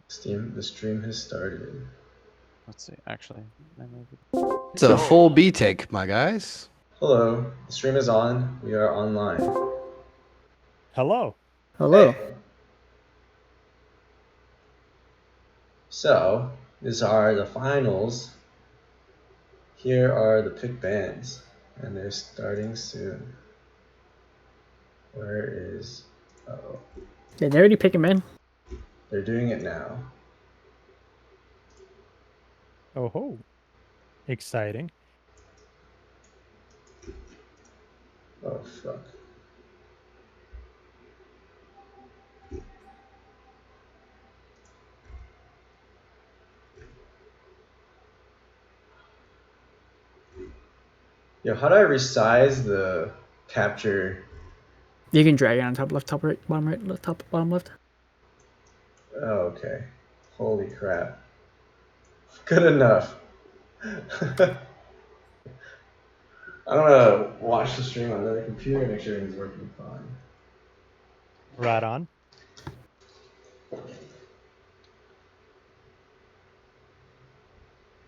The stream has started. Let's see. Actually, It's a full B take, my guys. Hello, the stream is on. We are online. Hello. Hello. Hey. So, these are the finals. Here are the pick bands, and they're starting soon. Where is... Oh, Did they already pick him in? they're doing it now. Oh ho. Exciting. Oh, fuck. Yo, how do I resize the capture? You can drag it on top left, top right, bottom right, left, top, bottom left. Oh, okay. Holy crap. Good enough. I'm gonna watch the stream on another computer and make sure everything's working fine. Right on.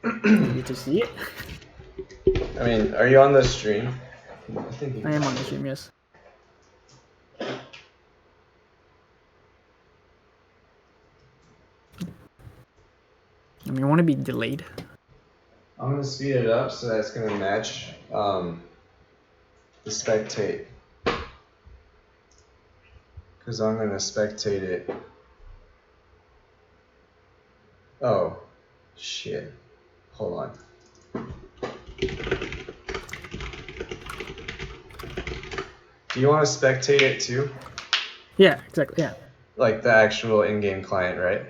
You get to see it. I mean, are you on the stream? I am on the stream, yes. I mean, I want to be delayed. I'm gonna speed it up so that it's gonna match the spectate. Because I'm gonna spectate it. Oh, shit. Hold on. Do you want to spectate it too? Yeah, exactly. Yeah. Like the actual in-game client, right?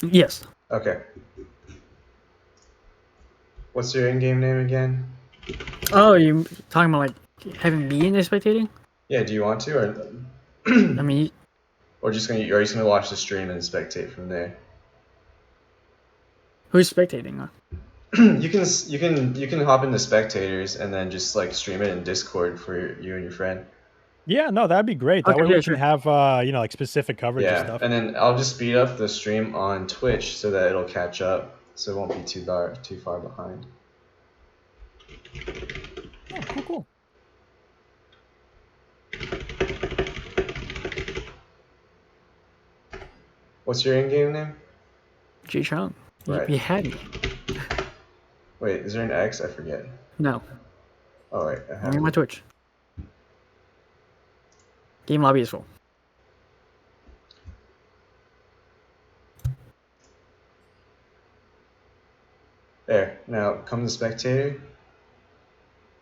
Yes. Okay. What's your in-game name again? Oh, you talking about like having me in there spectating? Yeah, do you want to, or I mean, or are you just gonna watch the stream and spectate from there? who's spectating? you can hop into spectators and then just like stream it in Discord for you and your friend. Yeah, no, that'd be great. That Okay, way yeah, we sure. can have like specific coverage and Yeah, stuff. and then I'll just speed up the stream on Twitch so that it'll catch up, so it won't be too far behind. Oh, cool. What's your in-game name? Jay Chung. Right. You had me. Wait, is there an X? I forget. No. Oh wait, I have Only my it. Twitch. Game lobby is full. There. Now come to spectator.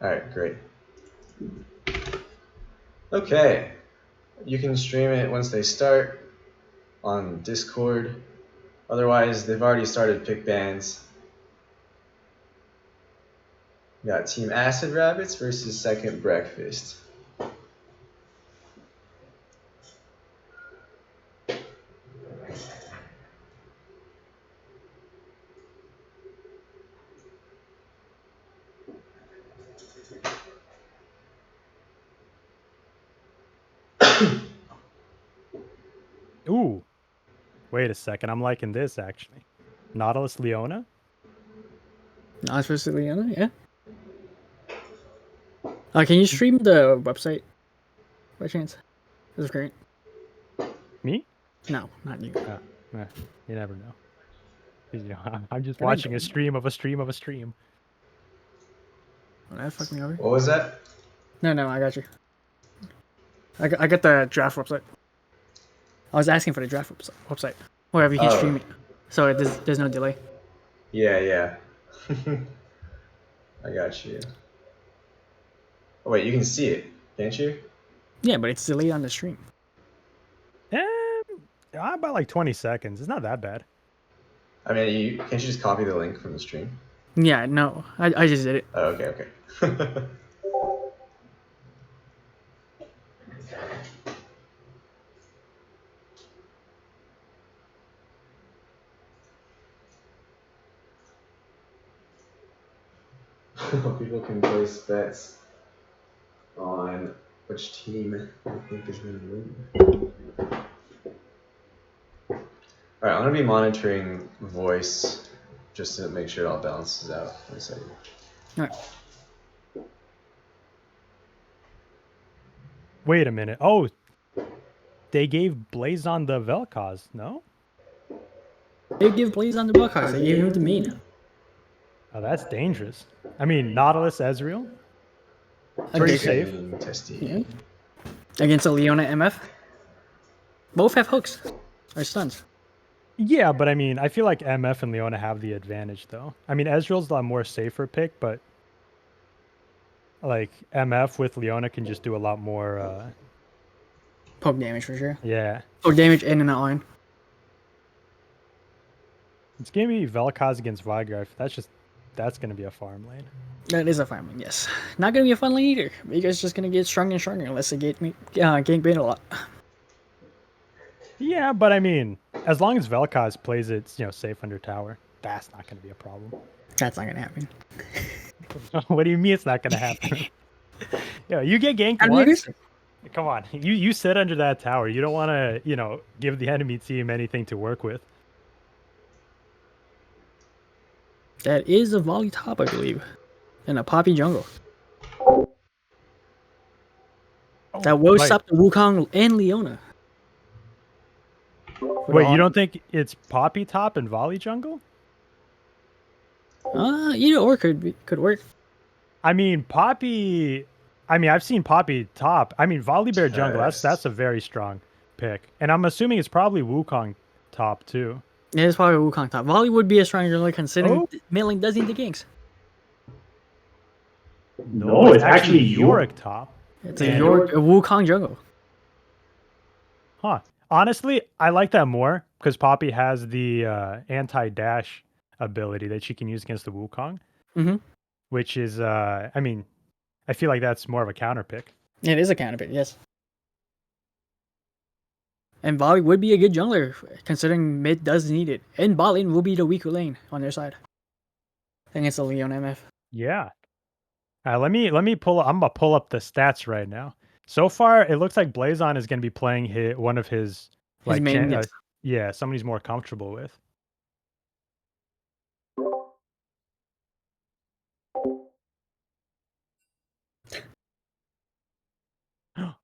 All right, great. Okay, you can stream it once they start on Discord. Otherwise, they've already started pick bands. We got Team Acid Rabbits versus Second Breakfast. Ooh. Wait a second. I'm liking this actually. Nautilus Leona? Not supposed to Liana, yeah. Can you stream the website by chance? This is great. Me? No, not you. You never know. You know, I'm just Can I watching go? a stream of a stream of a stream. Oh, that fucked me over. What was that? No, I got you. I got the draft website. I was asking for the draft website. Wherever you can Oh. stream it. So there's no delay. Yeah. I got you. Oh wait, you can see it, can't you? Yeah, but it's delayed on the stream. About like 20 seconds. It's not that bad. I mean, can't you just copy the link from the stream? Yeah, no. I just did it. Oh, okay. People can place bets on which team they think is going to win. All right, I'm gonna be monitoring voice just to make sure it all balances out. One second. Alright. Wait a minute. Oh, they gave Blazon the Vel'Koz, no? They give Blaze on the Buckeyes. They gave him the main. Oh, that's dangerous. I mean, Nautilus Ezreal? Pretty Against, safe. Testing. yeah. Against a Leona MF. Both have hooks or stuns. Yeah, but I mean, I feel like MF and Leona have the advantage, though. I mean, Ezreal's the more safer pick, but like MF with Leona can just do a lot more. Poke damage for sure. Yeah, Poke damage in and out line. it's gonna be Vel'Koz against Veigar. That's gonna be a farm lane. That is a fine one, yes. Not gonna be a fun lane either. You guys just gonna get stronger and stronger unless they gank bait a lot. Yeah, but I mean, as long as Vel'Koz plays it, safe under tower, that's not gonna be a problem. That's not gonna happen. What do you mean it's not gonna happen? Yo, you get ganked That'd be once. aggressive. Come on, you sit under that tower. You don't want to, give the enemy team anything to work with. That is a volley top, I believe. And a Poppy jungle. That will Right. stop the Wukong and Leona. Wait, you don't think it's Poppy top and Volley jungle? Either or could work. I mean, Poppy. I mean, I've seen Poppy top. I mean, Volibear jungle. That's a very strong pick, and I'm assuming it's probably Wukong top too. It is probably Wukong top. Volley would be a stronger jungle considering Oh. mid lane does need the ganks. No, it's actually Yorick top. It's a Wukong jungle. Huh. Honestly, I like that more because Poppy has the anti-dash ability that she can use against the Wukong. Mhm. Which is, I mean, I feel like that's more of a counter pick. It is a counter pick, yes. And Volley would be a good jungler considering mid does need it. And bot lane will be the weaker lane on their side. Against the Leon MF. Yeah. Let me pull. I'm gonna pull up the stats right now. So far, it looks like Blazon is gonna be playing one of his like main, yes. yeah, somebody's more comfortable with.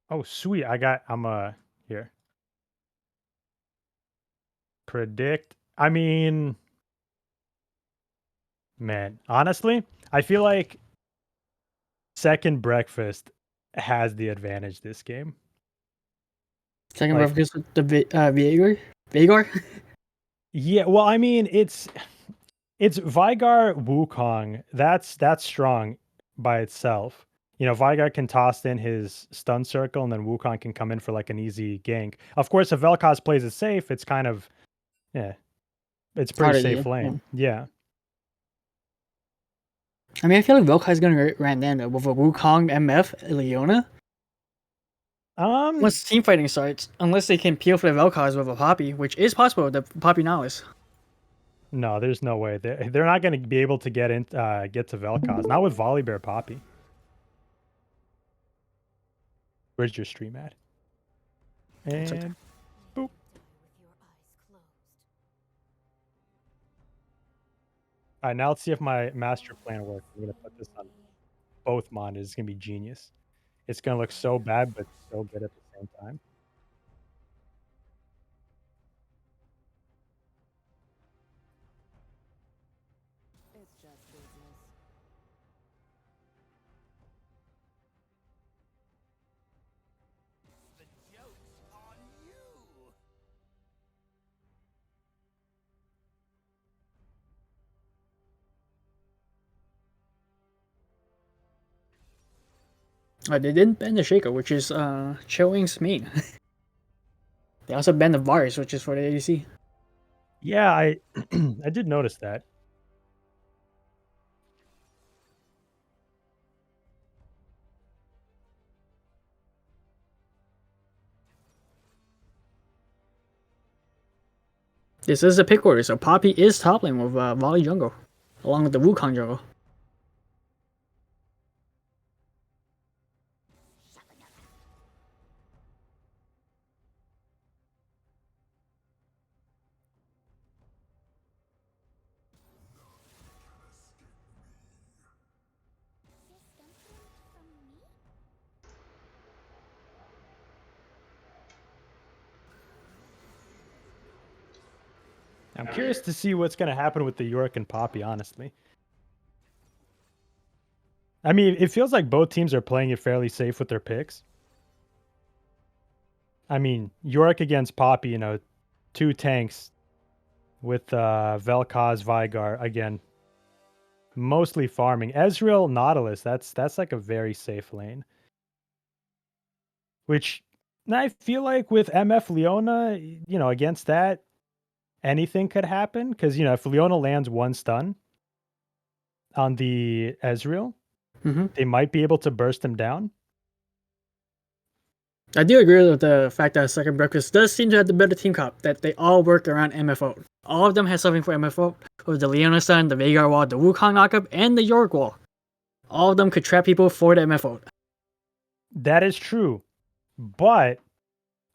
Oh, sweet! I'm here. Predict. I mean, man, honestly, I feel like Second Breakfast has the advantage this game. Second Like- reference with the Veigar? Veigar? Yeah, well, I mean, it's Veigar Wukong. That's strong by itself. Veigar can toss in his stun circle, and then Wukong can come in for like an easy gank. Of course, if Vel'Koz plays it safe, it's kind of, it's pretty Harder, safe yeah. lane. Yeah. I mean, I feel like Vel'Koz is going to ran down with a Wukong MF Leona. Once team fighting starts, unless they can peel for the Vel'Koz with a Poppy, which is possible, the Poppy Nautilus. No, there's no way. They're not going to be able to get to Vel'Koz. Not with Volibear Poppy. Where's your stream at? And boop. All right, now let's see if my master plan works. I'm gonna put this on both monitors. It's gonna be genius. It's gonna look so bad, but so good at the same time. It's just business. They didn't ban the Shaker, which is Chilling's main. They also banned the Varus, which is for the ADC. Yeah, I I did notice that. This is a pick order, so Poppy is top lane with Volley jungle, along with the Wukong jungle. I'm curious to see what's going to happen with the York and Poppy, honestly. I mean, it feels like both teams are playing it fairly safe with their picks. I mean, York against Poppy, you know, 2 tanks with Vel'Koz, Vygar, again, mostly farming. Ezreal, Nautilus, that's like a very safe lane. Which I feel like with MF Leona, you know, against that, anything could happen. Because, you know, if Leona lands 1 stun on the Ezreal, Mm-hmm. they might be able to burst him down. I do agree with the fact that Second Breakfast does seem to have the better team comp, that they all work around MFO. All of them have something for MFO, with the Leona Stun, the Veigar wall, the Wukong knockup, and the York wall. All of them could trap people for the MFO. That is true. But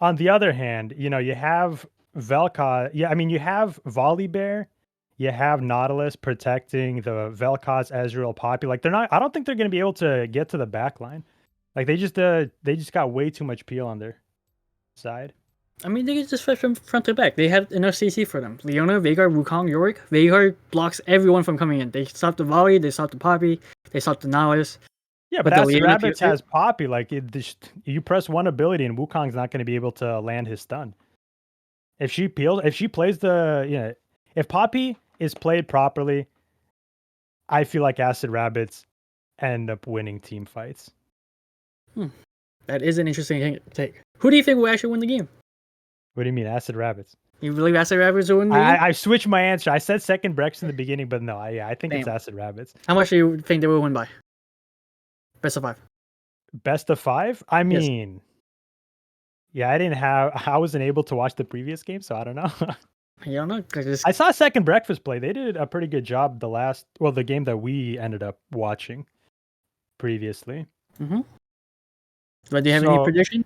on the other hand, you know, you have Vel'Koz. Yeah, I mean, you have Volibear, you have Nautilus protecting the Vel'Koz, Ezreal, Poppy. Like they're not. I don't think they're going to be able to get to the back line. Like they just got way too much peel on their side. I mean, they can just fight from front to back. They have enough CC for them. Leona, Veigar, Wukong, Yorick. Veigar blocks everyone from coming in. They stop the volley, they stop the Poppy, they stop the Nautilus. Yeah, but the Acid Leona Rabbits peels has Poppy. Like you press one ability, and Wukong's not going to be able to land his stun. If she plays if Poppy is played properly, I feel like Acid Rabbits end up winning team fights. That is an interesting take. Who do you think will actually win the game? What do you mean, Acid Rabbits? You believe Acid Rabbits will win the game? I switched my answer. I said second Brex in the beginning, but no, I think it's Damn. Acid Rabbits. How much do you think they will win by? Best of 5. Best of 5? I Yes. mean, yeah, I wasn't able to watch the previous game, so I don't know. You don't know? 'Cause I saw Second Breakfast play. They did a pretty good job the game that we ended up watching previously. Mm-hmm. But do you have any So- prediction?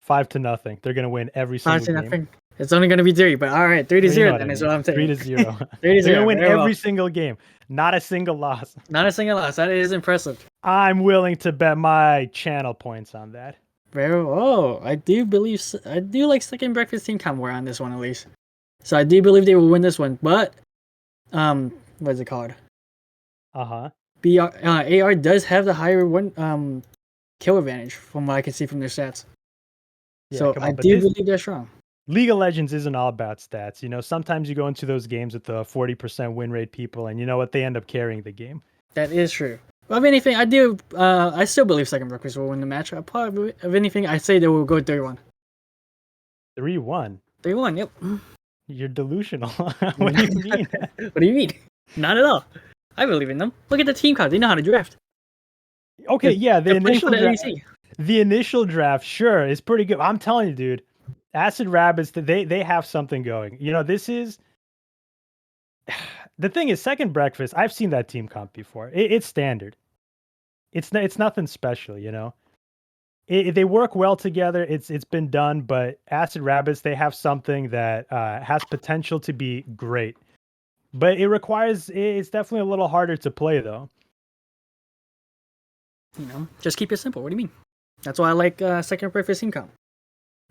5-0. They're gonna win every 5 single to game. nothing. It's only going to be 3, but all right, 3 to 0 3-0 then is then. what I'm saying. 3-0. 3 to They're 0. gonna win very every well. single game. Not a single loss. Not a single loss. That is impressive. I'm willing to bet my channel points on that. Very well. Oh, I do like Second Breakfast team come more on this one at least. So I do believe they will win this one, but what is it called? Uh-huh. AR does have the higher one kill advantage from what I can see from their stats. Yeah, So come on, I but do this- believe they're strong. League of Legends isn't all about stats. You know, sometimes you go into those games with the 40% win rate people, and you know what? They end up carrying the game. That is true. Well, if anything, I still believe Second Breakfast will win the match. If anything, I say they will go 3-1. 3-1. 3-1, yep. You're delusional. What do you mean? What do you mean? Not at all. I believe in them. Look at the team card. They know how to draft. Okay, yeah, They're playing for the LEC. the initial draft, sure, is pretty good. I'm telling you, dude, Acid Rabbits, they have something going. You know, this is the thing is Second Breakfast. I've seen that team comp before. It's standard. It's nothing special, you know. They work well together. It's been done, but Acid Rabbits, they have something that has potential to be great, but it's definitely a little harder to play though. You know, just keep it simple. What do you mean? That's why I like Second Breakfast team comp.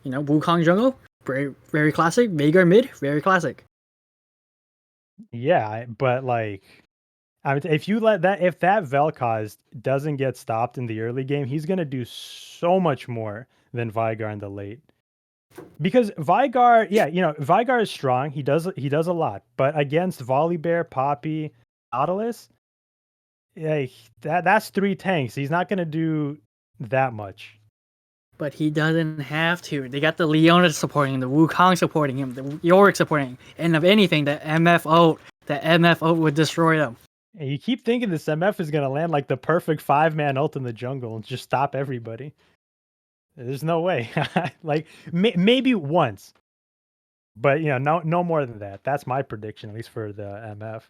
You know, Wukong jungle, very, very classic. Veigar mid, very classic. Yeah, but like, I mean, if that Vel'Koz doesn't get stopped in the early game, he's gonna do so much more than Vygar in the late. Because Vygar, yeah, you know, Vygar is strong. He does a lot, but against Volibear, Poppy, Nautilus, yeah, that's 3 tanks. He's not gonna do that much. But he doesn't have to. They got the Leona supporting him, the Wukong supporting him, the Yorick supporting him. And if anything, the MFO would destroy them. And you keep thinking this MF is gonna land like the perfect 5-man ult in the jungle and just stop everybody. There's no way. Like maybe once, but you know, no more than that. That's my prediction, at least for the MF.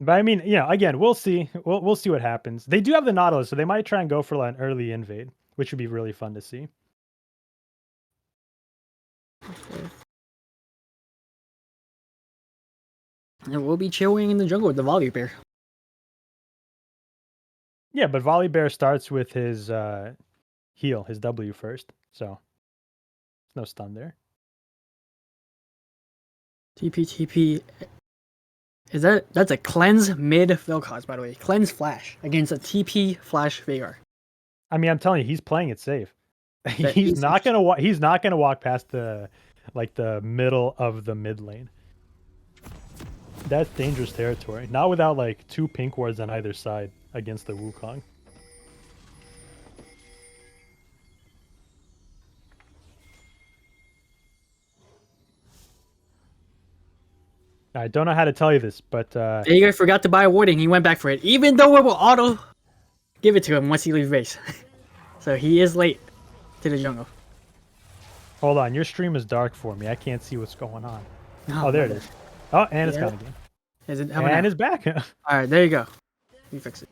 But I mean, you know, again, we'll see. We'll see what happens. They do have the Nautilus, so they might try and go for like an early invade, which would be really fun to see. And we'll be chilling in the jungle with the Volibear. Yeah, but Volibear starts with his heal, his W first, so no stun there. TP. That's a cleanse mid Vel'Koz, by the way. Cleanse flash against a TP flash Veigar. I mean, I'm telling you, he's playing it safe. That He's is- not gonna he's not gonna walk past the the middle of the mid lane. That's dangerous territory. Not without like 2 pink wards on either side against the Wukong. I don't know how to tell you this, but Veigar forgot to buy a warding. He went back for it, even though it will auto give it to him once he leaves base. So he is late to the jungle. hold on, your stream is dark for me. I can't see what's going on. Oh, there it is. Oh, and it's Yeah. gone again. Is it? And it's back. All right, there you go. You fix it.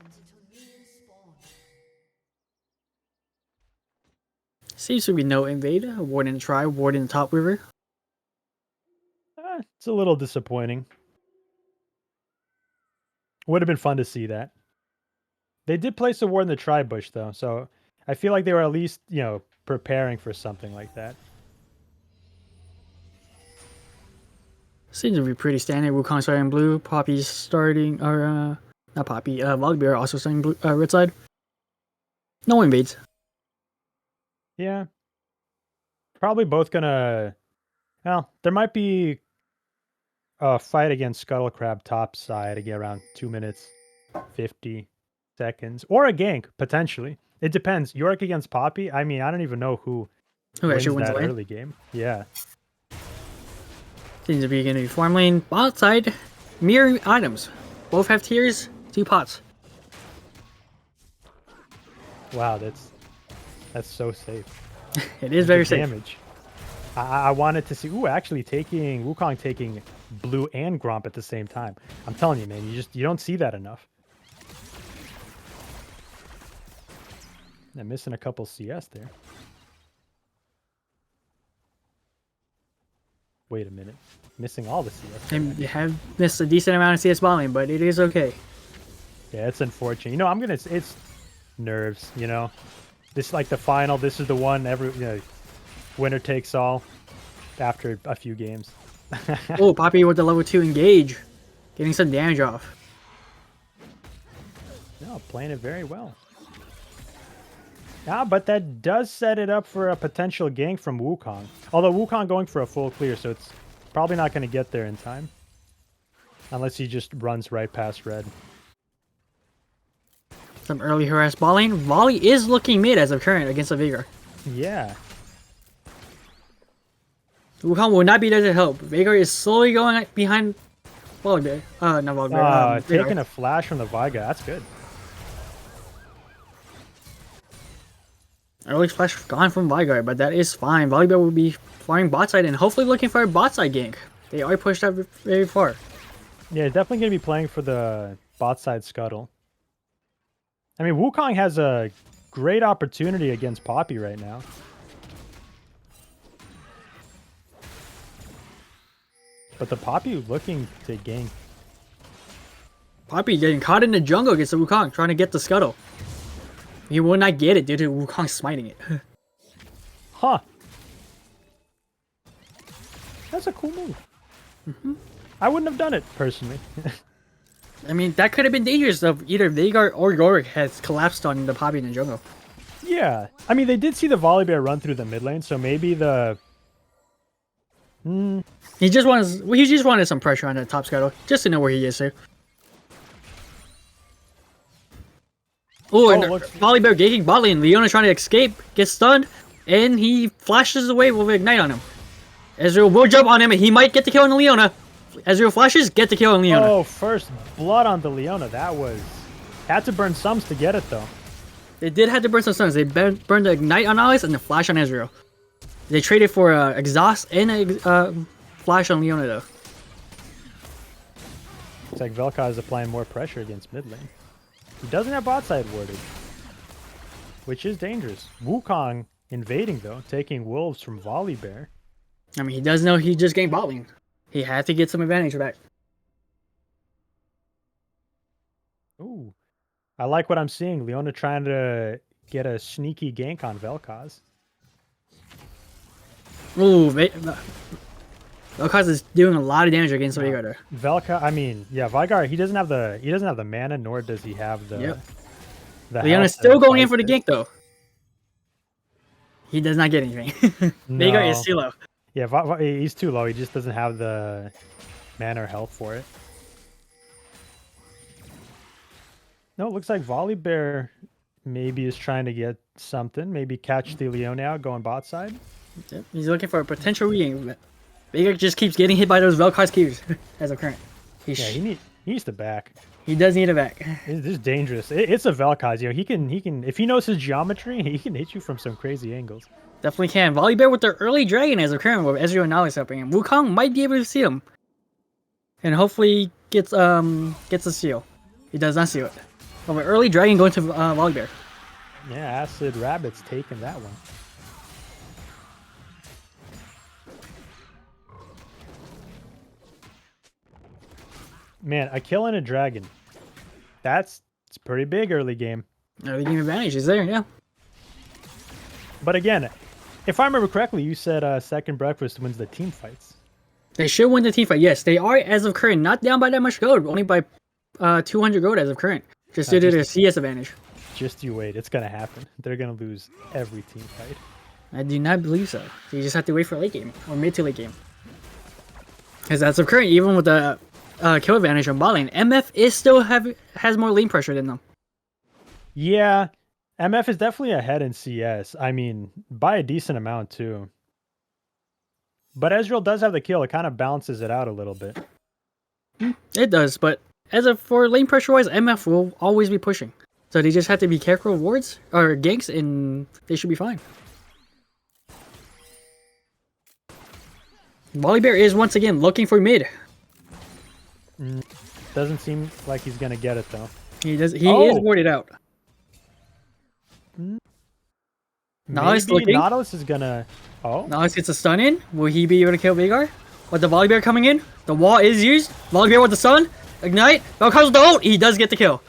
Seems to be no invade. A ward in the try, ward in the top river. It's a little disappointing. Would have been fun to see that. They did place a ward in the tri bush though, so I feel like they were at least, preparing for something like that. Seems to be pretty standard. Wukong starting blue, Poppy's starting, or not Poppy. Volibear also starting blue, red side. No invades. Yeah. Probably both gonna. Well, there might be a fight against Scuttle Crab top side to get around 2 minutes 50 seconds, or a gank potentially. It depends. York against Poppy. I mean, I don't even know who Who actually wins that the lane? early game. Yeah. Seems to be going to be farm lane. Bot side, mirror items. Both have tiers, 2 pots. Wow, that's so safe. It is very The safe. damage. I wanted to see. Ooh, actually taking Wukong taking blue and Gromp at the same time. I'm telling you, man, you don't see that enough. They're missing a couple CS there. Wait a minute, missing all the CS. And they have missed a decent amount of CS bot lane, but it is okay. Yeah, it's unfortunate. It's nerves. This is like the final. This is the one winner takes all. After a few games. Oh, Poppy with the level 2 engage. Getting some damage off. No, playing it very well. Ah, but that does set it up for a potential gank from Wukong. Although Wukong going for a full clear, so it's probably not going to get there in time. Unless he just runs right past red. Some early harass bot lane. Volley is looking mid as of current against the Veigar. Yeah. Wukong will not be there to help. Veigar is slowly going behind Volibear. Not Volibear. Taking a flash from the Veigar. That's good. Early flash gone from Veigar, but that is fine. Volibear will be flying bot side and hopefully looking for a bot side gank. They are pushed out very far. Yeah, definitely going to be playing for the bot side scuttle. I mean, Wukong has a great opportunity against Poppy right now. But the Poppy looking to gank. Poppy getting caught in the jungle against the Wukong, trying to get the scuttle. He will not get it due to Wukong smiting it. Huh. That's a cool move. I wouldn't have done it, personally. I mean, that could have been dangerous if either Veigar or Yorick has collapsed on the Poppy in the jungle. Yeah. I mean, they did see the Volibear run through the mid lane, so maybe the... He just wanted some pressure on the top scuttle, just to know where he is, too. Oh, and look. Volibear ganking bot lane. Leona trying to escape, gets stunned, and he flashes away with Ignite on him. Ezreal will jump on him, and he might get the kill on Leona. Ezreal flashes, get the kill on Leona. Oh, first blood on the Leona. That was... Had to burn sums to get it, though. They did have to burn some stuns. They burned the Ignite on Alice and the Flash on Ezreal. They traded for Exhaust and a Flash on Leona, though. Looks like Vel'Koz is applying more pressure against mid lane. He doesn't have bot side warded, which is dangerous. Wukong invading, though, taking wolves from Volibear. I mean, he does know he just gained bot lane. He had to get some advantage back. Ooh. I like what I'm seeing. Leona trying to get a sneaky gank on Vel'Koz. Ooh, Vel'Koz is doing a lot of damage against Veigar there. Vel'Koz, I mean, yeah, Veigar, he doesn't have the mana, nor does he have the Yep. the Leona's health to still going in fight for the this. gank though. He does not get anything. No. Veigar is too low. Yeah, he's too low. He just doesn't have the mana or health for it. No, it looks like Volibear maybe is trying to get something. Maybe catch the Leona out going bot side. Yep. He's looking for a potential regain. Veigar just keeps getting hit by those Vel'Koz Qs as of current. Yeah, he needs to back. He does need it back. This is dangerous. It's a Vel'Koz, you know. He can if he knows his geometry, he can hit you from some crazy angles. Definitely can. Volibear with their early dragon as of current with Ezreal and Nalix helping him. Wukong might be able to see him. And hopefully gets a seal. He does not seal it. But with early dragon going to Volibear. Yeah, Acid Rabbit's taking that one. Man, a kill and a dragon. It's pretty big early game. Early game advantage is there, yeah. But again, if I remember correctly, you said second breakfast wins the team fights. They should win the team fight. Yes, they are as of current not down by that much gold, only by 200 gold as of current. Just due to their CS advantage. Just you wait, it's gonna happen. They're gonna lose every team fight. I do not believe so. So you just have to wait for late game or mid to late game. Because as of current, even with the kill advantage on bot lane, MF is still has more lane pressure than them. Yeah, MF is definitely ahead in CS. I mean, by a decent amount too. But Ezreal does have the kill. It kind of balances it out a little bit. It does, but as of for lane pressure wise, MF will always be pushing. So they just have to be careful of wards or ganks, and they should be fine. Volibear is once again looking for mid. Doesn't seem like he's gonna get it though. He does. He is warded out. Nautilus Maybe looking. Nautilus is gonna. Oh, Nautilus gets a stun in. Will he be able to kill Veigar? With the Volibear coming in, the wall is used. Volibear with the stun. Ignite. Vel'Koz with the ult. He does get the kill.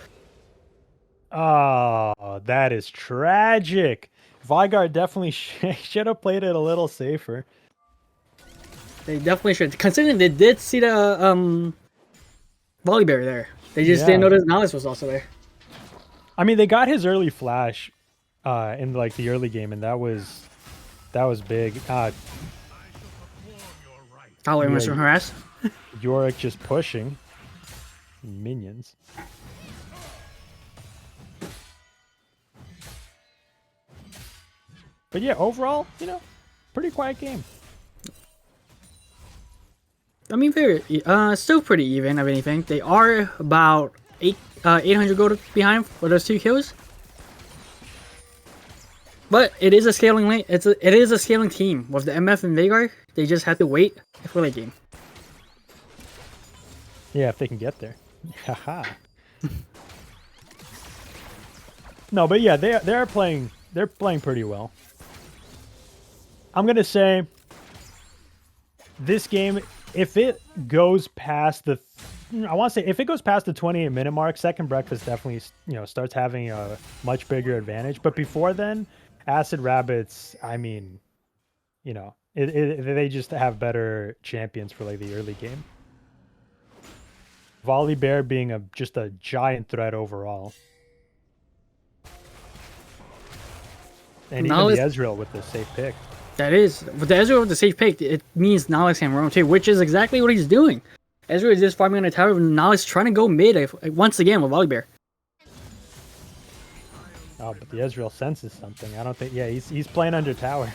oh, that is tragic. Veigar definitely should have played it a little safer. They definitely should. Considering they did see the Volibear there. They just didn't notice Nautilus was also there. I mean, they got his early flash in like the early game, and that was big. Tolerate must harass. Yorick just pushing minions. But yeah, overall, pretty quiet game. I mean, very still pretty even. Of anything, they are about 800 gold behind for those 2 kills. But it is a scaling lane. It is a scaling team with the MF and Veigar. They just have to wait for late game. Yeah, if they can get there. Haha. No, but yeah, they're playing pretty well. I'm gonna say this game, if it goes past the, I want to say if it goes past the 28-minute mark, second breakfast definitely starts having a much bigger advantage. But before then, Acid Rabbits, I mean, they just have better champions for like the early game. Volibear being just a giant threat overall. And even the Ezreal with the safe pick. That is, with the Ezreal with the safe pick, it means Nautilus can roam too, which is exactly what he's doing. Ezreal is just farming on the tower, and Nautilus trying to go mid once again with Volibear. Oh, but the Ezreal senses something. I don't think. Yeah, he's playing under tower.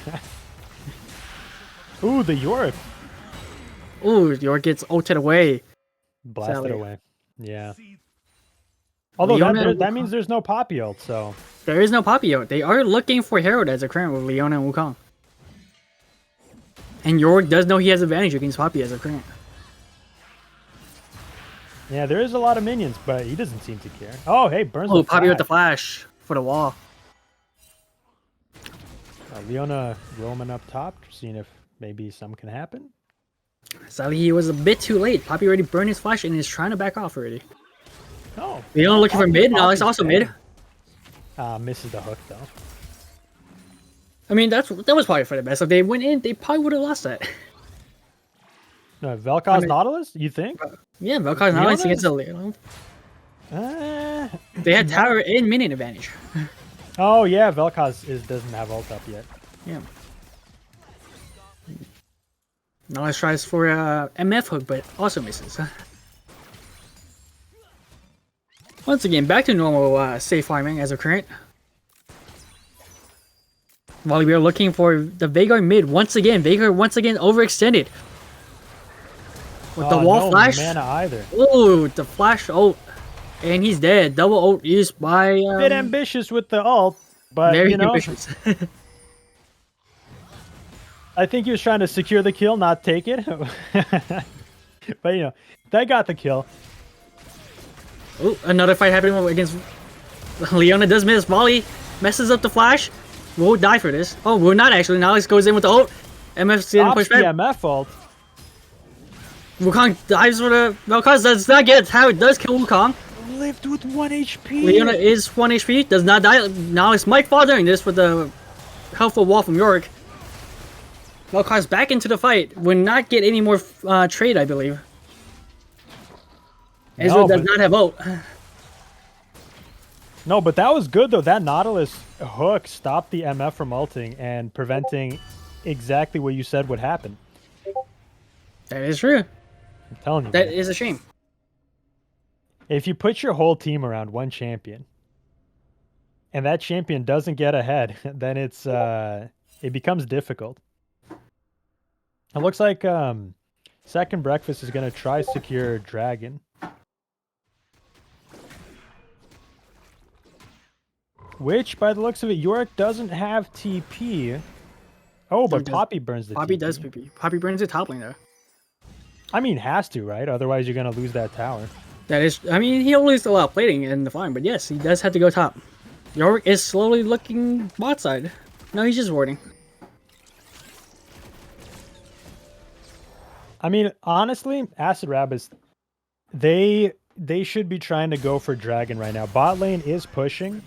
Ooh, the Yorick. Ooh, Yorick gets ulted away. Blasted Sadly. away. Yeah. Although that means there's no Poppy ult, so. There is no Poppy ult. They are looking for Herald as a current with Leona and Wukong. And Yorick does know he has advantage against Poppy as a current. Yeah, there is a lot of minions, but he doesn't seem to care. Oh, hey, burns Oh, the Poppy with the flash. flash for the wall. Leona roaming up top, seeing if maybe something can happen. Sadly, he was a bit too late. Poppy already burned his flash and is trying to back off already. Oh. Leona looking for mid. Alex also mid. Misses the hook though. I mean, that was probably for the best. If they went in, they probably would have lost that. No, Vel'Koz I mean- Nautilus, you think? Yeah, Vel'Koz and Alex against the Leona. They had tower and minion advantage. Oh yeah, Vel'Koz doesn't have ult up yet. Yeah. Alex tries for a MF hook, but also misses. Once again, back to normal safe farming as of current. While we are looking for the Veigar mid, once again, Veigar once again overextended. With the wall no flash. mana either. Ooh, the flash ult. And he's dead. Double ult used by... Bit ambitious with the ult, but very you know, ambitious. I think he was trying to secure the kill, not take it. But you know, that got the kill. Ooh, another fight happening against... Leona does miss. Volley messes up the flash. We'll die for this. Oh, we're not actually. Now Alex goes in with the ult. MF's getting Stops pushed the back. MF ult. Wukong dives for the Vel'Koz. Does not get how it does kill Wukong. Lived with 1 HP. Leona is 1 HP. Does not die. Now it's might fall during this with the helpful wall from Yorick. Vel'Koz back into the fight. Will not get any more trade, I believe. Ezra No, does but- not have ult. No, but that was good though. That Nautilus hook stopped the MF from ulting and preventing exactly what you said would happen. That is true. I'm telling you. That man. is a shame. If you put your whole team around one champion, and that champion doesn't get ahead, then it becomes difficult. It looks like Second Breakfast is gonna try secure Dragon. Which, by the looks of it, Yorick doesn't have TP. Oh, but does- Poppy burns the Poppy TP. does PP. Poppy burns the top lane though. I mean, has to, right? Otherwise, you're gonna lose that tower. That is, I mean, he'll lose a lot of plating in the farm, but yes, he does have to go top. Yorick is slowly looking bot side. No, he's just warding. I mean, honestly, Acid Rabbits, they should be trying to go for Dragon right now. Bot lane is pushing.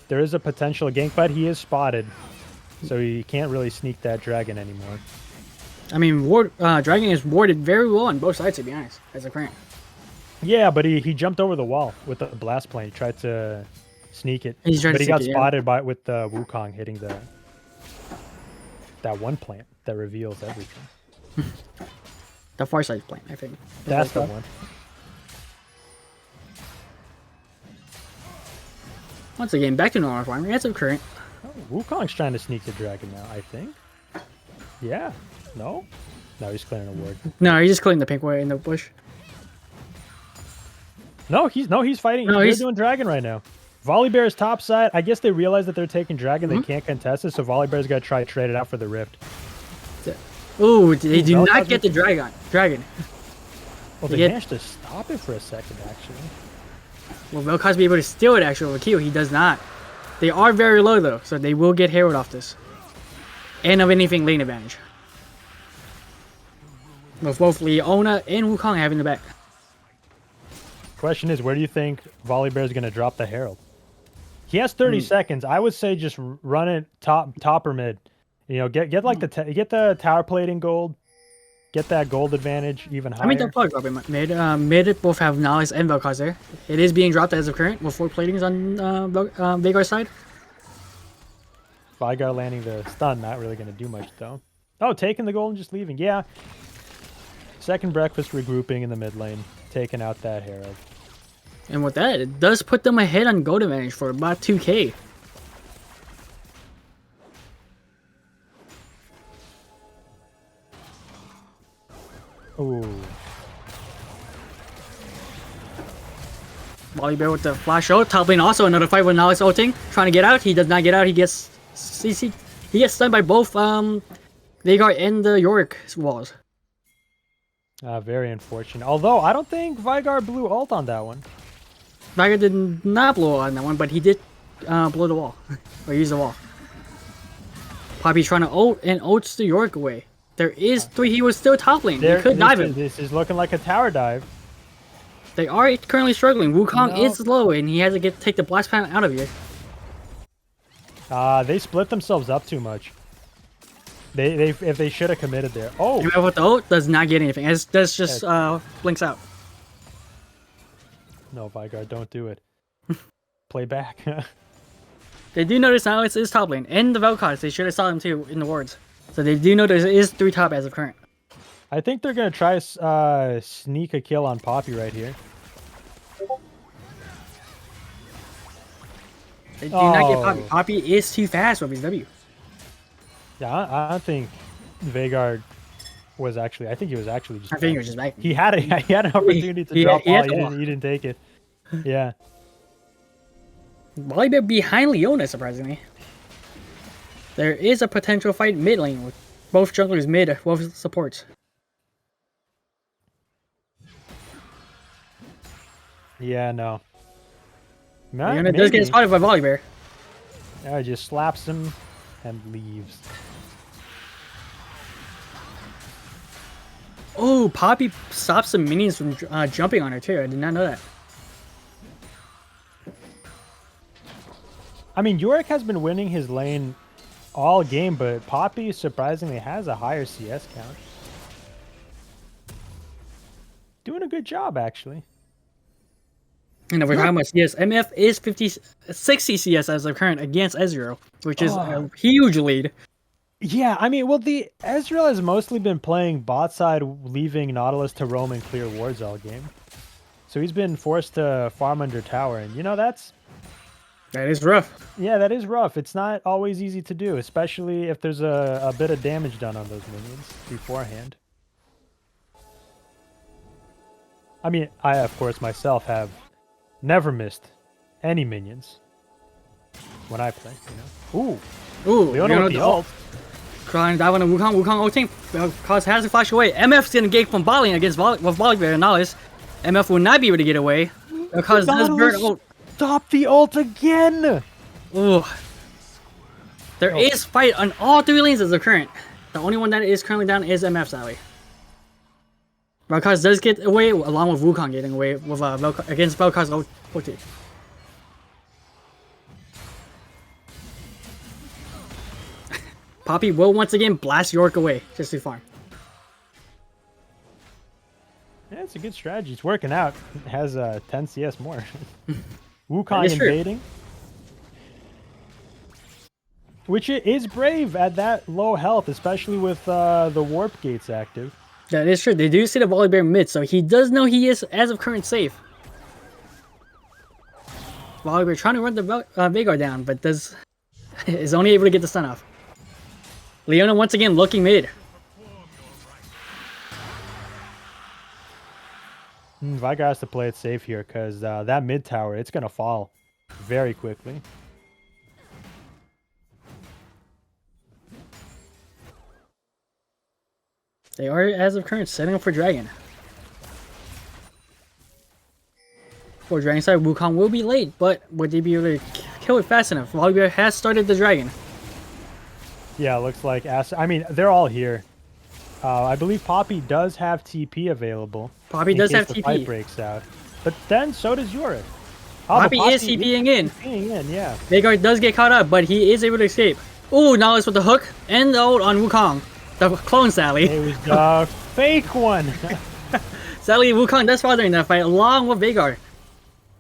There is a potential gank, but he is spotted, so you can't really sneak that Dragon anymore. I mean, Dragon is warded very well on both sides, to be honest, as a current. Yeah, but he jumped over the wall with the blast plane. He tried to sneak it, He's trying but to he got sneak it, yeah. spotted with the Wukong hitting that one plant that reveals everything. The far side plant, I think. That's the one. Once again, back to normal farming. That's a current. Oh, Wukong's trying to sneak the Dragon now, I think. Yeah. No? No, he's clearing a ward. No, he's just killing the pink way in the bush. No, he's fighting. No, They're he's- doing Dragon right now. Volleybear's top side. I guess they realize that they're taking Dragon. They can't contest it, so Volleybear's got to try to trade it out for the Rift. Ooh, they do Vel'Koz not get the Dragon. Well, They they get- managed to stop it for a second, actually. Will Vel'Koz be able to steal it actually with Q? He does not. They are very low though, so they will get Herald off this. And of anything lane advantage. With both Leona and Wukong having the back. Question is, where do you think Volleybear's going to drop the Herald? He has 30 seconds. I would say just run it top or mid. You know, get like get the tower plating gold. Get that gold advantage even higher. I mean, they'll probably drop it mid. Mid both have Nihilus and Vel'Koz there. It is being dropped as of current with 4 platings on Veigar's side. Veigar landing the stun, not really going to do much though. Oh, taking the gold and just leaving. Yeah. Second Breakfast regrouping in the mid lane, taking out that Herald. And with that, it does put them ahead on gold advantage for about 2k. Ooh. Volleybear with the flash out. Top lane also another fight with Nihilus ulting. Trying to get out. He does not get out. He gets CC. He gets stunned by both Veigar and the Yorick walls. Very unfortunate. Although, I don't think Veigar blew ult on that one. Veigar did not blow on that one, but he did blow the wall. Or use the wall. Poppy's trying to ult and ults the Yorick away. There is 3. He was still top lane. He could dive him. This is looking like a tower dive. They are currently struggling. Wukong No. is low, and he has to take the blast panel out of here. They split themselves up too much. If they should have committed there. Oh, MF with the ult does not get anything. It does just blinks out. no, Vigard, don't do it. Play back. They do notice now it's top lane. And the Vel'Koz, they should have saw him too in the wards. So they do know there is 3 top as of current. I think they're gonna try sneak a kill on Poppy right here. They do not get Oh. Poppy. Poppy is too fast with his W. Yeah, I don't think Veigar was actually. I think he was actually just. I think he was just back. He had an opportunity to he drop had ball. the He didn't take it. Yeah. Volibear behind Leona, surprisingly. There is a potential fight mid lane with both junglers mid, both supports. Yeah. No. Leona does get spotted by Volibear. Yeah, just slaps him and leaves. Oh, Poppy stops some minions from jumping on her too. I did not know that. I mean, Yorick has been winning his lane all game, but Poppy surprisingly has a higher CS count. Doing a good job, actually. And if we're talking about CS, MF is 60 CS as of current against Ezreal, which is a huge lead. Yeah, I mean, well, the Ezreal has mostly been playing bot side, leaving Nautilus to roam and clear wards all game. So he's been forced to farm under tower, and you know that is rough. Yeah, that is rough. It's not always easy to do, especially if there's a bit of damage done on those minions beforehand. I mean, I, of course, myself have never missed any minions when I play, you know. Ooh, Leona with the ult. Trying to dive on a Wukong ulting. Cause has to flash away. MF's gonna gate from bot lane against with Volibear and Nautilus. MF will not be able to get away. Because this burn ult. Stop the ult again! Ooh. There is fight on all 3 lanes as of current. The only one that is currently down is MF, sadly. Vel'Koz does get away, along with Wukong getting away with against Vel'Koz ulti. Poppy will once again blast York away, just to farm. Yeah, it's a good strategy. It's working out. It has 10 CS more. Wukong is true. invading. Which is brave at that low health, especially with the warp gates active. That is true. They do see the Volibear mid, so he does know he is, as of current, safe. Volibear trying to run the Veigar down, but is only able to get the stun off. Leona once again looking mid. Veigar has to play it safe here, because that mid tower, it's going to fall very quickly. They are, as of current, setting up for Dragon. For Dragon side, Wukong will be late, but would they be able to kill it fast enough? Volibear has started the Dragon. Yeah, looks like... I mean, they're all here. I believe Poppy does have TP available. Poppy in does case have the TP. fight breaks out. But then, so does Yorick. Poppy is TPing in. TPing in, yeah. Veigar does get caught up, but he is able to escape. Ooh, Nautilus with the hook and the ult on Wukong. The clone Sally. It was the fake one. Sadly, Wukong does father in that fight along with Veigar.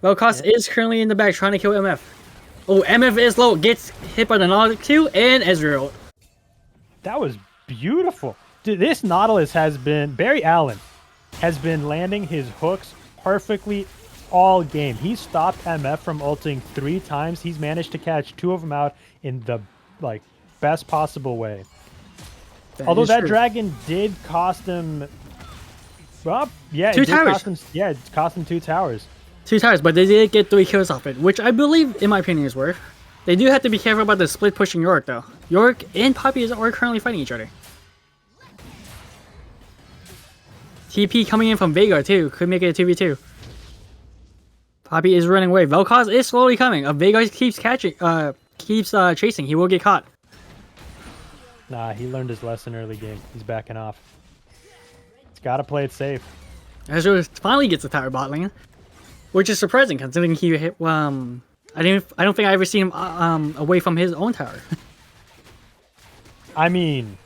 Vel'Koz is currently in the back trying to kill MF. Oh, MF is low, gets hit by the Nautilus Q and Ezreal. That was beautiful. Dude, this Nautilus has been... Barry Allen has been landing his hooks perfectly all game. He stopped MF from ulting 3 times. He's managed to catch 2 of them out in the best possible way. Although that dragon did cost him... Well, yeah, it 2 did towers. cost him, yeah, it cost him 2 towers. 2 towers, but they did get 3 kills off it, which I believe, in my opinion, is worth. They do have to be careful about the split pushing Yorick, though. Yorick and Poppy are currently fighting each other. TP coming in from Veigar, too. Could make it a 2v2. Poppy is running away. Vel'Koz is slowly coming. Veigar keeps chasing. He will get caught. Nah, he learned his lesson early game. He's backing off. He's got to play it safe. Ezreal finally gets a tower bot lane, which is surprising considering he hit. I don't think I ever seen him away from his own tower. I mean,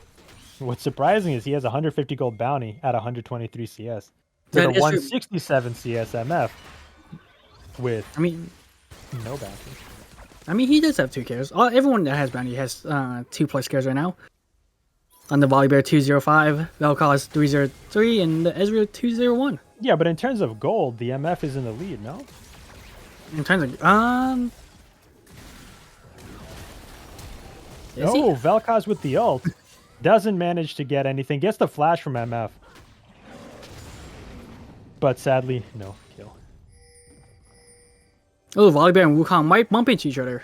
what's surprising is he has 150 gold bounty at 123 CS. To That the is true. 167 CS MF with I mean, no bounty. he does have 2 kills. Everyone that has bounty has 2+ kills right now. On the Volibear 205, Vel'Koz 303, and the Ezreal 201. Yeah, but in terms of gold, the MF is in the lead, no? In terms of is he? Oh, Vel'Koz with the ult doesn't manage to get anything. Gets the flash from MF, but sadly, no kill. Oh, Volibear and Wukong might bump into each other,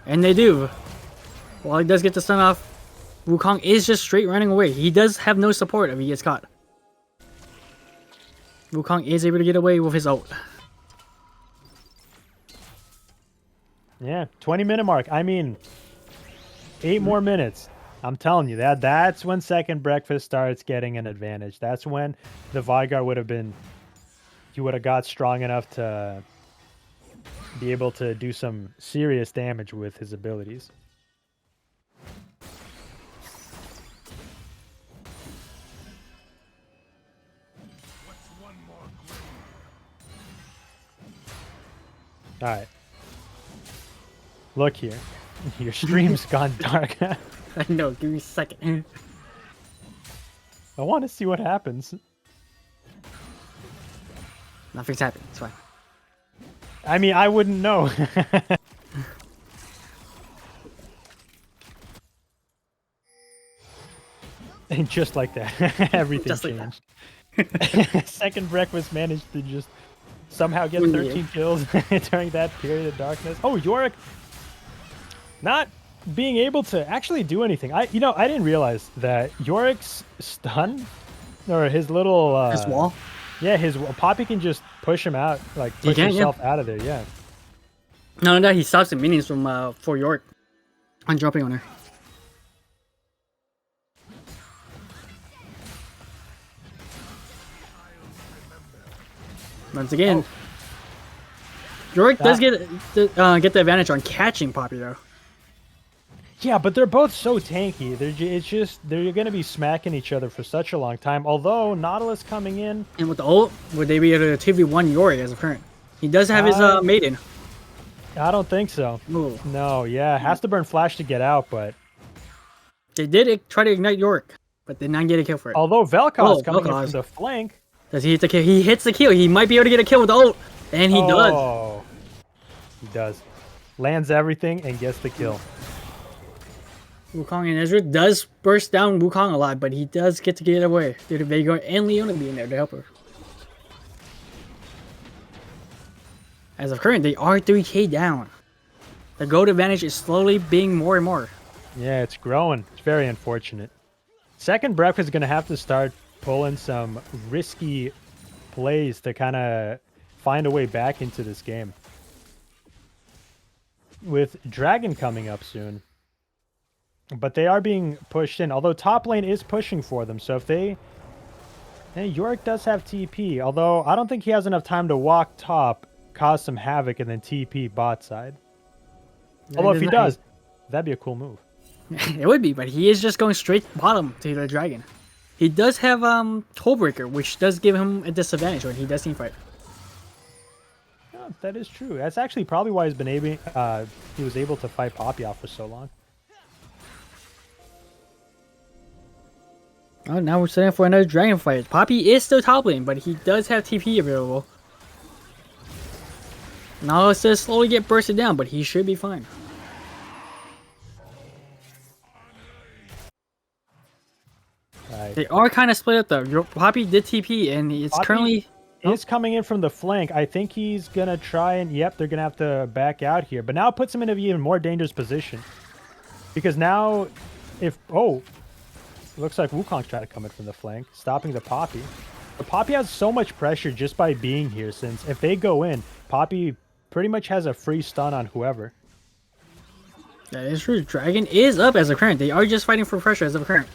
and they do. While he does get the stun off, Wukong is just straight running away. He does have no support if he gets caught. Wukong is able to get away with his ult. Yeah, 20-minute mark. I mean, 8 more minutes. I'm telling you that's when second breakfast starts getting an advantage. That's when the Veigar would have been. He would have got strong enough to be able to do some serious damage with his abilities. All right. Look here. Your stream's gone dark. I know, give me a second. I want to see what happens. Nothing's happened, it's fine. I mean, I wouldn't know. And just like that, everything Just like changed. Second breakfast managed to just somehow get 13 kills during that period of darkness. Oh, Yorick not being able to actually do anything. I didn't realize that Yorick's stun or his little His wall? Yeah, his Poppy can just push him out, like push himself out of there. Yeah. No, he stops the minions from for York on dropping on her. Once again, York does get the advantage on catching Poppy though. Yeah, but they're both so tanky. They're going to be smacking each other for such a long time. Although Nautilus coming in, And with the ult, would they be able to 2v1 Yorick as of current? He does have his maiden. I don't think so. Ooh. No, yeah, has to burn flash to get out, but They did try to ignite Yorick, but did not get a kill for it. although Vel'Koz coming in Vel'Koz. from the flank, Does he hit the kill? He hits the kill. He might be able to get a kill with the ult, and he does. oh, he does. Lands everything and gets the kill. Wukong and Ezra does burst down Wukong a lot, but he does get away due to Veigar and Leona being there to help her. As of current, they are 3k down. The gold advantage is slowly being more and more. Yeah, it's growing. It's very unfortunate. Second breakfast is going to have to start pulling some risky plays to kind of find a way back into this game. With Dragon coming up soon. But they are being pushed in, although top lane is pushing for them. So if they... Hey, Yorick does have TP, although I don't think he has enough time to walk top, cause some havoc, and then TP bot side. Although if he does, that'd be a cool move. It would be, but he is just going straight bottom to the Dragon. He does have Hullbreaker, which does give him a disadvantage when he does team fight. Yeah, that is true. That's actually probably why he's been able, he was able to fight Poppy off for so long. Oh, now we're setting up for another Dragon fight. Poppy is still top lane, but he does have TP available. Now it's just slowly get bursted down, but he should be fine. Right. They are kind of split up though. Poppy did TP, and it's Poppy currently... is coming in from the flank. I think he's going to try and... Yep, they're going to have to back out here. But now it puts him in an even more dangerous position. Because now, if... Oh, looks like Wukong's trying to come in from the flank, stopping the Poppy. But Poppy has so much pressure just by being here, since if they go in, Poppy pretty much has a free stun on whoever. That is true. Dragon is up as of current. They are just fighting for pressure as of current.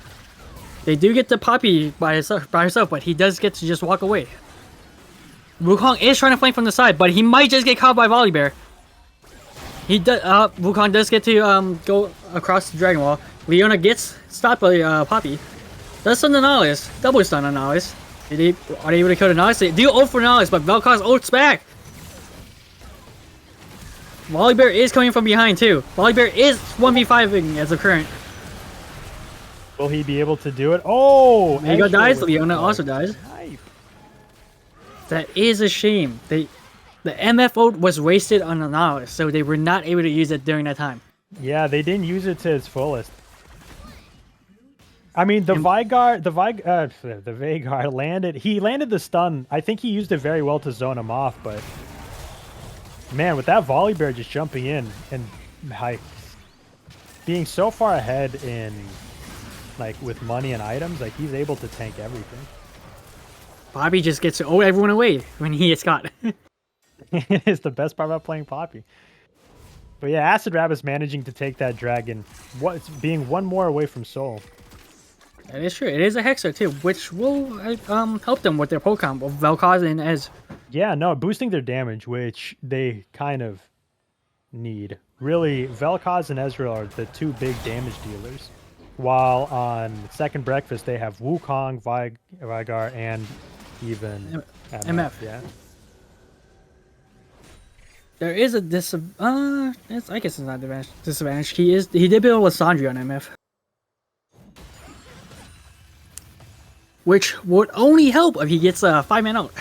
They do get the Poppy by herself, but he does get to just walk away. Wukong is trying to flank from the side, but he might just get caught by Volibear. He does. Wukong does get to go across the Dragon Wall. Leona gets stopped by Poppy. Does stun the Nautilus. Double stun on Nautilus. Are they able to kill the Nautilus? They do ult for Nautilus, but Vel'Koz ults back. Volibear is coming from behind too. Volibear is 1v5ing as of current. Will he be able to do it? Oh! Veigar dies. with Leona the also dies. Hype. That is a shame. The MF ult was wasted on the Nautilus, so they were not able to use it during that time. Yeah, they didn't use it to its fullest. I mean, the Veigar landed. He landed the stun. I think he used it very well to zone him off, but man, with that Volibear just jumping in and like being so far ahead in like with money and items, like he's able to tank everything. Bobby just gets to ult everyone away when he gets caught. It's the best part about playing Poppy. But yeah, Acid Rabbit's managing to take that dragon. It's being one more away from Soul. That is true. It is a Hexer too, which will help them with their poke comp of Vel'Koz and Ez. Yeah, no, boosting their damage, which they kind of need. Really, Vel'Koz and Ezreal are the two big damage dealers. While on Second Breakfast, they have Wukong, Veigar, and even MF. Yeah. There is a I guess it's not a disadvantage. He did build Lissandra on MF. Which would only help if he gets a 5-man ult.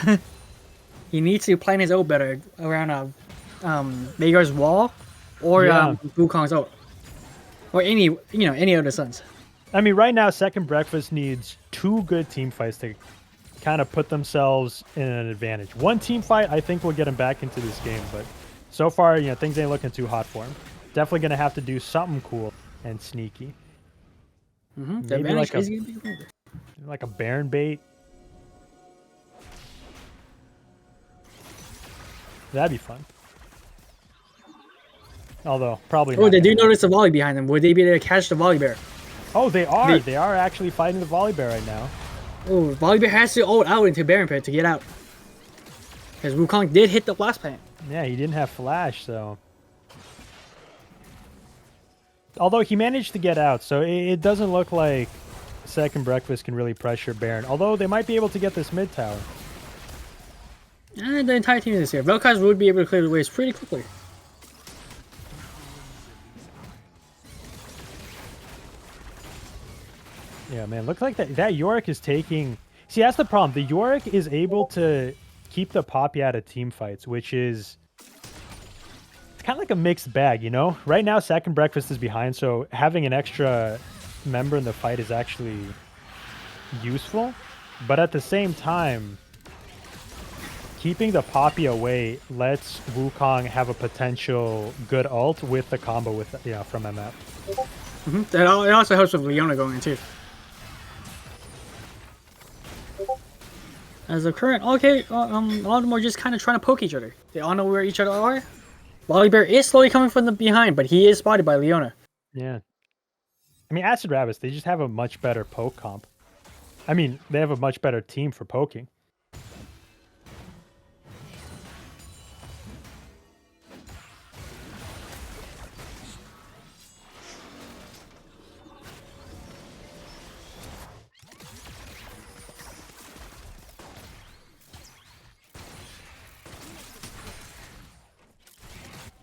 He needs to plan his ult better around Veigar's wall or Wukong's ult. Or any other Suns. I mean, right now, Second Breakfast needs 2 good team fights to kind of put themselves in an advantage. One team fight, I think, will get him back into this game, but so far, things ain't looking too hot for him. Definitely going to have to do something cool and sneaky. The Maybe advantage like is going to be greater. like a Baron bait. That'd be fun. Although, probably Oh, not they do gonna notice the volley behind them. Would they be able to catch the Volibear? Oh, they are. They are actually fighting the Volibear right now. Oh, Volibear has to ult out into Baron Pit to get out. Because Wukong did hit the blast plant. Yeah, he didn't have flash, so. Although he managed to get out, so it doesn't look like Second Breakfast can really pressure Baron. Although they might be able to get this mid tower. And the entire team is here. Vel'Koz would be able to clear the waves pretty quickly. Yeah, man, looks like that Yorick is taking... See, that's the problem. The Yorick is able to keep the Poppy out of team fights, which is... It's kind of like a mixed bag, you know? Right now, Second Breakfast is behind, so having an extra member in the fight is actually useful. But at the same time, keeping the Poppy away lets Wukong have a potential good ult with the combo with from MF. It also helps with Leona going in too. As the current, all of them are just kind of trying to poke each other. They all know where each other are. Volibear is slowly coming from the behind, but he is spotted by Leona. Yeah. I mean, Acid Rabbits, they just have a much better poke comp. I mean, they have a much better team for poking.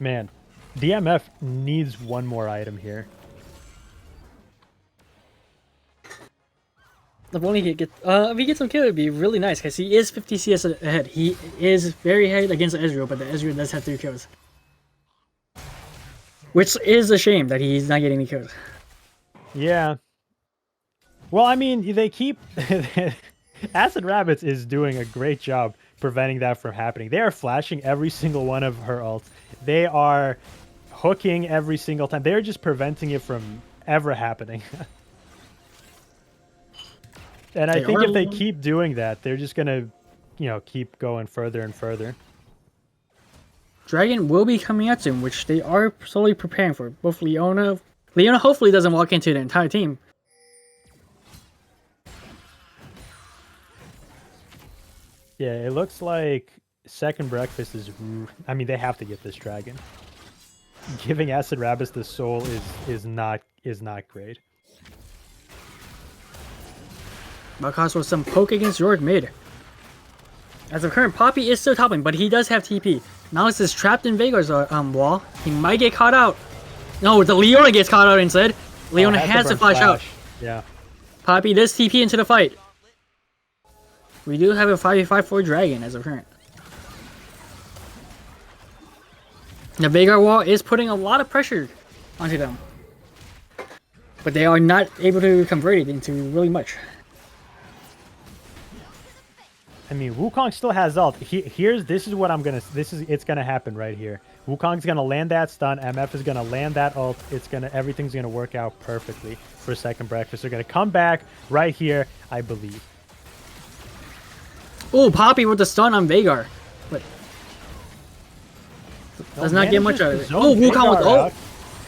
Man, DMF needs one more item here. If only he if he gets some kill, it'd be really nice because he is 50 CS ahead. He is very ahead against the Ezreal, but the Ezreal does have 3 kills. Which is a shame that he's not getting any kills. Yeah. Well, I mean, they keep... Acid Rabbits is doing a great job preventing that from happening. They are flashing every single one of her ults. They are hooking every single time. They're just preventing it from ever happening. And I think if they keep doing that, they're just going to, keep going further and further. Dragon will be coming out soon, which they are slowly preparing for. Both Leona hopefully doesn't walk into the entire team. Yeah, it looks like Second Breakfast is. I mean, they have to get this dragon. Giving Acid Rabbits the soul is not great. Vel'Koz with some poke against York mid. As of current, Poppy is still topping, but he does have TP. Nalus is trapped in Veigar's wall. He might get caught out. No, the Leona gets caught out instead. Leona has to flash out. Yeah. Poppy does TP into the fight. We do have a 5v5 for Dragon as of current. The Veigar wall is putting a lot of pressure onto them. But they are not able to convert it into really much. I mean, Wukong still has ult. It's gonna happen right here. Wukong's gonna land that stun. MF is gonna land that ult. Everything's gonna work out perfectly for Second Breakfast. They're gonna come back right here, I believe. Oh, Poppy with the stun on Veigar. But does not get much out of it. Oh, Wukong with ult.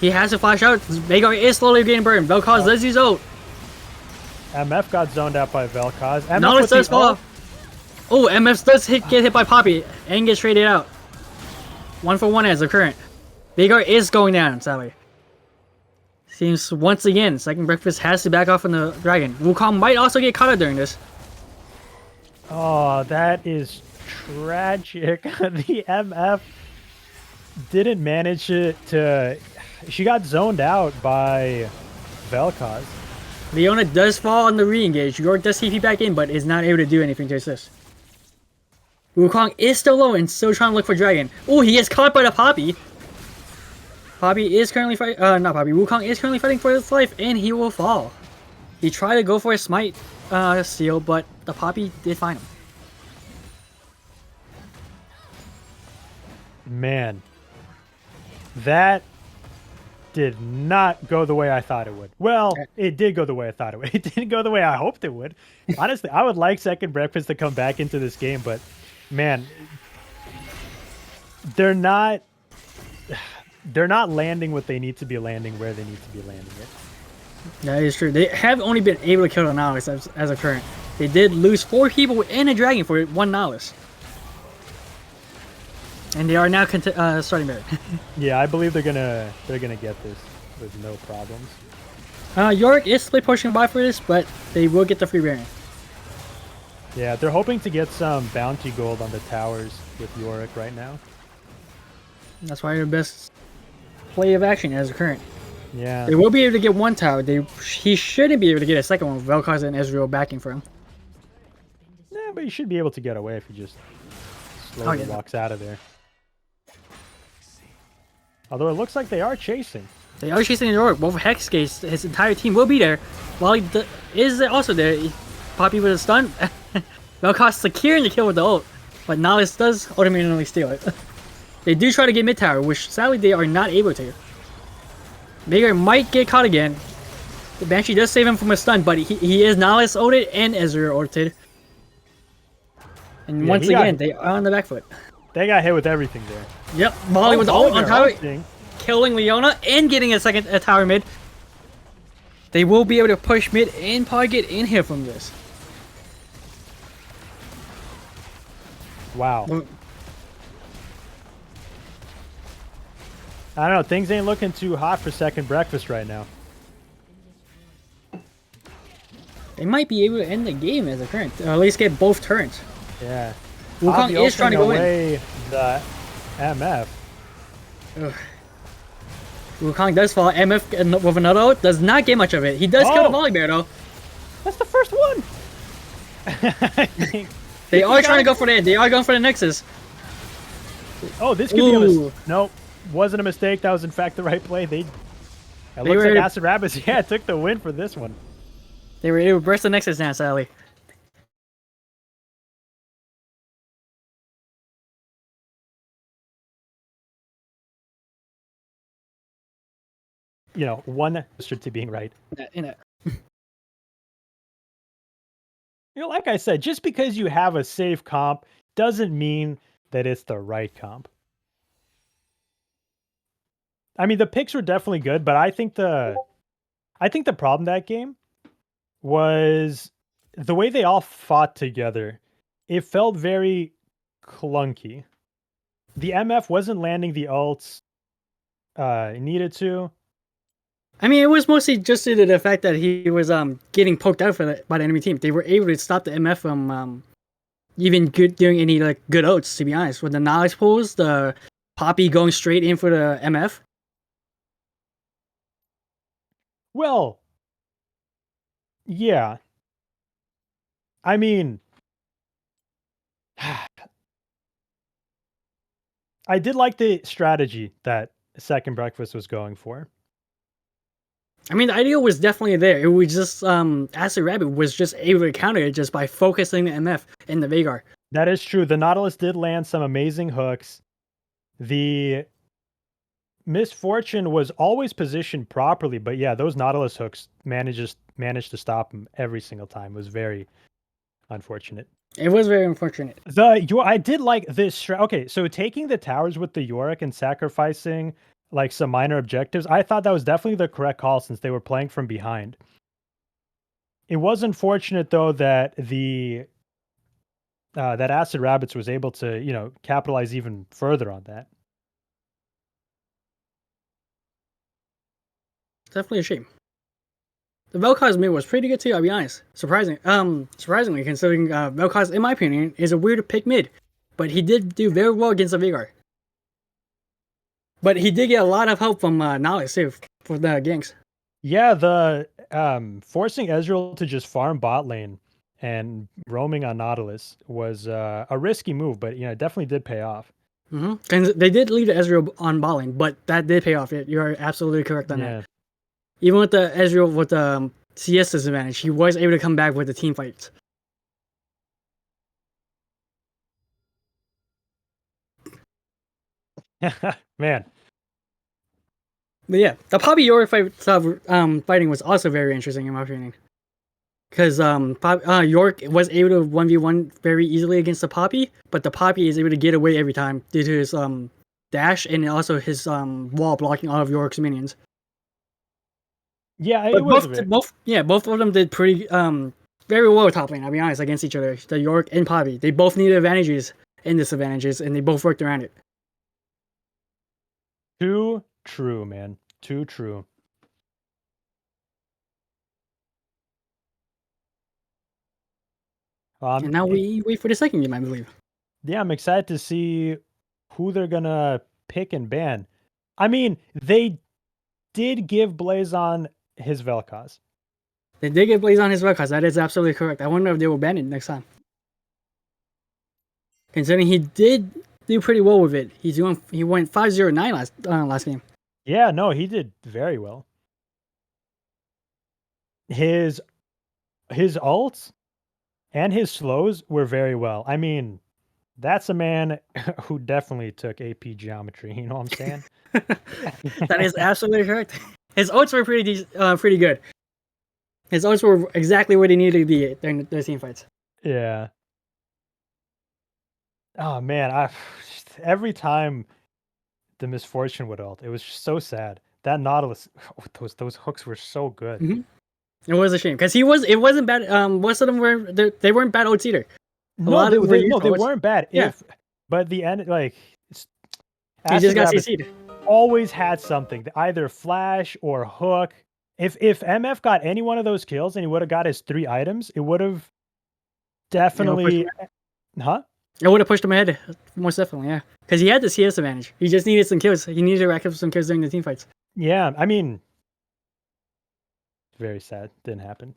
He has to flash out. Veigar is slowly getting burned. Vel'Koz does use ult. MF got zoned out by Vel'Koz. Nalus does fall. Oh, MF does get hit by Poppy and gets traded out. 1-for-1 as the current. Veigar is going down, sadly. Seems once again, Second Breakfast has to back off on the dragon. Wukong might also get caught out during this. Oh, that is tragic. The MF didn't manage to... She got zoned out by Vel'Koz. Leona does fall on the re-engage. York does TP back in, but is not able to do anything to assist. Wukong is still low and still trying to look for Dragon. Oh, he gets caught by the Poppy. Poppy is currently fighting. Not Poppy. Wukong is currently fighting for his life, and he will fall. He tried to go for a smite steal, but the Poppy did find him. Man, that did not go the way I thought it would. Well, it did go the way I thought it would. It didn't go the way I hoped it would. Honestly, I would like Second Breakfast to come back into this game, but man, they're not landing what they need to be landing where they need to be landing it. That is true. They have only been able to kill the Nalus as of current. They did lose 4 people and a dragon for 1 Nalus. And they are now starting mid. Yeah, I believe they're gonna get this with no problems. York is split pushing by for this, but they will get the free variant. Yeah, they're hoping to get some bounty gold on the towers with Yorick right now. That's why their best play of action as of current. Yeah. They will be able to get 1 tower. He shouldn't be able to get a second one with Vel'Koz and Ezreal backing for him. Yeah, but you should be able to get away if he just slowly walks out of there. Although it looks like they are chasing. They are chasing York. Both Hex Gates, his entire team will be there. While he is also there. Poppy with a stun. Vel'Koz securing the kill with the ult. But Nalus does automatically steal it. They do try to get mid tower, which sadly they are not able to. Veigar might get caught again. The Banshee does save him from a stun, but he is Nalus ulted and Ezreal ulted. And once again, they are on the back foot. They got hit with everything there. Yep, Molly with the ult on tower, killing Leona and getting a second tower mid. They will be able to push mid and probably get in here from this. Wow. I don't know, things ain't looking too hot for Second Breakfast right now. They might be able to end the game as a current, or at least get both turns. Yeah. Wukong is trying to go in. The MF. Ugh. Wukong does fall. MF with another ult does not get much of it. He does kill the volley bear though. That's the first one. They are trying to go for the end. They are going for the Nexus. Oh, this could be a mistake. Nope. Wasn't a mistake. That was in fact the right play. It looks like Acid Rabbits, took the win for this one. They were able to burst the Nexus now, sadly. You know, one to being right. You know, like I said, just because you have a safe comp doesn't mean that it's the right comp. I mean, the picks were definitely good, but I think the problem that game was the way they all fought together it felt very clunky. The MF wasn't landing the ults it needed to. I mean, it was mostly just due to the fact that he was getting poked out by the enemy team. They were able to stop the MF from even doing any like good ults. To be honest, with the knowledge pulls, the Poppy going straight in for the MF. Well, yeah. I mean, I did like the strategy that Second Breakfast was going for. I mean, the idea was definitely there. It was just Acid Rabbit was just able to counter it just by focusing the MF in the Veigar. That is true. The Nautilus did land some amazing hooks. The Misfortune was always positioned properly, but yeah, those Nautilus hooks managed to stop him every single time. It was very unfortunate. It was very unfortunate. I did like this. Okay, so taking the towers with the Yorick and sacrificing like some minor objectives, I thought that was definitely the correct call since they were playing from behind. It was unfortunate though that that Acid Rabbits was able to capitalize even further on that. Definitely a shame. The Vel'Koz mid was pretty good too. I'll be honest. Surprisingly, considering Vel'Koz, in my opinion, is a weird pick mid, but he did do very well against the Veigar. But he did get a lot of help from Knowledge too for the ganks. Yeah, the forcing Ezreal to just farm bot lane and roaming on Nautilus was a risky move, but it definitely did pay off. And they did leave the Ezreal on bot lane, but that did pay off. You are absolutely correct on that. Even with the Ezreal with the CS disadvantage, he was able to come back with the team fights. Man. But yeah, the Poppy Yorick fighting was also very interesting in my opinion. Because Yorick was able to 1v1 very easily against the Poppy, but the Poppy is able to get away every time due to his dash and also his wall blocking all of Yorick's minions. Yeah, both of them did pretty very well top lane, I'll be honest, against each other. The Yorick and Poppy. They both needed advantages and disadvantages, and they both worked around it. Too true, man. Too true. And now we wait for the second game, I believe. Yeah, I'm excited to see who they're gonna pick and ban. I mean, they did give Blazon his Vel'Koz. They did give Blazon his Vel'Koz. That is absolutely correct. I wonder if they will ban it next time. Considering he did do pretty well with it. He went 5-0-9 last game. Yeah, no, he did very well. His ults and his slows were very well. I mean, that's a man who definitely took AP geometry. You know what I'm saying? That is absolutely correct. His ults were pretty good. His ults were exactly where they needed to be during the team fights. Yeah. Oh man, every time the Misfortune would ult, it was just so sad. That Nautilus, those hooks were so good. Mm-hmm. It was a shame because it wasn't bad. Most of them they weren't bad ults either. No, they weren't bad. Yeah. But the end, like, he just got CC'd. Always had something, either flash or hook. If MF got any one of those kills and he would have got his 3 items, it would have definitely, It would have pushed him ahead, most definitely, yeah. Because he had the CS advantage. He just needed some kills. He needed to rack up some kills during the team fights. Yeah, I mean, very sad. Didn't happen.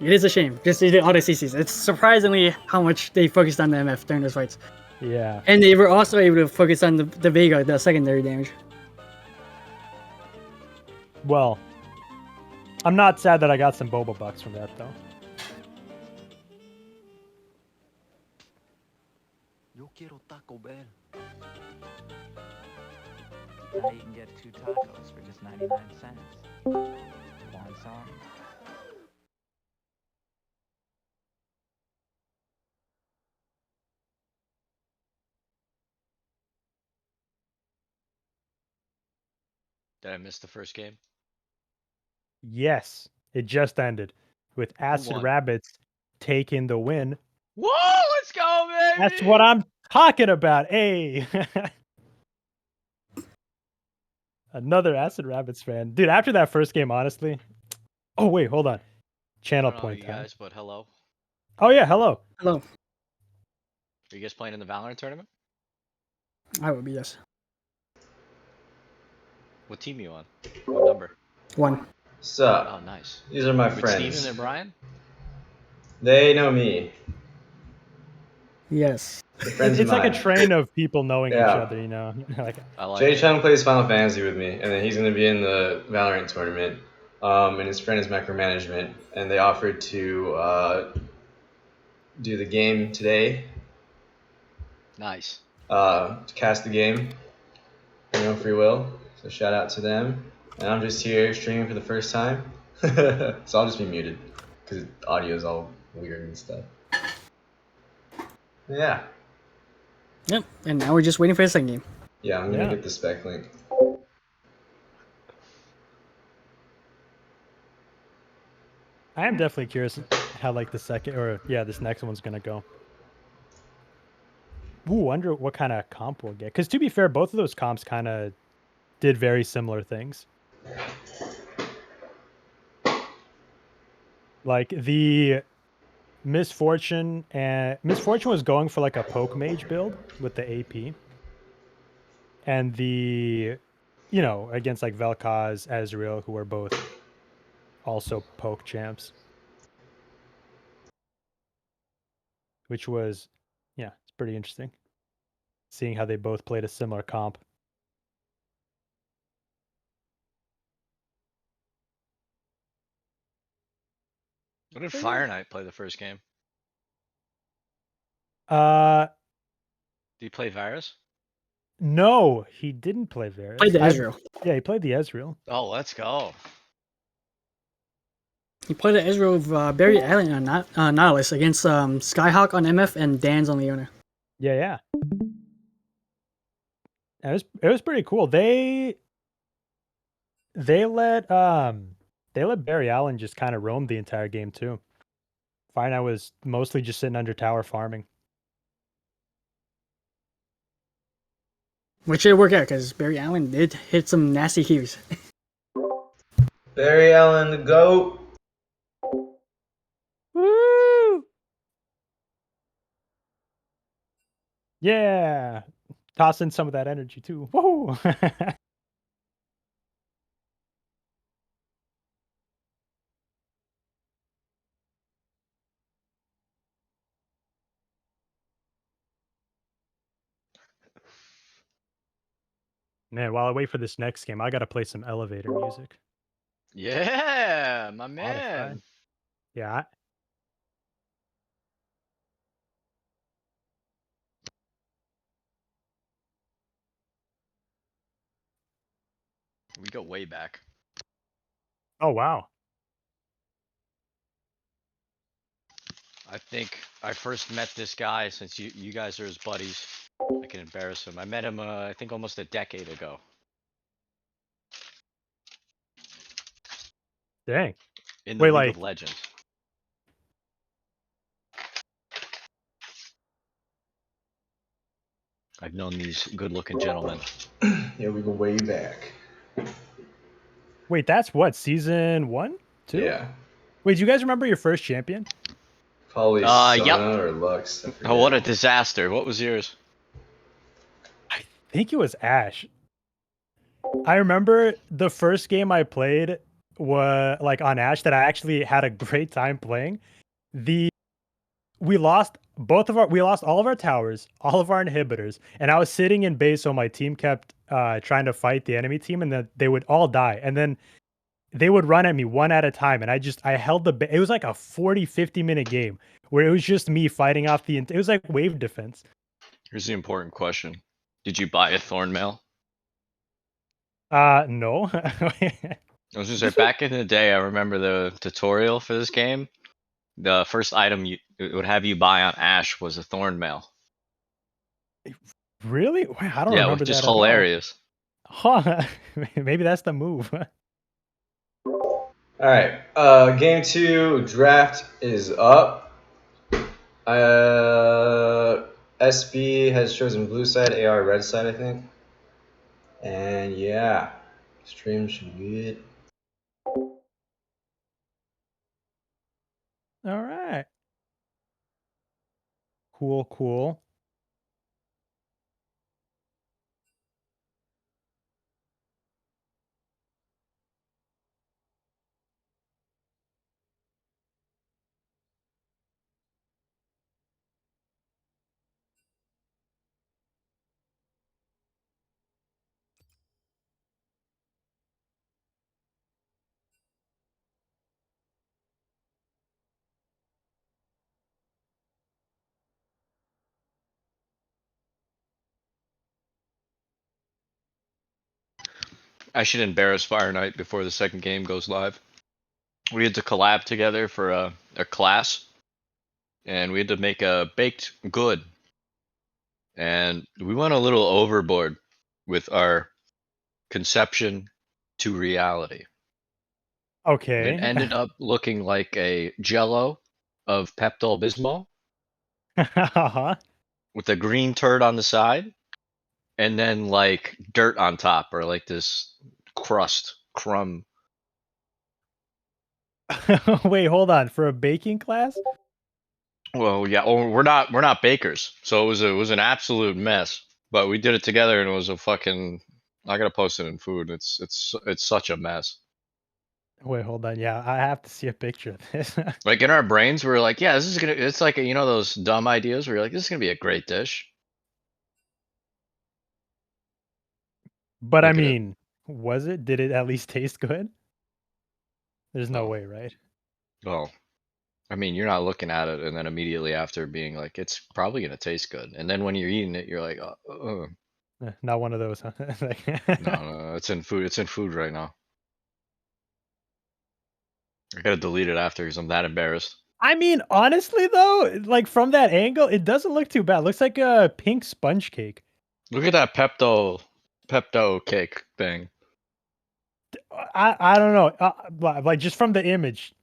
It is a shame. Just all the CCs. It's surprisingly how much they focused on the MF during those fights. Yeah. And they were also able to focus on the Veigar, the secondary damage. Well, I'm not sad that I got some Boba bucks from that, though. Yo quiero Taco Bell. Now you can get 2 tacos for just 99 cents. Want some? Did I miss the first game? Yes, it just ended with Acid won? Rabbits taking the win Whoa, let's go, baby! That's what I'm talking about. Hey. Another Acid Rabbits fan. Dude, after that first game, honestly. Oh, wait, hold on. I Channel don't know point you time. guys, but hello. Oh, yeah, hello. Hello. Are you guys playing in the Valorant tournament? I would be, yes. What team are you on? What number? 1. Sup? Oh, nice. These are my With Steven friends. and Brian? They know me. Yes. They're friends It's of like a mine. train of people knowing each Yeah. other, you know? Like, I like Jay it. Chung plays Final Fantasy with me, and then he's gonna be in the Valorant tournament. And his friend is Micromanagement, and they offered to do the game today, Nice. to cast the game, their own free will. So shout out to them. And I'm just here streaming for the first time, so I'll just be muted because the audio is all weird and stuff. Yeah, Yep. And now we're just waiting for the second game. yeah, I'm gonna Yeah. get the spec link. I am definitely curious how, like, this next one's going to go. Ooh, wonder what kind of comp we'll get. Because to be fair, both of those comps kind of did very similar things. Like the Misfortune was going for like a poke mage build with the AP. And against like Vel'Koz, Ezreal, who are both also poke champs. Which was, it's pretty interesting. Seeing how they both played a similar comp. What did Fire Knight play the first game? Uh, Did he play Varus? no, he didn't play Varus. Played the Ezreal. Yeah, he played the Ezreal. Oh, let's go. He played the Ezreal with Barry Allen on Nautilus against Skyhawk on MF and Dan's on Leona. Yeah. It was pretty cool. They let Barry Allen just kind of roam the entire game too. Fire Knight was mostly just sitting under tower farming. Which did work out because Barry Allen did hit some nasty Qs. Barry Allen, the GOAT. Woo! Yeah. Toss in some of that energy too. Whoa! Man, while I wait for this next game, I gotta play some elevator music. Yeah, my Spotify. man. Yeah. We go way back. Oh wow. I think I first met this guy since you guys are his buddies. I can embarrass him. I met him, I think almost a decade ago. Dang. In the Wait, League like- of Legends. I've known these good-looking gentlemen. Yeah, we go way back. Wait, that's what, season 1? 2? Yeah, Wait, do you guys remember your first champion? probably Sona yep. or Lux. I Oh, what a forget. disaster. What was yours? I think it was Ash. I remember the first game I played was like on Ash that I actually had a great time playing. We lost all of our towers, all of our inhibitors, and I was sitting in base, so my team kept trying to fight the enemy team, and then they would all die, and then they would run at me one at a time, and I held it was like a 40-50 minute game where it was just me fighting off it was like wave defense. Here's the important question. Did you buy a Thornmail? No. I was gonna say, back in the day, I remember the tutorial for this game. The first item it would have you buy on Ash was a Thornmail. Really? Wow, I don't Yeah, it remember was just that at all. hilarious. Huh. Maybe that's the move. All right, game 2 draft is up. SB has chosen blue side, AR red side, I think. And yeah, stream should be it. All right. Cool, cool. I should embarrass Fire Knight before the second game goes live. We had to collab together for a class, and we had to make a baked good. And we went a little overboard with our conception to reality. And it Okay. ended up looking like a jello of Pepto Bismol Uh-huh. with a green turd on the side, and then like dirt on top, or like this crumb. Wait, hold on. For a baking class? Well, yeah, we're not bakers, so it was an absolute mess. But we did it together, and it was a fucking. I gotta post it in food. It's such a mess. Wait, hold on. Yeah, I have to see a picture of this. Like in our brains, we were like, yeah, this is gonna. It's like you know those dumb ideas where you're like, this is gonna be a great dish. But I Look at it. mean, was it? Did it at least taste good? There's no Oh. way, right? Well, I mean, you're not looking at it and then immediately after being like, it's probably gonna taste good, and then when you're eating it, you're like, Not one of those, huh? no, it's in food. It's in food right now. I gotta delete it after because I'm that embarrassed. I mean, honestly though, like from that angle, it doesn't look too bad. It looks like a pink sponge cake. Look at that Pepto cake thing. I don't know. Like just from the image.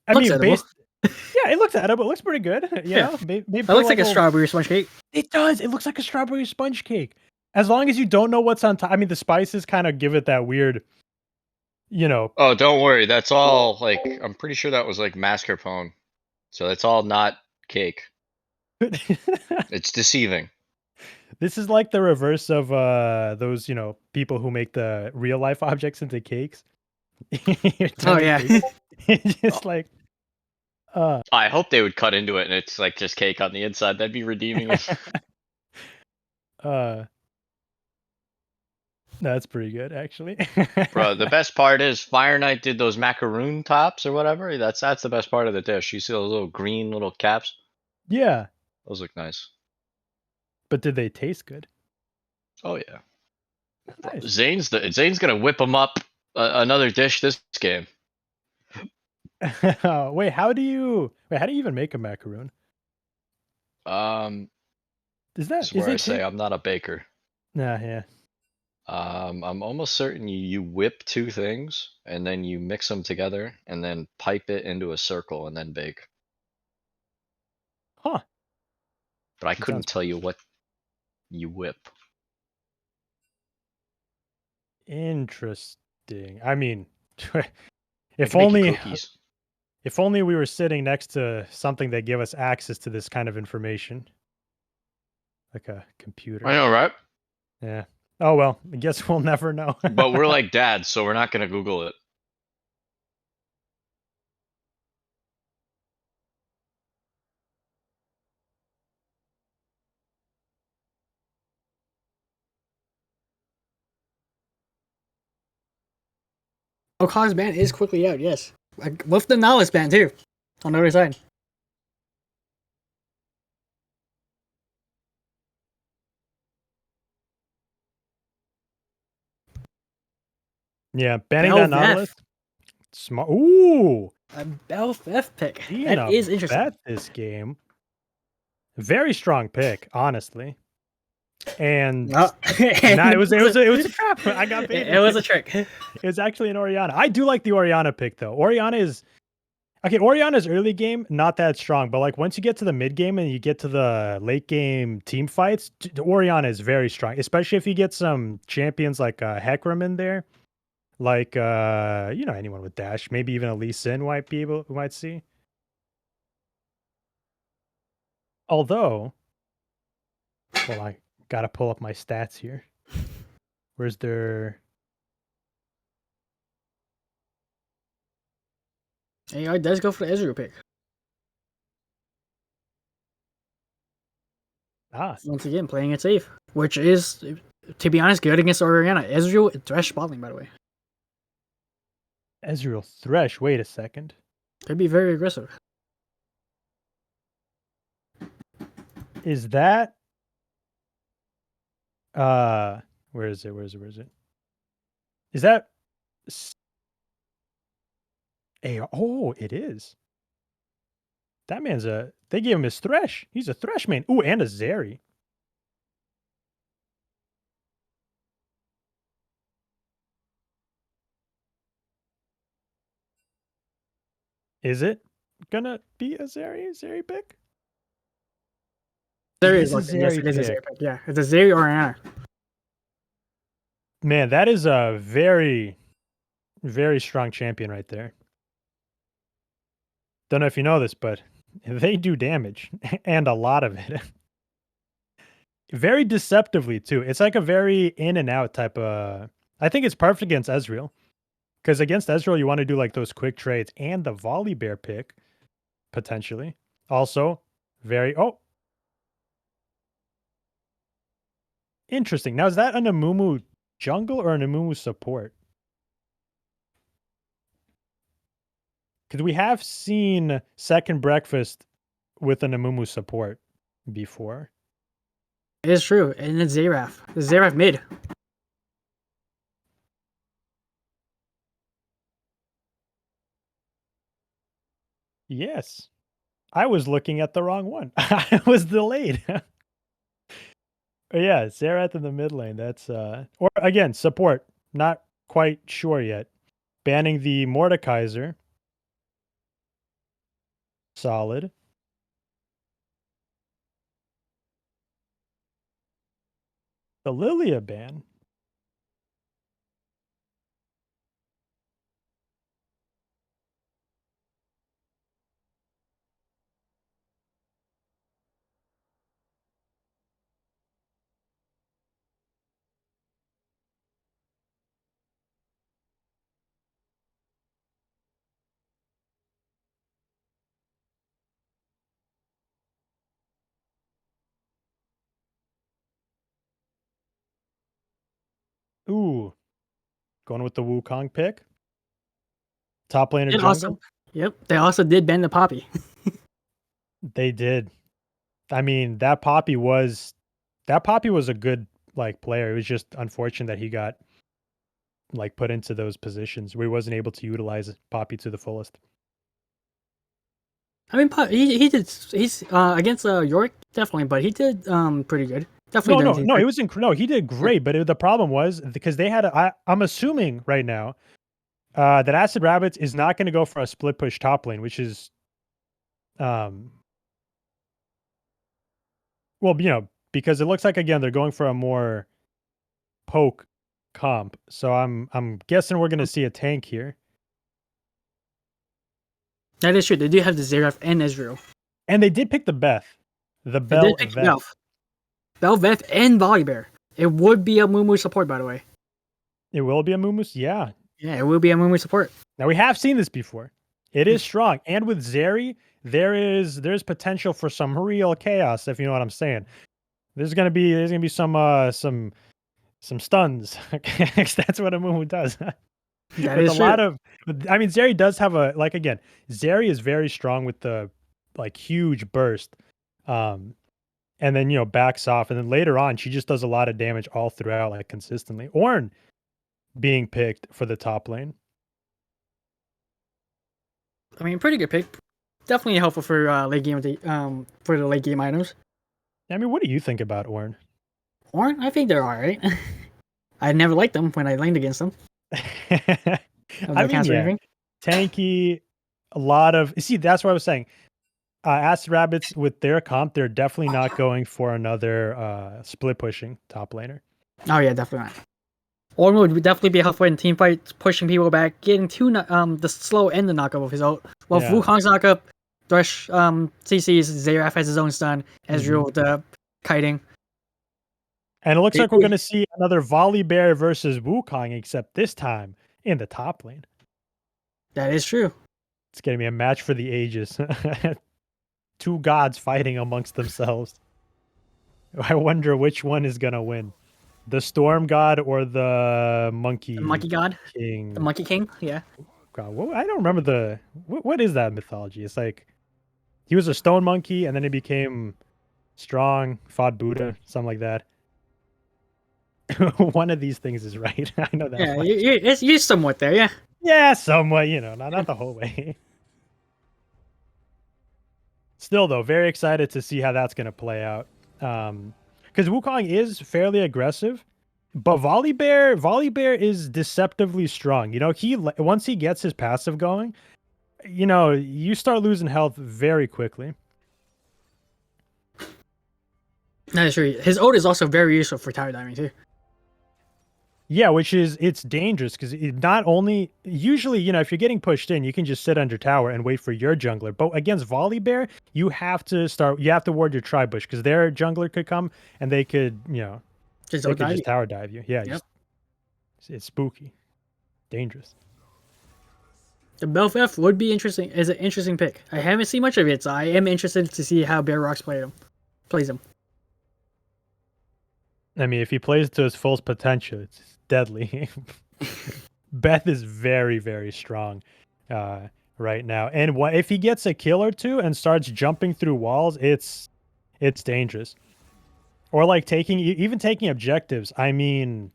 I Looks mean, edible. yeah, it looks edible. It looks pretty good. You Yeah. know, maybe That looks like a strawberry sponge cake. It does. It looks like a strawberry sponge cake. As long as you don't know what's on top. I mean, the spices kind of give it that weird, you know. Oh, don't worry. That's all like I'm pretty sure that was like mascarpone. So it's all not cake. It's deceiving. This is like the reverse of those, you know, people who make the real life objects into cakes. Oh yeah. It's just like I hope they would cut into it and it's like just cake on the inside. That'd be redeeming. That's pretty good actually. Bro, the best part is Fire Knight did those macaroon tops or whatever. That's the best part of the dish. You see those little green little caps? Yeah. Those look nice. But did they taste good? Oh yeah. Nice. Zane's gonna whip them up another dish this game. Wait, how do you even make a macaroon? This Is is where I it say I'm not a baker. Nah, yeah. I'm almost certain you whip two things and then you mix them together and then pipe it into a circle and then bake. Huh. But I That couldn't sounds tell you what you whip. interesting. I mean, I if can make you only cookies. if only we were sitting next to something that gave us access to this kind of information. Like a computer. I know, right? Yeah. Oh well, I guess we'll never know. But we're like dads, so we're not gonna Google it. Okada's ban is quickly out, yes. Like, with the knowledge ban too. On the other side. Yeah, banning Bell that Nautilus. Smart. Ooh, A Belf pick. being That a is interesting. bet this game. Very strong pick, honestly. And No. nah, it was a trap. I got baited. It was a trick. It was actually an Oriana. I do like the Oriana pick though. Oriana is, Okay, Oriana's early game, not that strong, but like once you get to the mid game and you get to the late game team fights, Oriana is very strong, especially if you get some champions like Hecarim in there, like anyone with dash, maybe even a Lee Sin might see. Although, well, I gotta pull up my stats here. Where's their? AI does go for the Ezreal pick. Once again, playing it safe, which is, to be honest, good against Oriana. Ezreal Thresh bot lane, by the way. Ezreal Thresh. Wait a second. Could be very aggressive. Is that? Where is it? Where is it? Is that? Oh, it is. That man's they gave him his Thresh. He's a Thresh main. Ooh, and a Zeri. Is it gonna be a Zeri pick? Zeri It's is a yes, Zeri it is a pick. Zeri pick. Yeah, it's a Zeri or an Ana. Man, that is a very, very strong champion right there. Don't know if you know this, but they do damage and a lot of it. Very deceptively too. It's like a very in and out type of. I think it's perfect against Ezreal, because against Ezreal you want to do like those quick trades and the volley bear pick potentially. Also, very interesting. Now is that an Amumu jungle or an Amumu support? Because we have seen Second Breakfast with an Amumu support before. It is true, and it's Xerath. The Xerath mid. Yes. I was looking at the wrong one. I was delayed. Yeah, Xerath in the mid lane. That's or again, support. Not quite sure yet. Banning the Mordekaiser. Solid. The Lilia ban. Ooh. Going with the Wukong pick. Top laner And jungle. yep, they also did ban the Poppy. They did. I mean, that Poppy was a good like player. It was just unfortunate that he got like put into those positions where he wasn't able to utilize Poppy to the fullest. I mean, he's against York definitely, but he did pretty good. Definitely. No, it was he did great, but the problem was because they had I'm assuming right now that Acid Rabbits is not going to go for a split push top lane, which is well, because it looks like again they're going for a more poke comp. So I'm guessing we're going to see a tank here. That is true. They do have the Xerath and Ezreal. And they did pick the Beth. The They did Bell pick Veth. Belveth and Volibear. It would be a Mumu support, by the way. It will be a Mumus? Yeah. Yeah, it will be a Mumu support. Now we have seen this before. It is strong. And with Zeri, there's potential for some real chaos, if you know what I'm saying. There's gonna be some stuns. That's what a Mumu does. That With is a true. lot of I mean Zeri does have a again, Zeri is very strong with the like huge burst. And then backs off, and then later on she just does a lot of damage all throughout, like consistently. Ornn being picked for the top lane. I mean, pretty good pick. Definitely helpful for late game for the late game items. I mean, what do you think about Ornn? Ornn, I think they're alright. I never liked them when I laned against them. I mean, yeah, tanky. a lot of see. That's what I was saying. Acid Rabbits with their comp, they're definitely not going for another split pushing top laner. Oh yeah, definitely not. Orm would definitely be helpful in team fights, pushing people back, getting the slow and the knockup of his ult. Well, Yeah. Wukong's knockup, Thresh CCs, Xerath has his own stun, Ezreal with the kiting. And it looks like we're going to see another Volley Bear versus Wukong, except this time in the top lane. That is true. It's going to be a match for the ages. Two gods fighting amongst themselves. I wonder which one is going to win. The Storm God or the Monkey The Monkey God, King? the Monkey King, yeah. God, I don't remember what is that mythology? It's like he was a stone monkey and then he became strong, fought Buddha, something like that. One of these things is right. I know that. Yeah, you're somewhat there, yeah. Yeah, somewhat, not the whole way. Still, though, very excited to see how that's going to play out. Because Wukong is fairly aggressive, but Volley Bear is deceptively strong. Once he gets his passive going, you start losing health very quickly. That is true. His ult is also very useful for tower diving too. Yeah, it's dangerous because not only usually, if you're getting pushed in, you can just sit under tower and wait for your jungler. But against Volley Bear, you have to ward your tri-bush because their jungler could come and they could, Just they could just tower dive you. Yeah, Yep. It's spooky, dangerous. The Belfast would be interesting. Is an interesting pick. I haven't seen much of it, so I am interested to see how Bear Rocks plays him. I mean, if he plays to his full potential, it's deadly. Beth is very, very strong right now. And if he gets a kill or two and starts jumping through walls, it's dangerous. Or like taking objectives. I mean,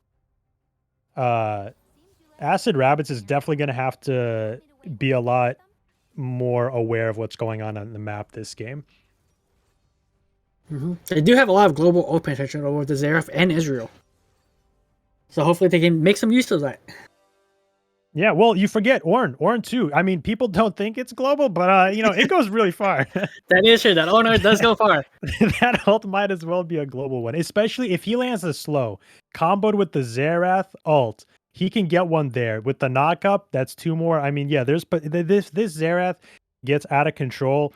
Acid Rabbits is definitely going to have to be a lot more aware of what's going on the map this game. They do have a lot of global ult potential over the Xerath and Israel. So hopefully they can make some use of that. Yeah, well, you forget Ornn too. I mean, people don't think it's global, but it goes really far. That is true. That it does go far. That ult might as well be a global one, especially if he lands a slow comboed with the Xerath ult. He can get one there with the knockup. That's two more. I mean, yeah, this Xerath gets out of control.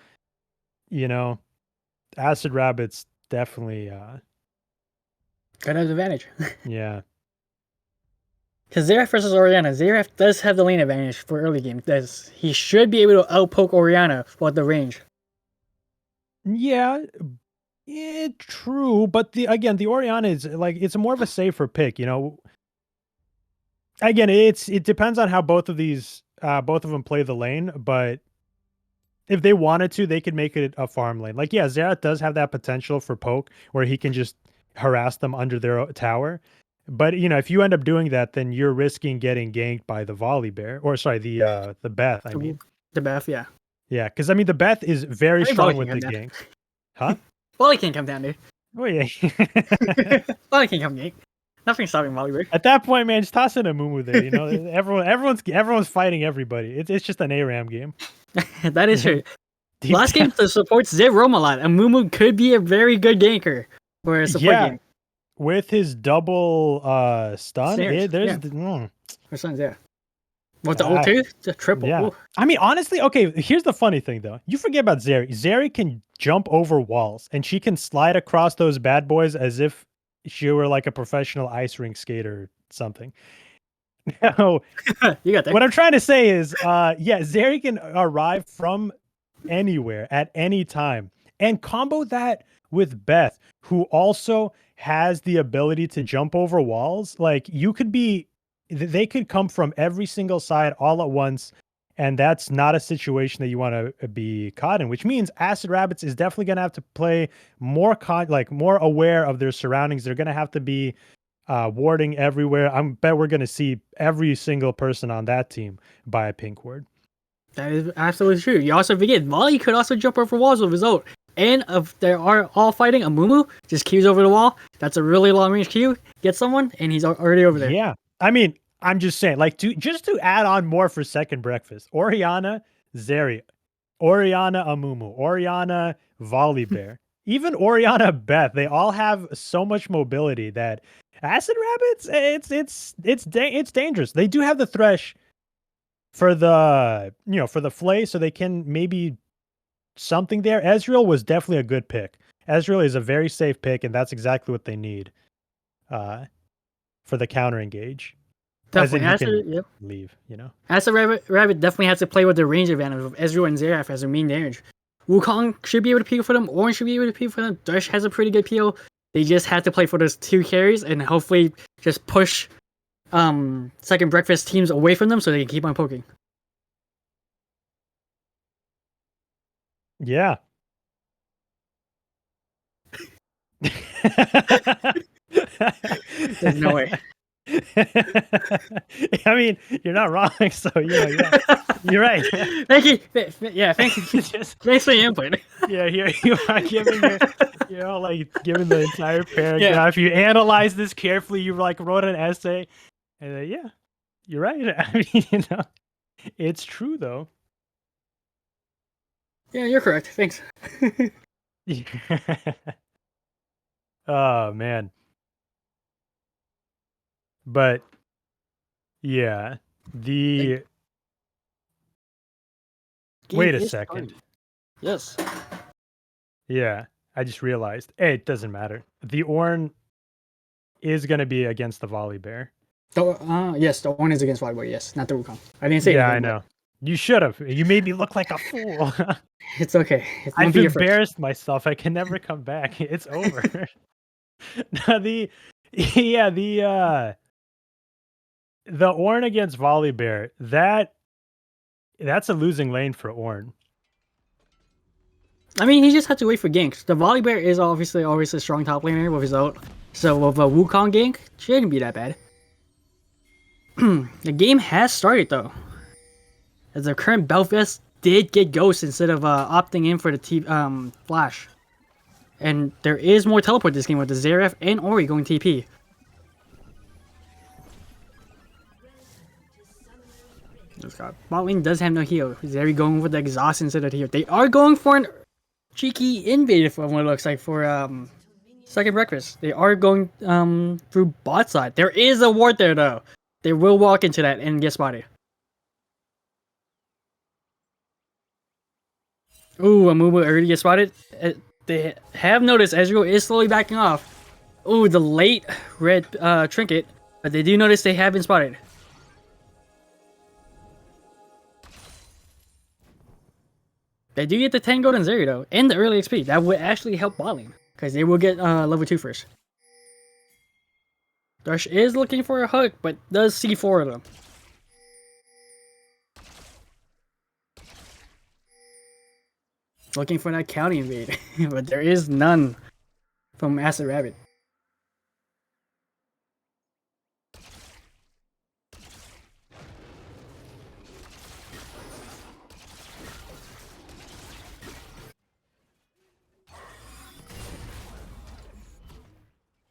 Acid Rabbits definitely Got an advantage. yeah. Because Xerath versus Orianna, Xerath does have the lane advantage for early game. He should be able to outpoke Orianna with the range. Yeah, true. But the Orianna is like it's more of a safer pick. Again, it depends on how both of them play the lane. But if they wanted to, they could make it a farm lane. Like, yeah, Xerath does have that potential for poke where he can just harass them under their tower. But if you end up doing that, then you're risking getting ganked by the Volley Bear, or sorry, the Beth. I mean, The Beth, yeah. Yeah, because I mean the Beth is very strong with the gank. Huh? Volley can't come down, dude. Oh yeah. Volley can't come gank. Nothing's stopping Volley Bear. At that point, man, just toss in a Mumu there. Everyone's fighting everybody. It's just an ARAM game. That is true. Last game the supports did roam a lot, and Mumu could be a very good ganker for a support game. With his double stun, For stuns, yeah. With the ult too? The triple. Yeah. Ooh. I mean, honestly, okay, here's the funny thing though. You forget about Zeri. Zeri can jump over walls and she can slide across those bad boys as if she were like a professional ice rink skater or something. Now, you got that. What I'm trying to say is, Zeri can arrive from anywhere at any time and combo that with Beth, who also has the ability to jump over walls. Like they could come from every single side all at once. And that's not a situation that you want to be caught in, which means Acid Rabbits is definitely going to have to play more more aware of their surroundings. They're going to have to be warding everywhere. I bet we're going to see every single person on that team buy a pink ward. That is absolutely true. You also forget, Molly could also jump over walls with his ult. And if they are all fighting, a Mumu just queues over the wall. That's a really long range queue. Get someone, and he's already over there. Yeah. I mean, I'm just saying, just to add on more for second breakfast, Orianna, Zeri, Oriana Amumu, Oriana Volibear, even Oriana Beth. They all have so much mobility that Acid Rabbits, it's dangerous. They do have the Thresh for the for the Flay, so they can maybe something there. Ezreal was definitely a good pick. Ezreal is a very safe pick, and that's exactly what they need for the counter engage. Definitely. As in he Acid, can yep. leave, Acid Rabbit definitely has to play with the range advantage of Ezreal and Xerath as their main damage. Wukong should be able to peel for them. Orange should be able to peel for them. Thresh has a pretty good peel. They just have to play for those 2 carries and hopefully just push second breakfast teams away from them so they can keep on poking. Yeah. There's no way. I mean, you're not wrong. So yeah, you're right. Thank you. Yeah, thank you. Just, Thanks for your input. yeah, here you are giving giving the entire paragraph. You analyze this carefully. You wrote an essay, and yeah, you're right. I mean, it's true though. Yeah, you're correct. Thanks. Oh man. But yeah, the wait a second. Yes. Yeah, I just realized. Hey, it doesn't matter. The Ornn is going to be against the Volibear. Yes, the one is against Volibear. Yes, not the Wukong. I didn't say Yeah, I anything, know. You should have. You made me look like a fool. It's okay. I've embarrassed myself. I can never come back. It's over. the Ornn against Volibear, that's a losing lane for Ornn. I mean, he just had to wait for ganks. The Volibear is obviously always a strong top laner with his ult. So with a Wukong gank, shouldn't be that bad. The game has started though. As the current Belfast did get Ghost instead of opting in for the Flash. And there is more teleport this game with the Xerath and Ori going TP. Bot lane does have no heal. Zeri going for the exhaust instead of the heal. They are going for an cheeky invade from what it looks like for second breakfast. They are going through bot side. There is a ward there though. They will walk into that and get spotted. Ooh, Amumu already gets spotted. They have noticed Ezreal is slowly backing off. Ooh, the late red trinket. But they do notice they have been spotted. They do get the 10 gold and Zeri though, and the early XP. That would actually help bot lane, because they will get level 2 first. Thresh is looking for a hook, but does see 4 of them. Looking for that county invade, but there is none from Acid Rabbit.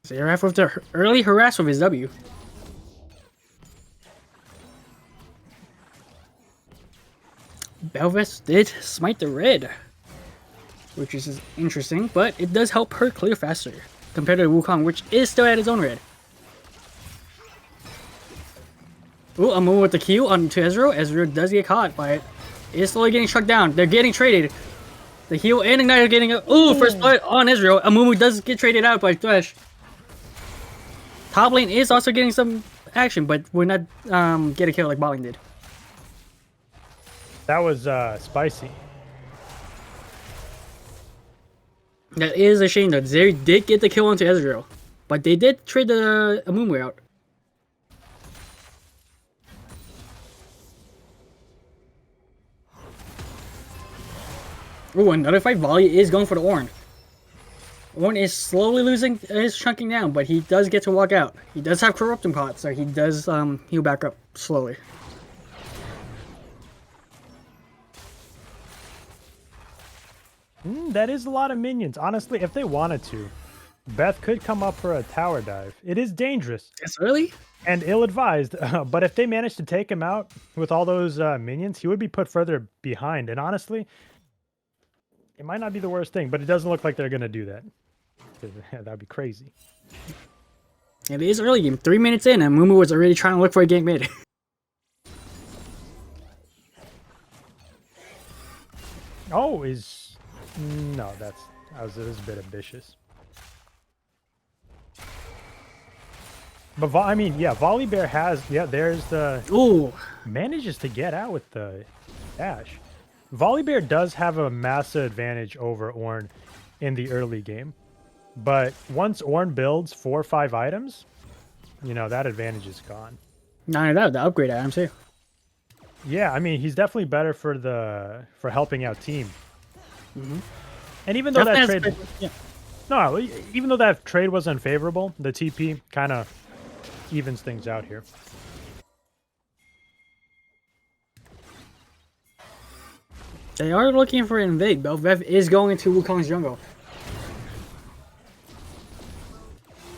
Xerath with the early harass with his W. Belvis did smite the red, which is interesting, but it does help her clear faster compared to Wukong, which is still at his own red. Ooh, a move with the Q onto Ezreal. Ezreal does get caught by it. It is slowly getting struck down. They're getting traded. The heal and Ignite are getting a first blood on Ezreal. Amumu does get traded out by Thresh. Top lane is also getting some action, but we're not get a kill like bot lane did. That was spicy. That is a shame though. Zeri did get the kill onto Ezreal, but they did trade the Amumu out. Ooh, another fight. Volley is going for the Ornn. Ornn is slowly losing his chunking down, but he does get to walk out. He does have Corrupting Pot, so he does heal back up slowly. That is a lot of minions. Honestly, if they wanted to, Beth could come up for a tower dive. It is dangerous It's early. and ill-advised, but if they manage to take him out with all those minions, he would be put further behind. And honestly, it might not be the worst thing, but it doesn't look like they're going to do that. 'Cause that'd be crazy. It is early game. 3 minutes in, and Mumu was already trying to look for a gank mid. Oh, is no, that was a bit ambitious. But I mean, yeah, Volibear has there's the Ooh, manages to get out with the dash. Volibear does have a massive advantage over Ornn in the early game, but once Ornn builds 4 or 5 items, you know that advantage is gone. not only that, the upgrade items too. Yeah, I mean he's definitely better for helping out team. Mhm. And even though that Definitely trade, yeah. no, even though that trade was unfavorable, the TP kind of evens things out here. They are looking for an invade. Belvev is going to Wukong's jungle.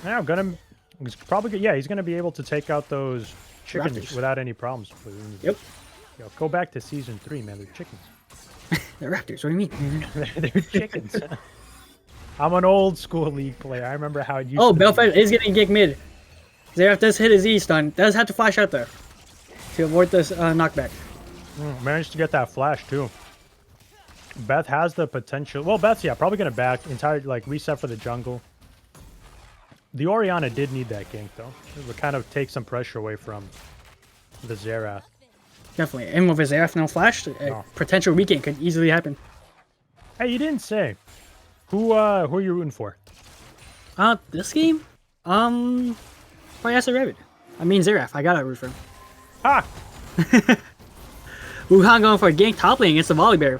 Yeah, he's probably he's gonna be able to take out those chickens Raptors. without any problems. Yep. Yo, go back to season 3, man. They're chickens. They're Raptors. What do you mean? They're chickens. I'm an old school League player. I remember how it used Oh, to be. Belvev is getting gank mid. Xerath does hit his E stun. Does have to flash out there to avoid this knockback. Managed to get that flash too. Beth has the potential. Well, Beth's probably gonna back reset for the jungle. The Orianna did need that gank though. It would kind of take some pressure away from the Xerath. Definitely. And with his Xerath no flash, a potential weak gank could easily happen. Hey, you didn't say who are you rooting for? This game, probably Acid Rabbit. I mean Xerath. I gotta root for him. Ah, Wukong going for a gank top lane against the Volibear.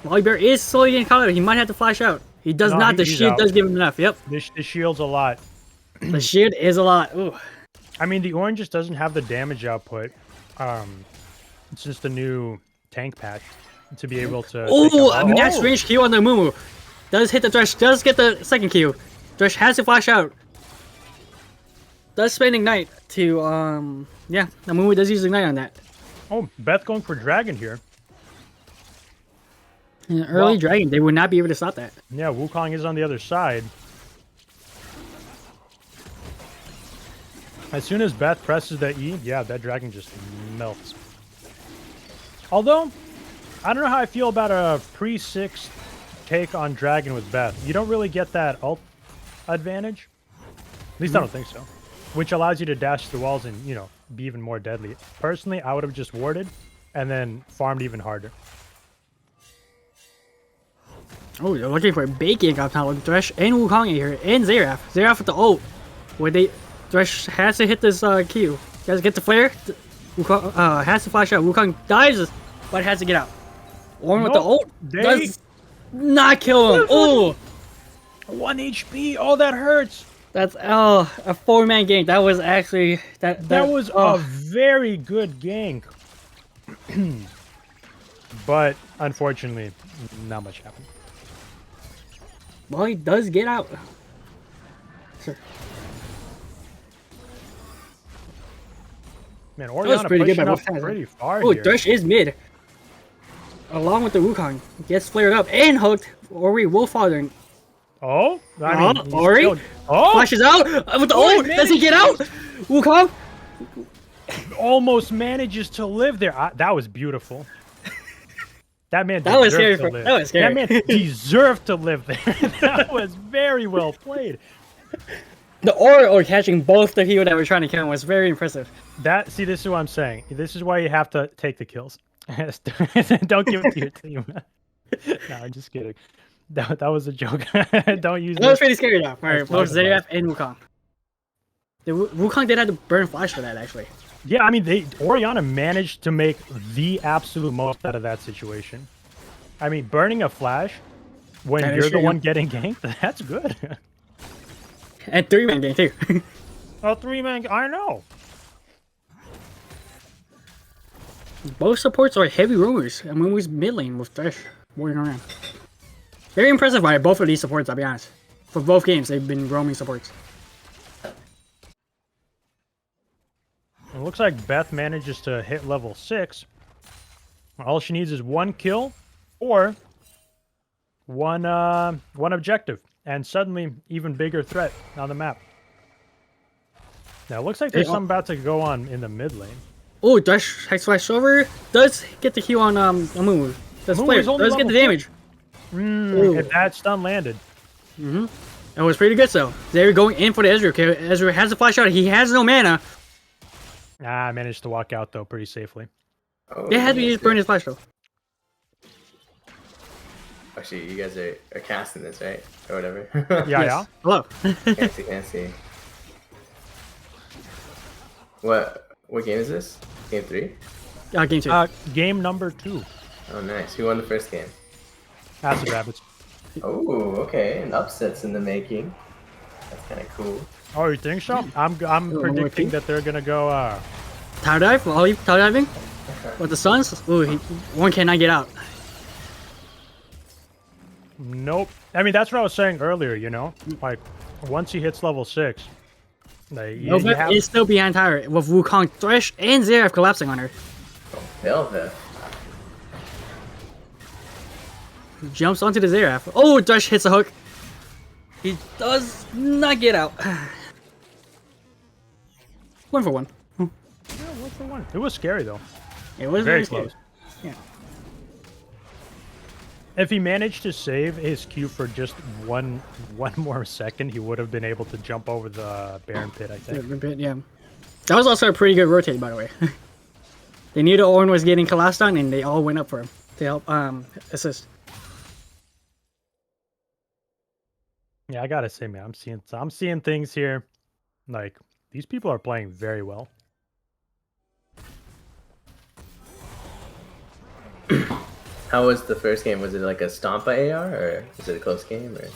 Volibear is slowly getting caught up. He might have to flash out. He does No, not. The he's shield out. does give him enough. Yep. the shield's a lot. The shield is a lot. Ooh. I mean, the orange just doesn't have the damage output. It's just a new tank patch to be able to. Ooh, a max range Q on the Mumu. Does hit the Thresh. Does get the second Q. Thresh has to flash out. Does spend Ignite to yeah. The Mumu does use Ignite on that. Oh, Beth going for dragon here. In an early Well- dragon, they would not be able to stop that. Yeah, Wukong is on the other side. As soon as Beth presses the E, that dragon just melts. Although, I don't know how I feel about a pre-6 take on dragon with Beth. You don't really get that ult advantage. At least I don't think so. Which allows you to dash through walls and, be even more deadly. Personally, I would have just warded and then farmed even harder. Oh, they're looking for a big gank up now with Thresh and Wukong here, and Xerath. Xerath with the ult. Where Thresh has to hit this Q. Guys get the flare. Wukong has to flash out. Wukong dives, but has to get out. Ornn with the Nope, ult they- does not kill him. Oh, 1 HP! Oh, that hurts! that's a 4-man gank. That was actually That was a very good gank. But, unfortunately, not much happened. Well, he does get out. Sure. Man, was Orianna pretty good pushing by up both sides. pretty far Oh, here. Thresh is mid. Along with the Wukong. Gets flared up and hooked. Ori will fall in. Oh, I mean, he's Ori? still- oh, Flashes out with the Oh, ult. Does he get out? Wukong? almost manages to live there. That was beautiful. That man That was deserved scary to live. that was scary. That man deserved to live there. That was very well played. The aura or catching both the people that were trying to kill him was very impressive. This is what I'm saying. This is why you have to take the kills. Don't give it to your team. No, I'm just kidding. That was a joke. Don't use That was this. pretty scary though. For That's both fine. Xerath and Wukong. The Wukong did have to burn flash for that actually. Yeah, I mean, Orianna managed to make the absolute most out of that situation. I mean, burning a flash when That is you're the true. one getting ganked, that's good. And 3-man game too. Oh, 3-man, I know. Both supports are heavy roamers. And Mumu's mid lane with Thresh warding around. Very impressive by both of these supports, I'll be honest. For both games, they've been roaming supports. It looks like Beth manages to hit level 6. All she needs is 1 kill or one objective, and suddenly even bigger threat on the map. Now it looks like there's something about to go on in the mid lane. Oh, Dash Hex Flash over does get the Q on Amumu. Does get the damage. If that stun landed. It was pretty good though. They're going in for the Ezreal. Okay, Ezreal has a flash out. He has no mana. I managed to walk out though pretty safely. Oh, They had to use burn his flash though. Actually, you guys are casting this, right? Or whatever. Yeah. Hello. Can't see. What game is this? Game 3? Game 2. Game number 2. Oh, nice. Who won the first game? Acid Rabbits. Oh, okay. An upset's in the making. That's kind of cool. Oh, you think so? I'm predicting that they're gonna go. Tower dive? Tower diving? With the Suns? Ooh, one cannot get out. Nope. I mean, that's what I was saying earlier. You know, like once he hits level 6, like, Velvet is still behind Tower with Wukong, Thresh, and Xerath collapsing on her. Oh, Velvet. Jumps onto the Xerath. Oh, Thresh hits a hook. He does not get out. 1 for 1. Yeah, 1 for 1. It was scary though. It was Very scary. close. Yeah. If he managed to save his Q for just one more second, he would have been able to jump over the Baron Pit, I think. Yeah. That was also a pretty good rotate, by the way. They knew the Ornn was getting collapsed on, and they all went up for him to help assist. Yeah, I gotta say, man, I'm seeing things here. Like, these people are playing very well. How was the first game? Was it like a Stompa AR, or was it a close game? Or?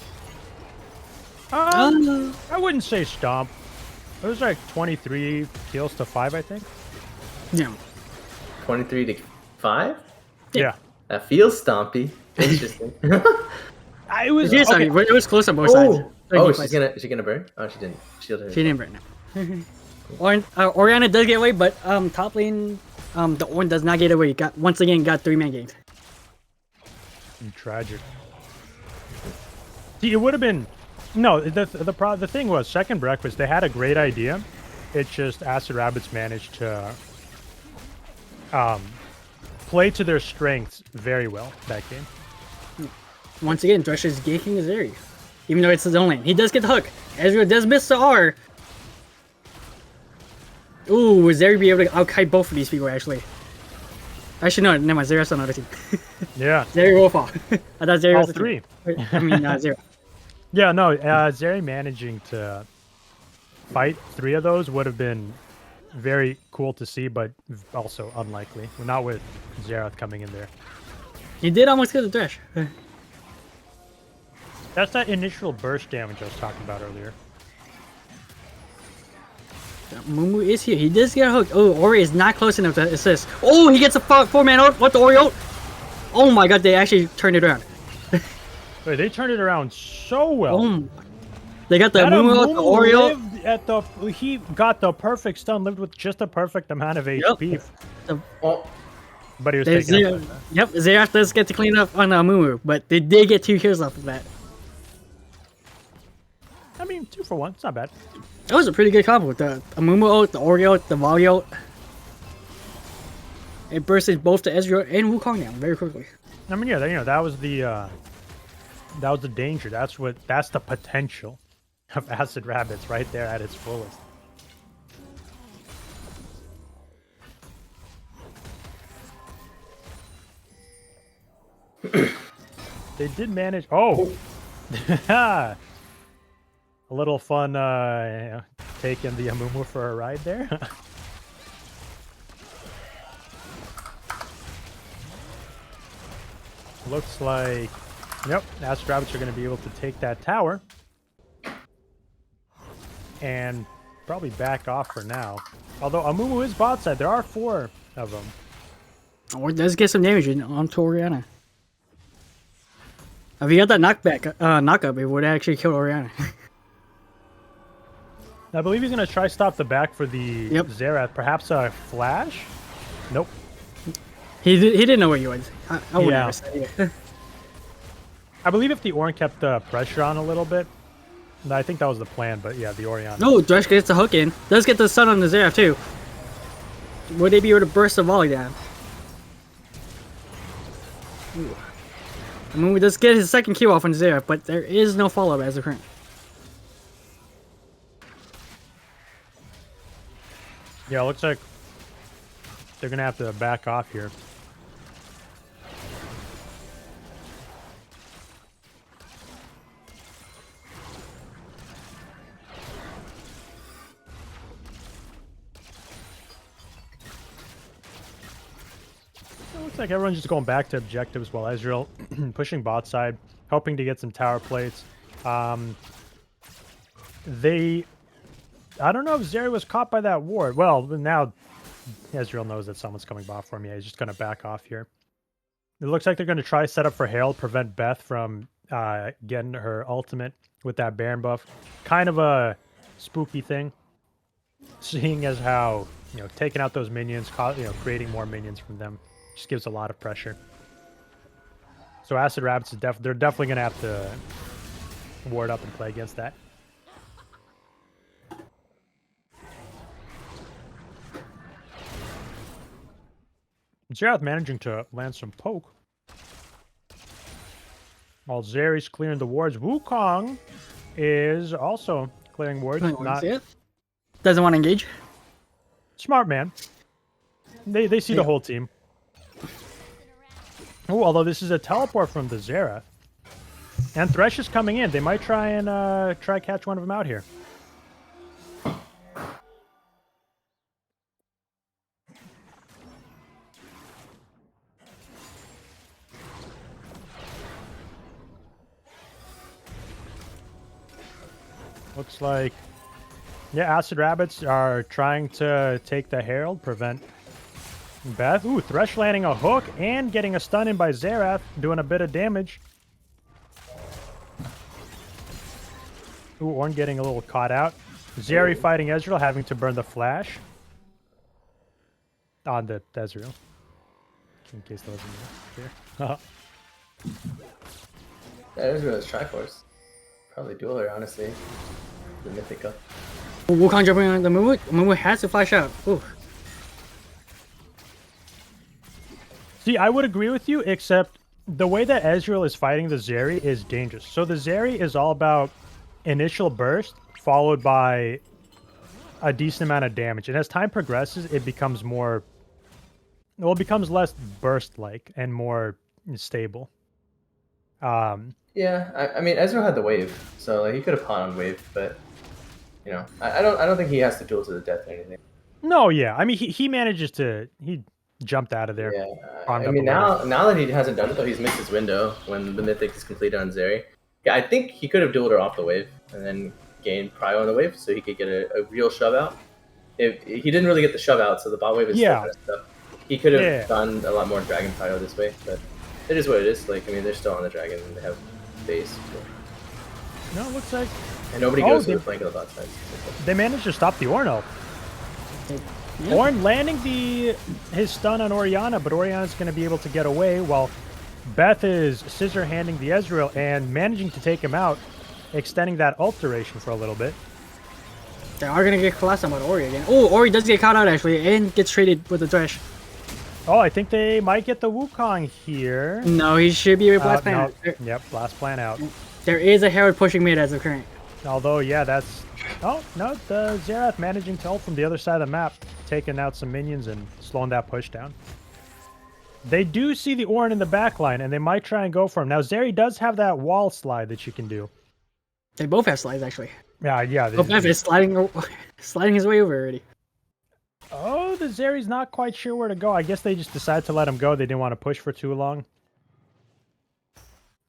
I wouldn't say stomp. It was like 23 kills to 5, I think. Yeah. 23 to 5? Yeah. That feels stompy. Interesting. It was Okay. It was close on both sides. Oh, she's gonna burn? Oh, she didn't. Shielded her. She didn't burn it. Orianna does get away, but top lane, the Ornn does not get away. Once again got 3-man ganked. Tragic. See, it would have been no. The thing was, second breakfast. They had a great idea. It's just Acid Rabbits managed to play to their strengths very well that game. Once again, Thresh is ganking his area, even though it's his own lane. He does get the hook. Ezreal does miss the R. Ooh, would Zeri be able to outkite both of these people, actually? Actually, no, never mind. Zeri's on another team. Yeah. Zeri will fall. I thought Zeri All was the 3. team. I mean, Zeri. Yeah, no. Zeri managing to fight 3 of those would have been very cool to see, but also unlikely. Not with Xerath coming in there. He did almost get the Thresh. That's that initial burst damage I was talking about earlier. Mumu is here. He does get a hook. Oh, Ori is not close enough to assist. Oh, he gets a 4-man ult. What the Ori ult? Oh my god, they actually turned it around. Wait, they turned it around so well. Oh, they got the Mumu ult, the Ori ult. He got the perfect stun, lived with just the perfect amount of HP. But he was taking up. Yep, Xerath does get to clean up on Mumu, but they did get 2 kills off of that. I mean, 2 for 1. It's not bad. That was a pretty good combo with the Amumu ult, the Ori ult, the Volley ult. It bursted both the Ezreal and Wukong down very quickly. I mean, yeah, you know, that was the danger. That's the potential of Acid Rabbits right there at its fullest. They did manage. Oh, a little fun taking the Amumu for a ride there. Looks like, yep, Acid Rabbits are going to be able to take that tower and probably back off for now. Although Amumu is bot side, there are 4 of them. Or does get some damage on to Orianna. If he got that knockup, it would actually kill Oriana. I believe he's gonna try stop the back for the Yep. Xerath. Perhaps a flash? Nope. He didn't know where you was. I would Yeah. never say it. I believe if the Ornn kept the pressure on a little bit, I think that was the plan. But yeah, the Oriana. No, Thresh gets the hook in. Does get the stun on the Xerath too. Would they be able to burst the volley down? Ooh. I mean, we just get his second Q off on Xerath, but there is no follow-up as of current. Yeah, it looks like they're gonna have to back off here. It looks like everyone's just going back to objectives while Ezreal pushing bot side, hoping to get some tower plates. I don't know if Zeri was caught by that ward. Well, now Ezreal knows that someone's coming bot for him. Yeah, he's just going to back off here. It looks like they're going to try set up for Herald, prevent Beth from getting her ultimate with that Baron buff. Kind of a spooky thing, seeing as how, taking out those minions, creating more minions from them just gives a lot of pressure. So Acid Rabbits, they're definitely going to have to ward up and play against that. Xerath managing to land some poke. While Zeri's clearing the wards, Wukong is also clearing wards. Not Doesn't want to engage. smart man. They see the whole team. Oh, although this is a teleport from the Xerath. And Thresh is coming in. They might try and catch one of them out here. Looks like, yeah, Acid Rabbits are trying to take the Herald, prevent Beth. Ooh, Thresh landing a hook and getting a stun in by Xerath, doing a bit of damage. Ooh, Ornn getting a little caught out. Zeri fighting Ezreal, having to burn the flash on the Ezreal. In case that wasn't clear. Yeah, Ezreal is Triforce. Probably dueler, honestly. The Mythica. Wukong jumping on the Mumu. Mumu has to flash out. Ooh. See, I would agree with you, except the way that Ezreal is fighting the Zeri is dangerous. So the Zeri is all about initial burst, followed by a decent amount of damage. And as time progresses, it becomes more... Well, it becomes less burst-like and more stable. Yeah, I mean Ezreal had the wave, so like he could have pawned on wave, but I don't think he has to duel to the death or anything. No, yeah. I mean, he manages to... He jumped out of there. Yeah, Farmed I up mean a little. now that he hasn't done it though, he's missed his window when the Mythic is completed on Zeri. Yeah, I think he could have dueled her off the wave and then gained prio on the wave, so he could get a real shove out. If he didn't really get the shove out, so the bot wave is still messed up. He could have done a lot more dragon prio this way, but it is what it is. Like, I mean, they're still on the dragon and they have base. So. No, it looks like... And nobody goes to the flank of the bot side. They managed to stop the Ornn ult. Yeah. Ornn landing his stun on Oriana, but Oriana's going to be able to get away while Beth is scissor handing the Ezreal and managing to take him out, extending that ult duration for a little bit. They are going to get collapsed on Ori again. Oh, Ori does get caught out actually and gets traded with the Thresh. Oh, I think they might get the Wukong here. No, he should be with Blast Plan out. Yep, Blast Plan out. There is a Herald pushing mid as of current. Although, yeah, that's... Oh, no, the Xerath managing to ult from the other side of the map, taking out some minions and slowing that push down. They do see the Ornn in the back line, and they might try and go for him. Now, Zeri does have that wall slide that you can do. They both have slides, actually. Yeah. Beth is sliding his way over already. Oh, the Zeri's not quite sure where to go. I guess they just decided to let him go. They didn't want to push for too long.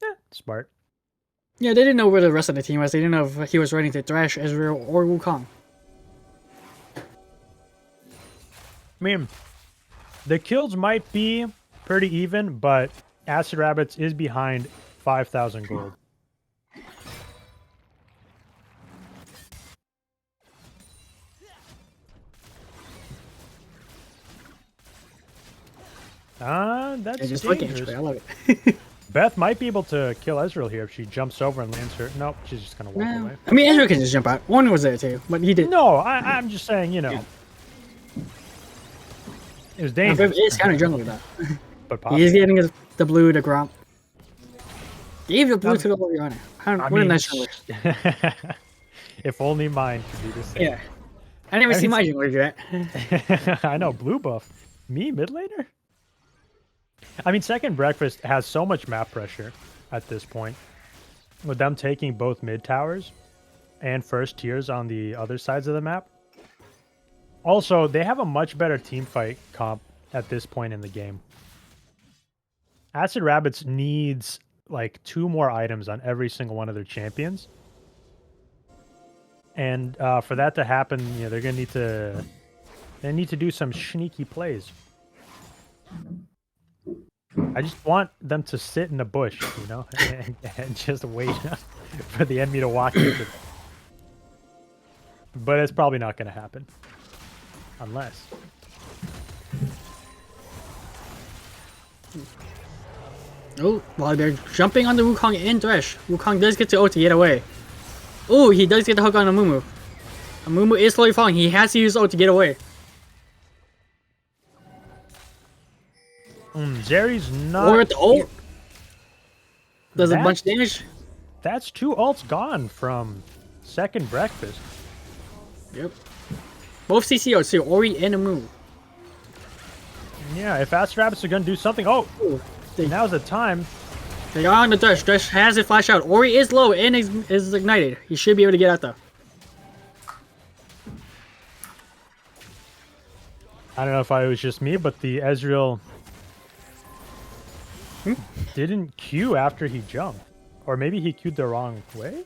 Yeah, smart. Yeah, they didn't know where the rest of the team was. They didn't know if he was running to Thresh, Ezreal, or Wukong. I mean, the kills might be pretty even, but Acid Rabbits is behind 5,000 gold. That's Yeah, just looking dangerous. at you. I love it. Beth might be able to kill Ezreal here if she jumps over and lands her. Nope, she's just gonna walk Well, away. I mean, Ezra can just jump out. Warren was there too, but he did. No, I'm just saying, you know. It was dangerous. It's kind of jungle though. But He's possible. getting the blue to Gromp. Gave the blue to the Oriana. I What a mean, nice jungle. if only mine could be the same. Yeah. I never see my jungler do that. I know, blue buff. Me, mid laner? I mean, Second Breakfast has so much map pressure at this point. With them taking both mid towers and first tiers on the other sides of the map. Also, they have a much better team fight comp at this point in the game. Acid Rabbits needs like 2 more items on every single one of their champions. And for that to happen, you know, they're gonna need to do some sneaky plays. I just want them to sit in the bush, you know, and just wait for the enemy to walk into them. But it's probably not going to happen. Unless. Oh, while they're jumping on the Wukong and Thresh. Wukong does get to ult to get away. Oh, he does get the hook on Amumu. Amumu is slowly falling. He has to use ult to get away. Zeri's not... Or at the ult. Does a That's- bunch of damage. That's 2 ults gone from Second Breakfast. Yep. Both CCOs too, Ori and Amumu. Yeah, if Acid Rabbits are going to do something... Oh, Ooh, now's the time. they are on the Thresh. Thresh has it flash out. Ori is low and is ignited. He should be able to get out though. I don't know if it was just me, but the Ezreal didn't Q after he jumped. Or maybe he queued the wrong way?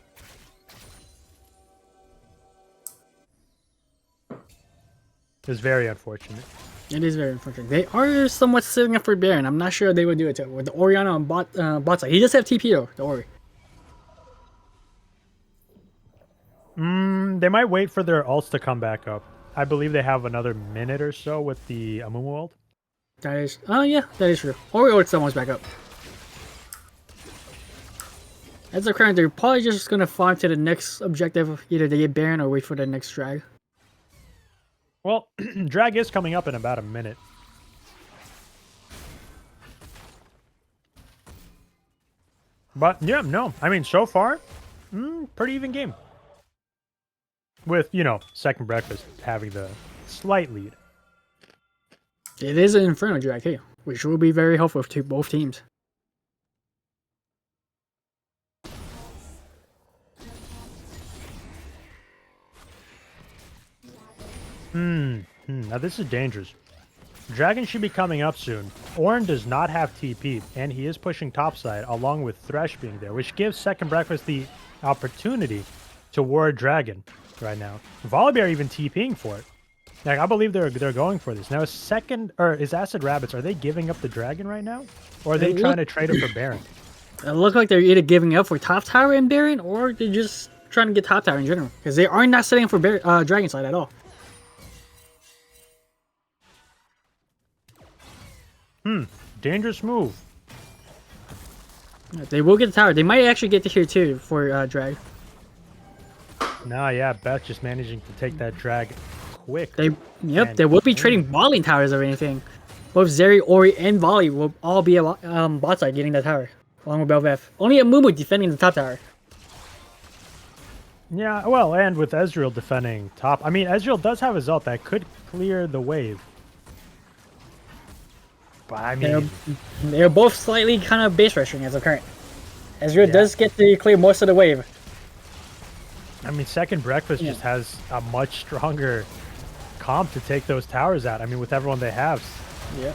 It's very unfortunate. It is very unfortunate. They are somewhat sitting up for Baron. I'm not sure they would do it too. With the Oriana on bot side. He does have TP though, don't worry. They might wait for their ults to come back up. I believe they have another minute or so with the Amumu ult. That is, oh yeah, that is true. Ori ults someone's back up. As they're current, they're probably just gonna farm to the next objective. Either they get Baron or wait for the next drag. Well, drag is coming up in about a minute. But yeah, no. I mean, so far, pretty even game. With, you know, Second Breakfast having the slight lead. It is an Inferno drag too, which will be very helpful to both teams. Now this is dangerous. Dragon should be coming up soon. Ornn does not have TP, and he is pushing topside along with Thresh being there, which gives Second Breakfast the opportunity to ward Dragon right now. Volibear even TPing for it. Like, I believe they're going for this. Now is Acid Rabbits, are they giving up the Dragon right now? Or are they trying to trade it for Baron? It looks like they're either giving up for top tower and Baron, or they're just trying to get top tower in general. Because they are not setting for Dragon side at all. Dangerous move. They will get the tower. They might actually get to here too for drag. Nah, yeah, Beth just managing to take that drag quick. They And they will be trading balling towers or anything. Both Zeri, Ori, and Volley will all be bot side getting that tower, along with Belveth. Only Amumu defending the top tower. Yeah, well, and with Ezreal defending top. I mean, Ezreal does have his ult that could clear the wave. But I mean, They're both slightly kind of base rushing as of current. Ezreal Yeah. does get to clear most of the wave. I mean, Second Breakfast just has a much stronger comp to take those towers out. I mean, with everyone they have. Yeah.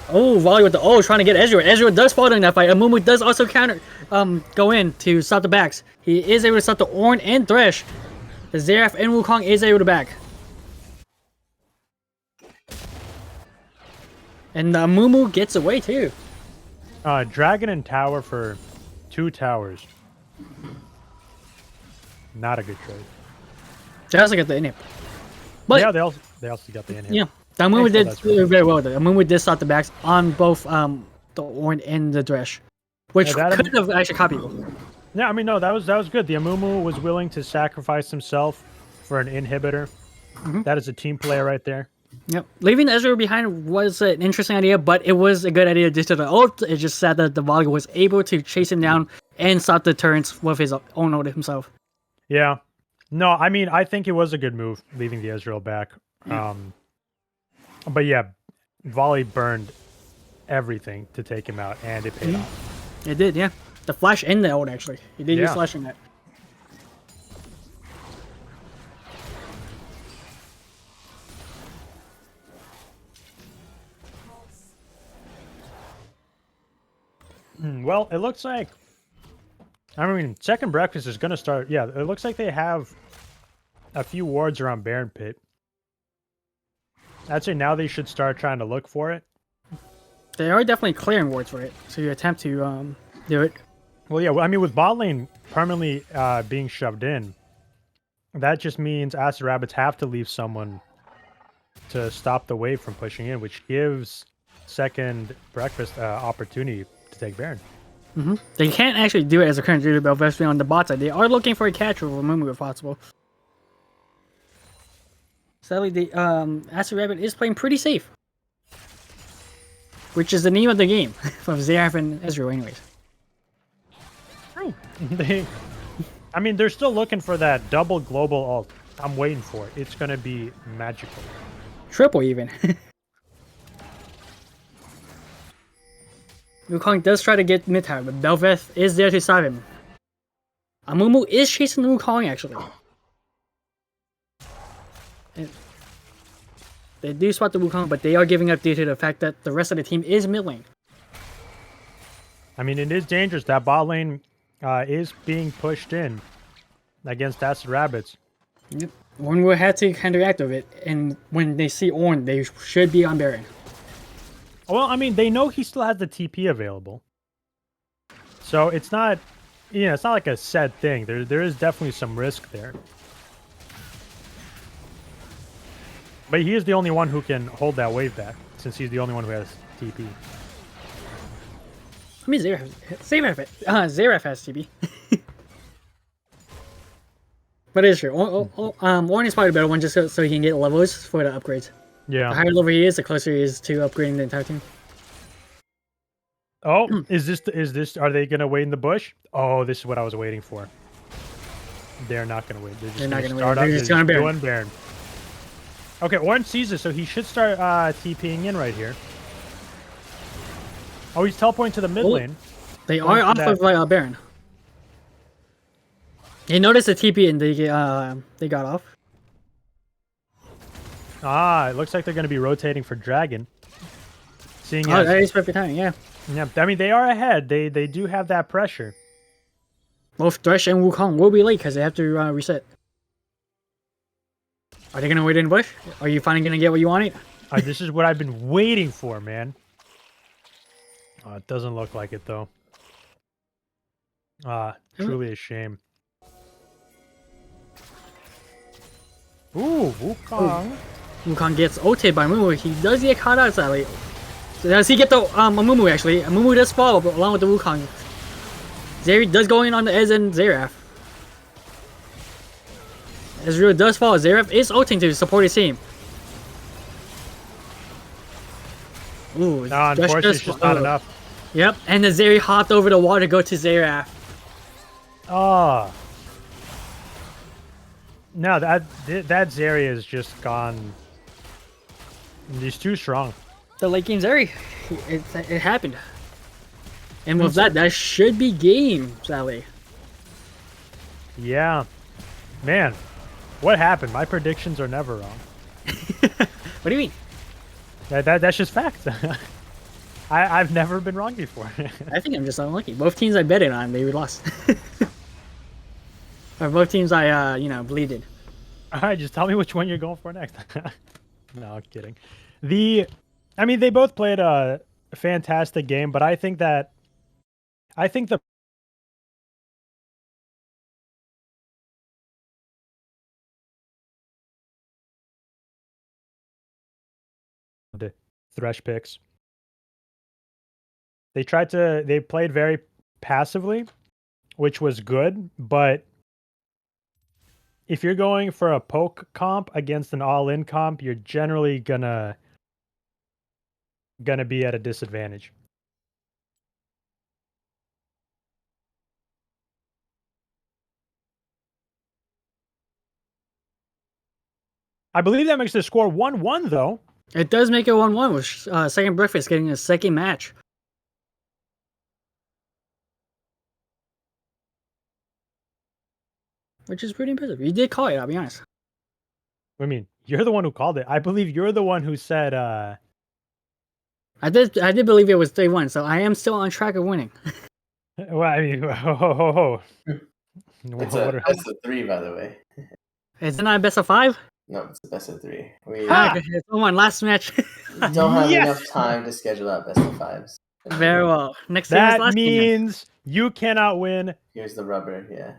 Oh, Volley with the trying to get Ezreal. Ezreal does fall during that fight. Amumu does also counter, go in to stop the backs. He is able to stop the Ornn and Thresh. The Xerath and Wukong is able to back. And Amumu gets away too. Dragon and tower for 2 towers. Not a good trade. They also got the inhib. But yeah, they also got the inhib. yeah, the Amumu did That's right. very well. The Amumu did start the backs on both the Ornn and the Thresh, which Yeah, that could have actually caught people. Yeah, I mean, no, that was good. The Amumu was willing to sacrifice himself for an inhibitor. That is a team player right there. Yep. Leaving Ezreal behind was an interesting idea, but it was a good idea just to the ult. It's just sad that the Volley was able to chase him down and stop the turrets with his own ult himself. Yeah. No, I mean, I think it was a good move leaving the Ezreal back. But yeah, Volley burned everything to take him out, and it paid off. It did, yeah. The flash and the ult, actually. He did use flash in that. Well, it looks like, I mean, second breakfast is going to start. Yeah, it looks like they have a few wards around Baron Pit. I'd say now they should start trying to look for it. They are definitely clearing wards for it, so you attempt to do it. Well, yeah, I mean, with bot lane permanently being shoved in, that just means Acid Rabbits have to leave someone to stop the wave from pushing in, which gives second breakfast opportunity to take Baron. They can't actually do it as a current Druid Belvestre on the bot side. They are looking for a catch over Mumu if possible. Sadly, the Acid Rabbit is playing pretty safe, which is the name of the game from Xerath and Ezreal anyways. I mean, they're still looking for that double global ult. I'm waiting for it. It's going to be magical. Triple even. Wukong does try to get mid tower, but Belveth is there to stop him. Amumu is chasing Wukong actually. And they do spot the Wukong, but they are giving up due to the fact that the rest of the team is mid lane. I mean, it is dangerous. That bot lane is being pushed in against Acid Rabbits. Yep. Ornn will have to counteract with it, and when they see Ornn, they should be on Baron. Well, I mean, they know he still has the TP available. So it's not, it's not like a set thing. There is definitely some risk there. But he is the only one who can hold that wave back, since he's the only one who has TP. I mean, Xerath has TP. But it is true. Ornn is probably the better one just so he can get levels for the upgrades. Yeah. The higher level he is, the closer he is to upgrading the entire team. Oh, is this, are they going to wait in the bush? Oh, this is what I was waiting for. They're not going to wait. They're not going gonna to start wait. up. They're just going Baron. Baron. Okay, Ornn sees it, so he should start TPing in right here. Oh, he's teleporting to the mid lane. They are off of Baron. They noticed the TP and they got off. Ah, it looks like they're going to be rotating for Dragon. Seeing Oh, that is perfect timing, yeah. Yeah, I mean, they are ahead. They do have that pressure. Both Thresh and Wukong will be late because they have to reset. Are they going to wait in the bush? Are you finally going to get what you wanted? This is what I've been waiting for, man. Oh, it doesn't look like it, though. Truly a shame. Ooh, Wukong. Wukong gets ulted by Mumu. He does get caught out, sadly. So does he get the Mumu, actually? Mumu does fall along with the Wukong. Zeri does go in on the Ez and Xerath. Ezreal does fall. Xerath is ulting to support his team. Ooh, Unfortunately, it's just not enough. Yep, and the Zeri hopped over the wall to go to Xerath. Oh. No, that Zeri is just gone. He's too strong. The late game Zeri. It happened. And with that should be game, Sally. Yeah. Man, what happened? My predictions are never wrong. What do you mean? That's just fact. I've never been wrong before. I think I'm just unlucky. Both teams I betted on, they lost. Or both teams I, believed in. All right, just tell me which one you're going for next. No, I'm kidding. I mean, they both played a fantastic game, but I think the Thresh picks. They played very passively, which was good, but if you're going for a poke comp against an all-in comp, you're generally gonna be at a disadvantage. I believe that makes the score 1-1 though. It does make it 1-1 with Second Breakfast getting a second match. Which is pretty impressive. You did call it, I'll be honest. I mean, you're the one who called it. I believe you're the one who said I did believe it was 3-1, so I am still on track of winning. well, I mean, ho. It's a best of 3, by the way. Is it not a best of 5? No, it's a best of 3. We It's 1-1, last match. don't have Yes! enough time to schedule out best of 5s. Very well. Next game is That last game. means you cannot win. Here's the rubber, yeah.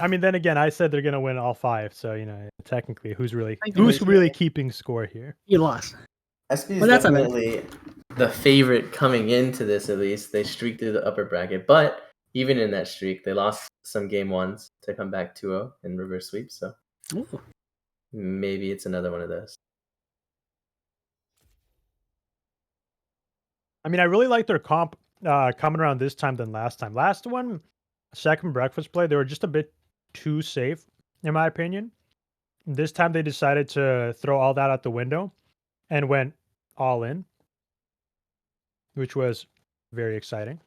I mean, then again, I said they're gonna win all 5, so technically, who's really keeping score here? You lost. SP is Well, that's definitely the favorite coming into this. At least they streaked through the upper bracket, but even in that streak, they lost some game 1s to come back 2-0 in reverse sweep. So Ooh. maybe it's another one of those. I mean, I really like their comp coming around this time than last time. Last one, Second Breakfast play, they were just a bit too safe, in my opinion. This time they decided to throw all that out the window and went all in, which was very exciting.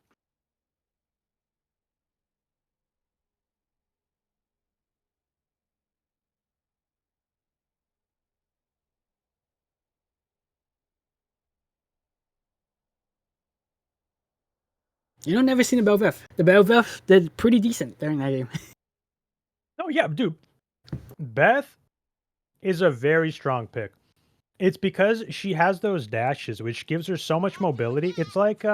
Never seen the Belveth. The Belveth did pretty decent during that game. Oh yeah, dude. Beth is a very strong pick. It's because she has those dashes, which gives her so much mobility. It's like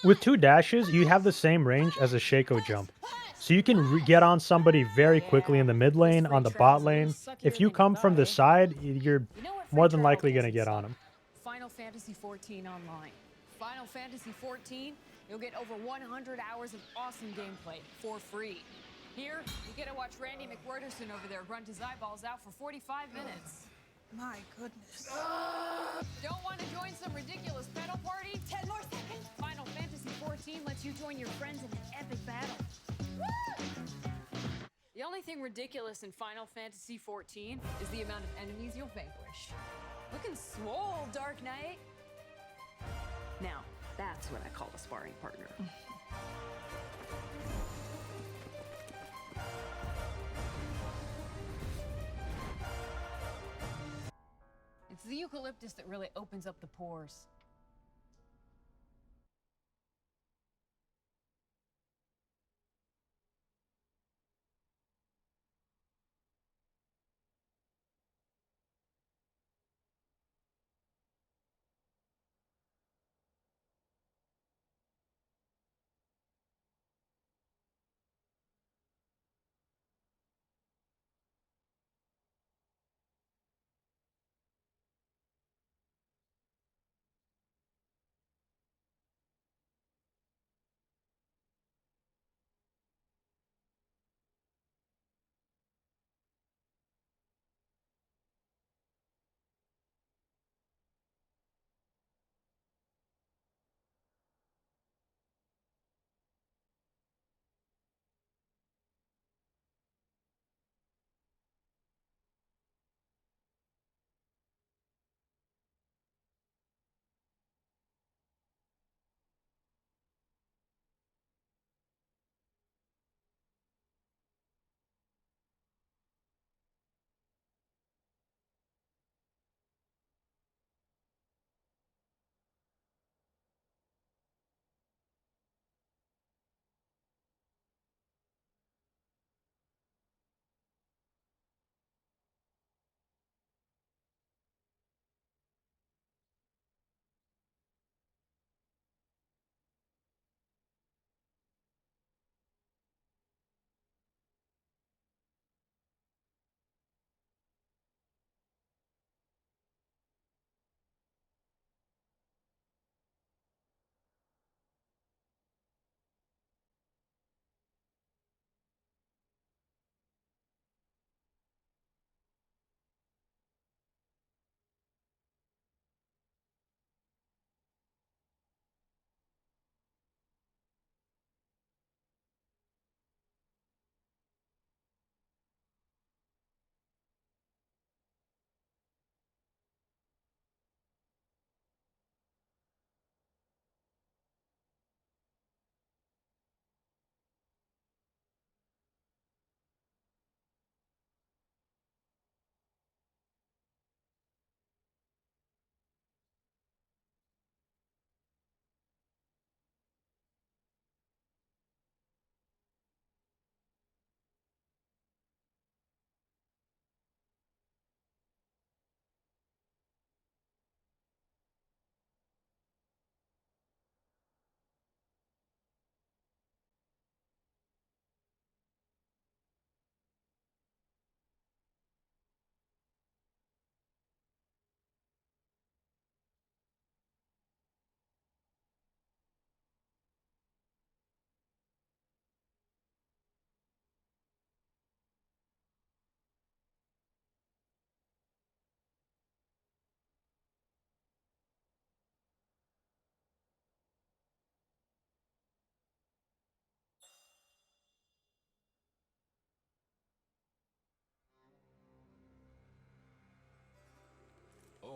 with 2 dashes, you have the same range as a Shaco jump. So you can get on somebody very quickly in the mid lane, on the bot lane. If you come from the side, you're more than likely going to get on them. Final Fantasy 14 online. Final Fantasy 14, you'll get over 100 hours of awesome gameplay for free. Here, you get to watch Randy McWhirterson over there grunt his eyeballs out for 45 minutes. My goodness. Don't want to join some ridiculous pedal party? 10 more seconds. Final Fantasy 14 lets you join your friends in an epic battle. Woo! The only thing ridiculous in Final Fantasy 14 is the amount of enemies you'll vanquish. Looking swole, Dark Knight. Now, that's what I call a sparring partner. It's the eucalyptus that really opens up the pores.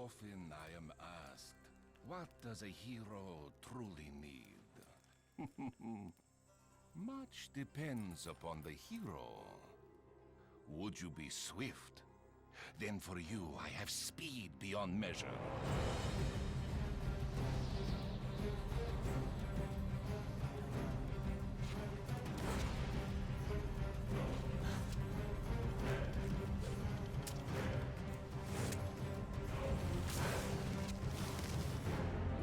Often I am asked, what does a hero truly need? Much depends upon the hero. Would you be swift? Then for you, I have speed beyond measure.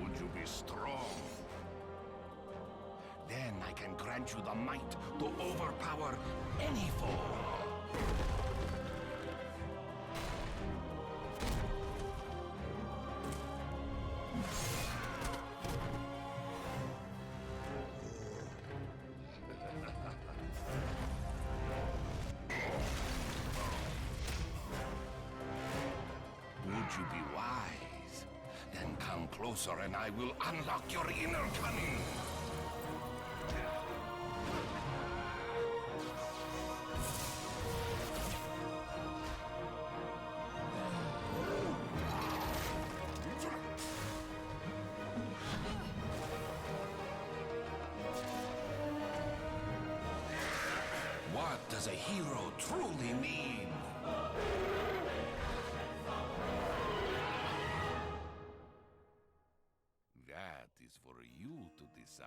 Would you be strong? Then I can grant you the might to overpower any foe. Would you be wise? Then come closer and I will unlock your inner cunning. What does a hero truly need? That is for you to decide.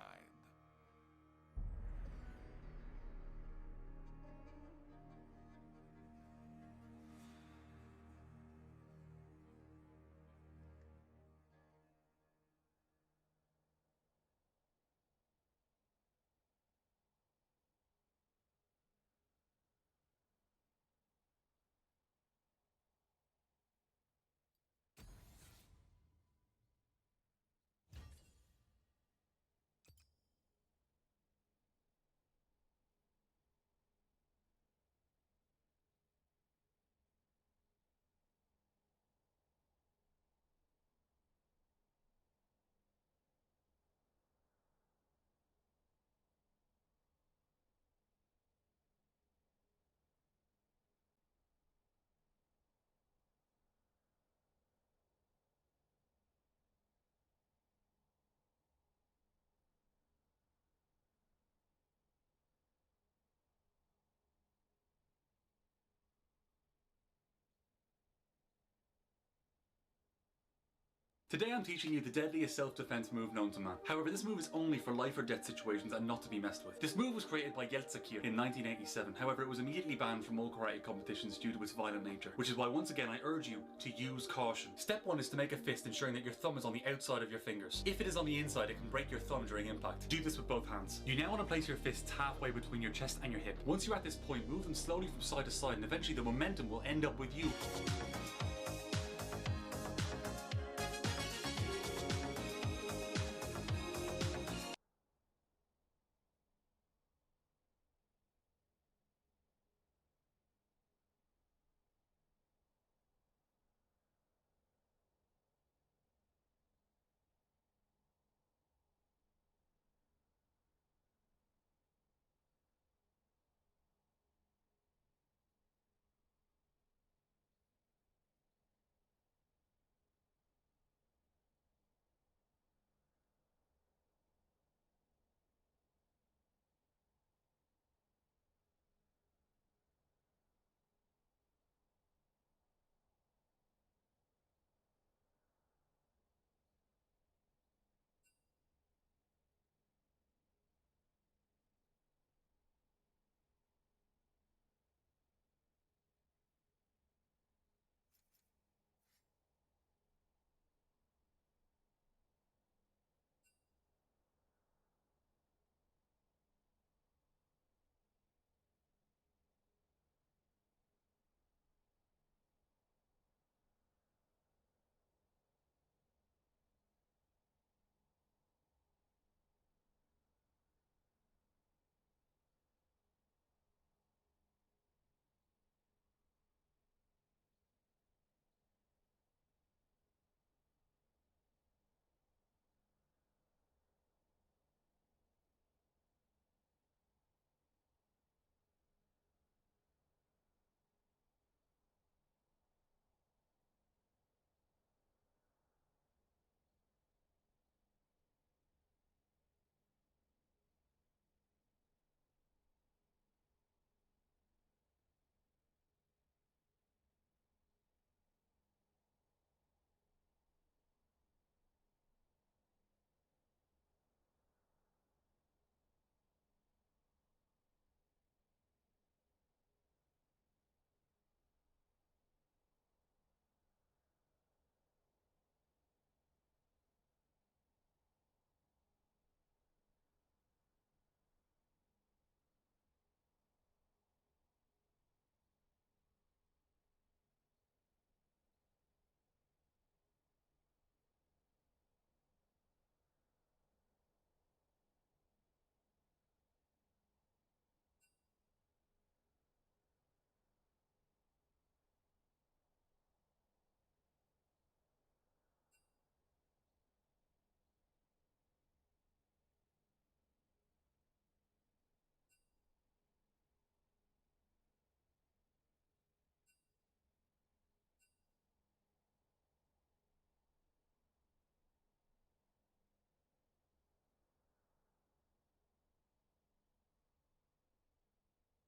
Today I'm teaching you the deadliest self-defense move known to man. However, this move is only for life or death situations and not to be messed with. This move was created by Yeltsin in 1987, however it was immediately banned from all karate competitions due to its violent nature, which is why once again I urge you to use caution. Step 1 is to make a fist ensuring that your thumb is on the outside of your fingers. If it is on the inside, it can break your thumb during impact. Do this with both hands. You now want to place your fists halfway between your chest and your hip. Once you're at this point, move them slowly from side to side and eventually the momentum will end up with you.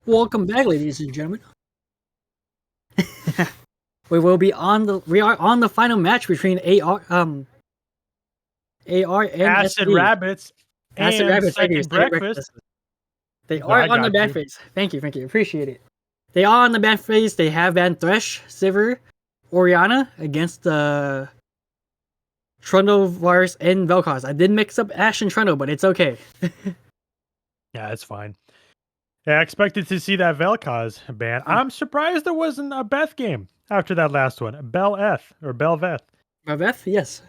Welcome back, ladies and gentlemen. we are on the final match between AR and Acid SD. Rabbits Acid and Rabbits, thank you, Second Breakfast. They I are on the got ban you. phase. Thank you, appreciate it. They are on the ban phase. They have banned Thresh, Sivir, Orianna against the Trundle, Varus, and Vel'Koz. I did mix up Ashe and Trundle, but it's okay. Yeah, it's fine. Yeah, I expected to see that Vel'Koz ban. I'm surprised there wasn't a Beth game after that last one. Bel'Eth or Bel'Veth. Bel'Veth, yes.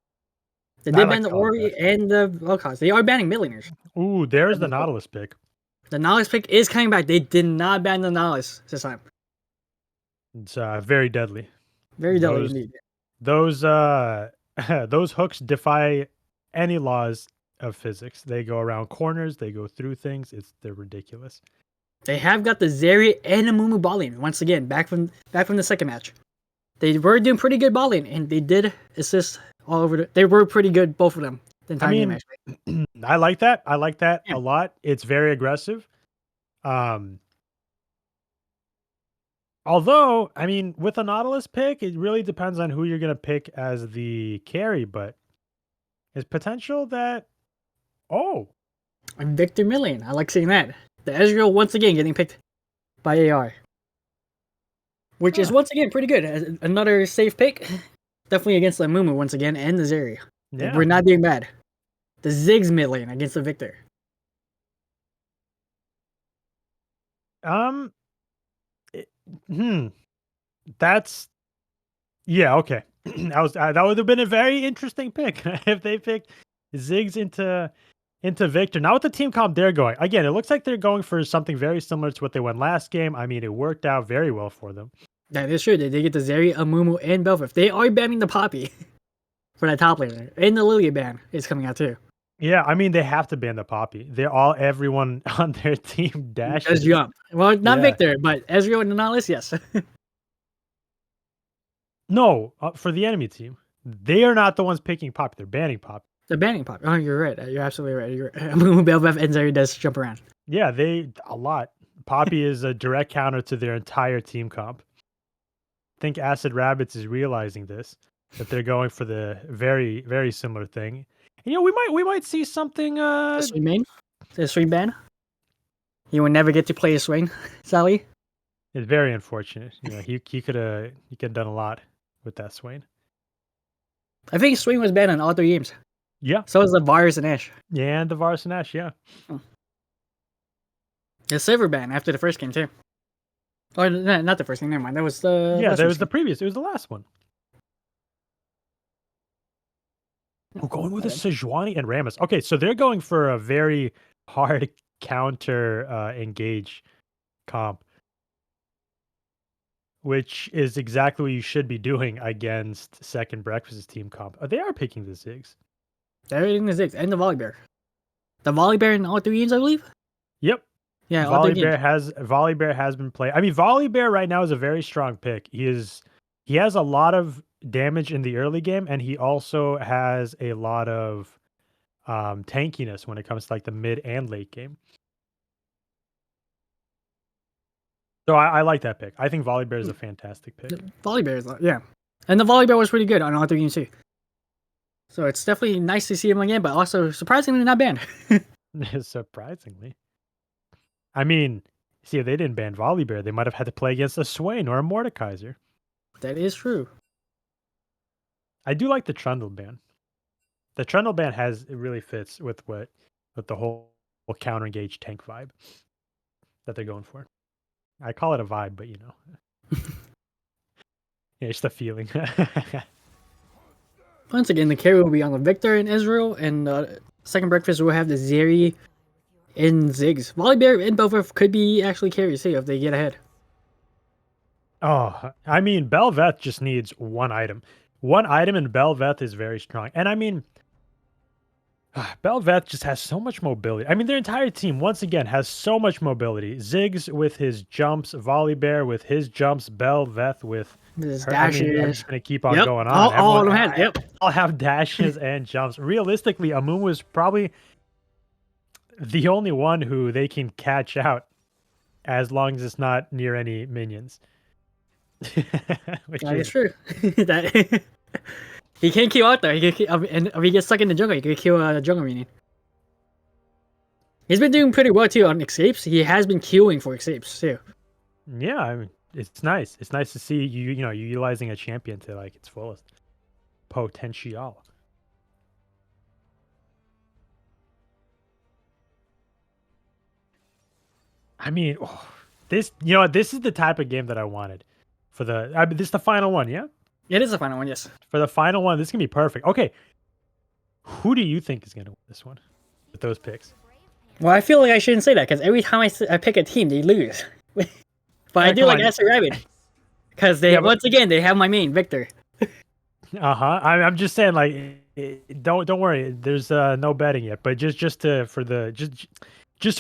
They I did like ban the Ori Bel'Veth. and the Vel'Koz. They are banning mid laners. Ooh, there's the Nautilus pick. The Nautilus pick is coming back. They did not ban the Nautilus this time. It's very deadly. Very deadly indeed. Those those hooks defy any laws of physics. They go around corners. They go through things. They're ridiculous. They have got the Zeri and Amumu balling once again back from the second match. They were doing pretty good balling, and they did assist all over. They were pretty good, both of them. The entire game, actually. I like that. I like that a lot. It's very aggressive. Although, I mean, with a Nautilus pick, it really depends on who you're going to pick as the carry, but there's potential that, And Victor Million. I like seeing that. The Ezreal once again getting picked by AR. Which is once again pretty good. Another safe pick. Definitely against the Mumu once again and the Zeri. Yeah. We're not doing bad. The Ziggs mid lane against the Victor. That's okay. That would have been a very interesting pick if they picked Ziggs into Victor. Now with the team comp they're going. Again, it looks like they're going for something very similar to what they went last game. I mean, it worked out very well for them. That is true. They did get the Zeri, Amumu, and Bel'Veth. They are banning the Poppy for that top laner. And the Lilia ban is coming out too. Yeah, I mean they have to ban the Poppy. Everyone on their team dashes. Does jump. Well, not Victor, but Ezreal and Nautilus, yes. No, for the enemy team. They are not the ones picking Poppy. They're banning Poppy. The banning Poppy. Oh, you're right. You're absolutely right. You're right. Amumu, Bel'Veth, and Zeri does jump around. Yeah, a lot. Poppy is a direct counter to their entire team comp. I think Acid Rabbits is realizing this, that they're going for the very, very similar thing. And, we might see something. The swing main? The swing ban? You will never get to play a swing, Sally. It's very unfortunate. He could have done a lot with that swing. I think swing was banned on all 3 games. Yeah. So was the Varus and Ashe. Yeah, and the Varus and Ashe, yeah. The Silver ban after the first game too. Oh, no, not the first game. Never mind. That was the. Yeah, that was the previous. It was the last one. We're going with a Sejuani and Rammus. Okay, so they're going for a very hard counter engage comp, which is exactly what you should be doing against Second Breakfast's team comp. They are picking the Ziggs. They're picking the Ziggs and the Volley Bear. The Volley Bear in all 3 games, I believe. Yep. Yeah, Volley Bear has been played. I mean, Volley Bear right now is a very strong pick. He has a lot of damage in the early game, and he also has a lot of tankiness when it comes to like the mid and late game. So I like that pick. I think Volley Bear is a fantastic pick. The Volley Bear is, yeah. And the Volley Bear was pretty good on all 3 games too. So it's definitely nice to see him again, but also surprisingly not banned. Surprisingly. I mean, see, if they didn't ban Volley Bear, they might have had to play against a Swain or a Mordekaiser. That is true. I do like the Trundle ban. The Trundle ban it really fits with the whole counter engage tank vibe that they're going for. I call it a vibe, but yeah, it's the feeling. Once again, the carry will be on the Victor and Ezreal, and Second Breakfast will have the Zeri and Ziggs. Volley Bear and Bel'Veth could be actually carries too if they get ahead. Oh, I mean, Bel'Veth just needs one item. One item, and Bel'Veth is very strong. And I mean, Bel'Veth just has so much mobility. I mean, their entire team, once again, has so much mobility. Ziggs with his jumps, Volley Bear with his jumps, Bel'Veth with his dashes. I mean, I'm just going to keep on going on. All of them have, yep. I'll have dashes and jumps. Realistically, Amumu is probably the only one who they can catch out as long as it's not near any minions. Which That is is true. That he can't kill out there. He can kill, and if he gets stuck in the jungle, he can kill a jungle minion. He's been doing pretty well too on escapes. He has been queuing for escapes too. yeah, I mean, it's nice. It's nice to see you you utilizing a champion to like its fullest potential. I mean, this this is the type of game that I wanted for the. This is the final one, yeah. It is the final one, yes. For the final one, this can be perfect. Okay, who do you think is gonna win this one with those picks? Well, I feel like I shouldn't say that because every time I pick a team, they lose. But I do come like on. Acid Rabbit because they once again they have my main Victor. I'm just saying, like, don't worry. There's no betting yet, but just to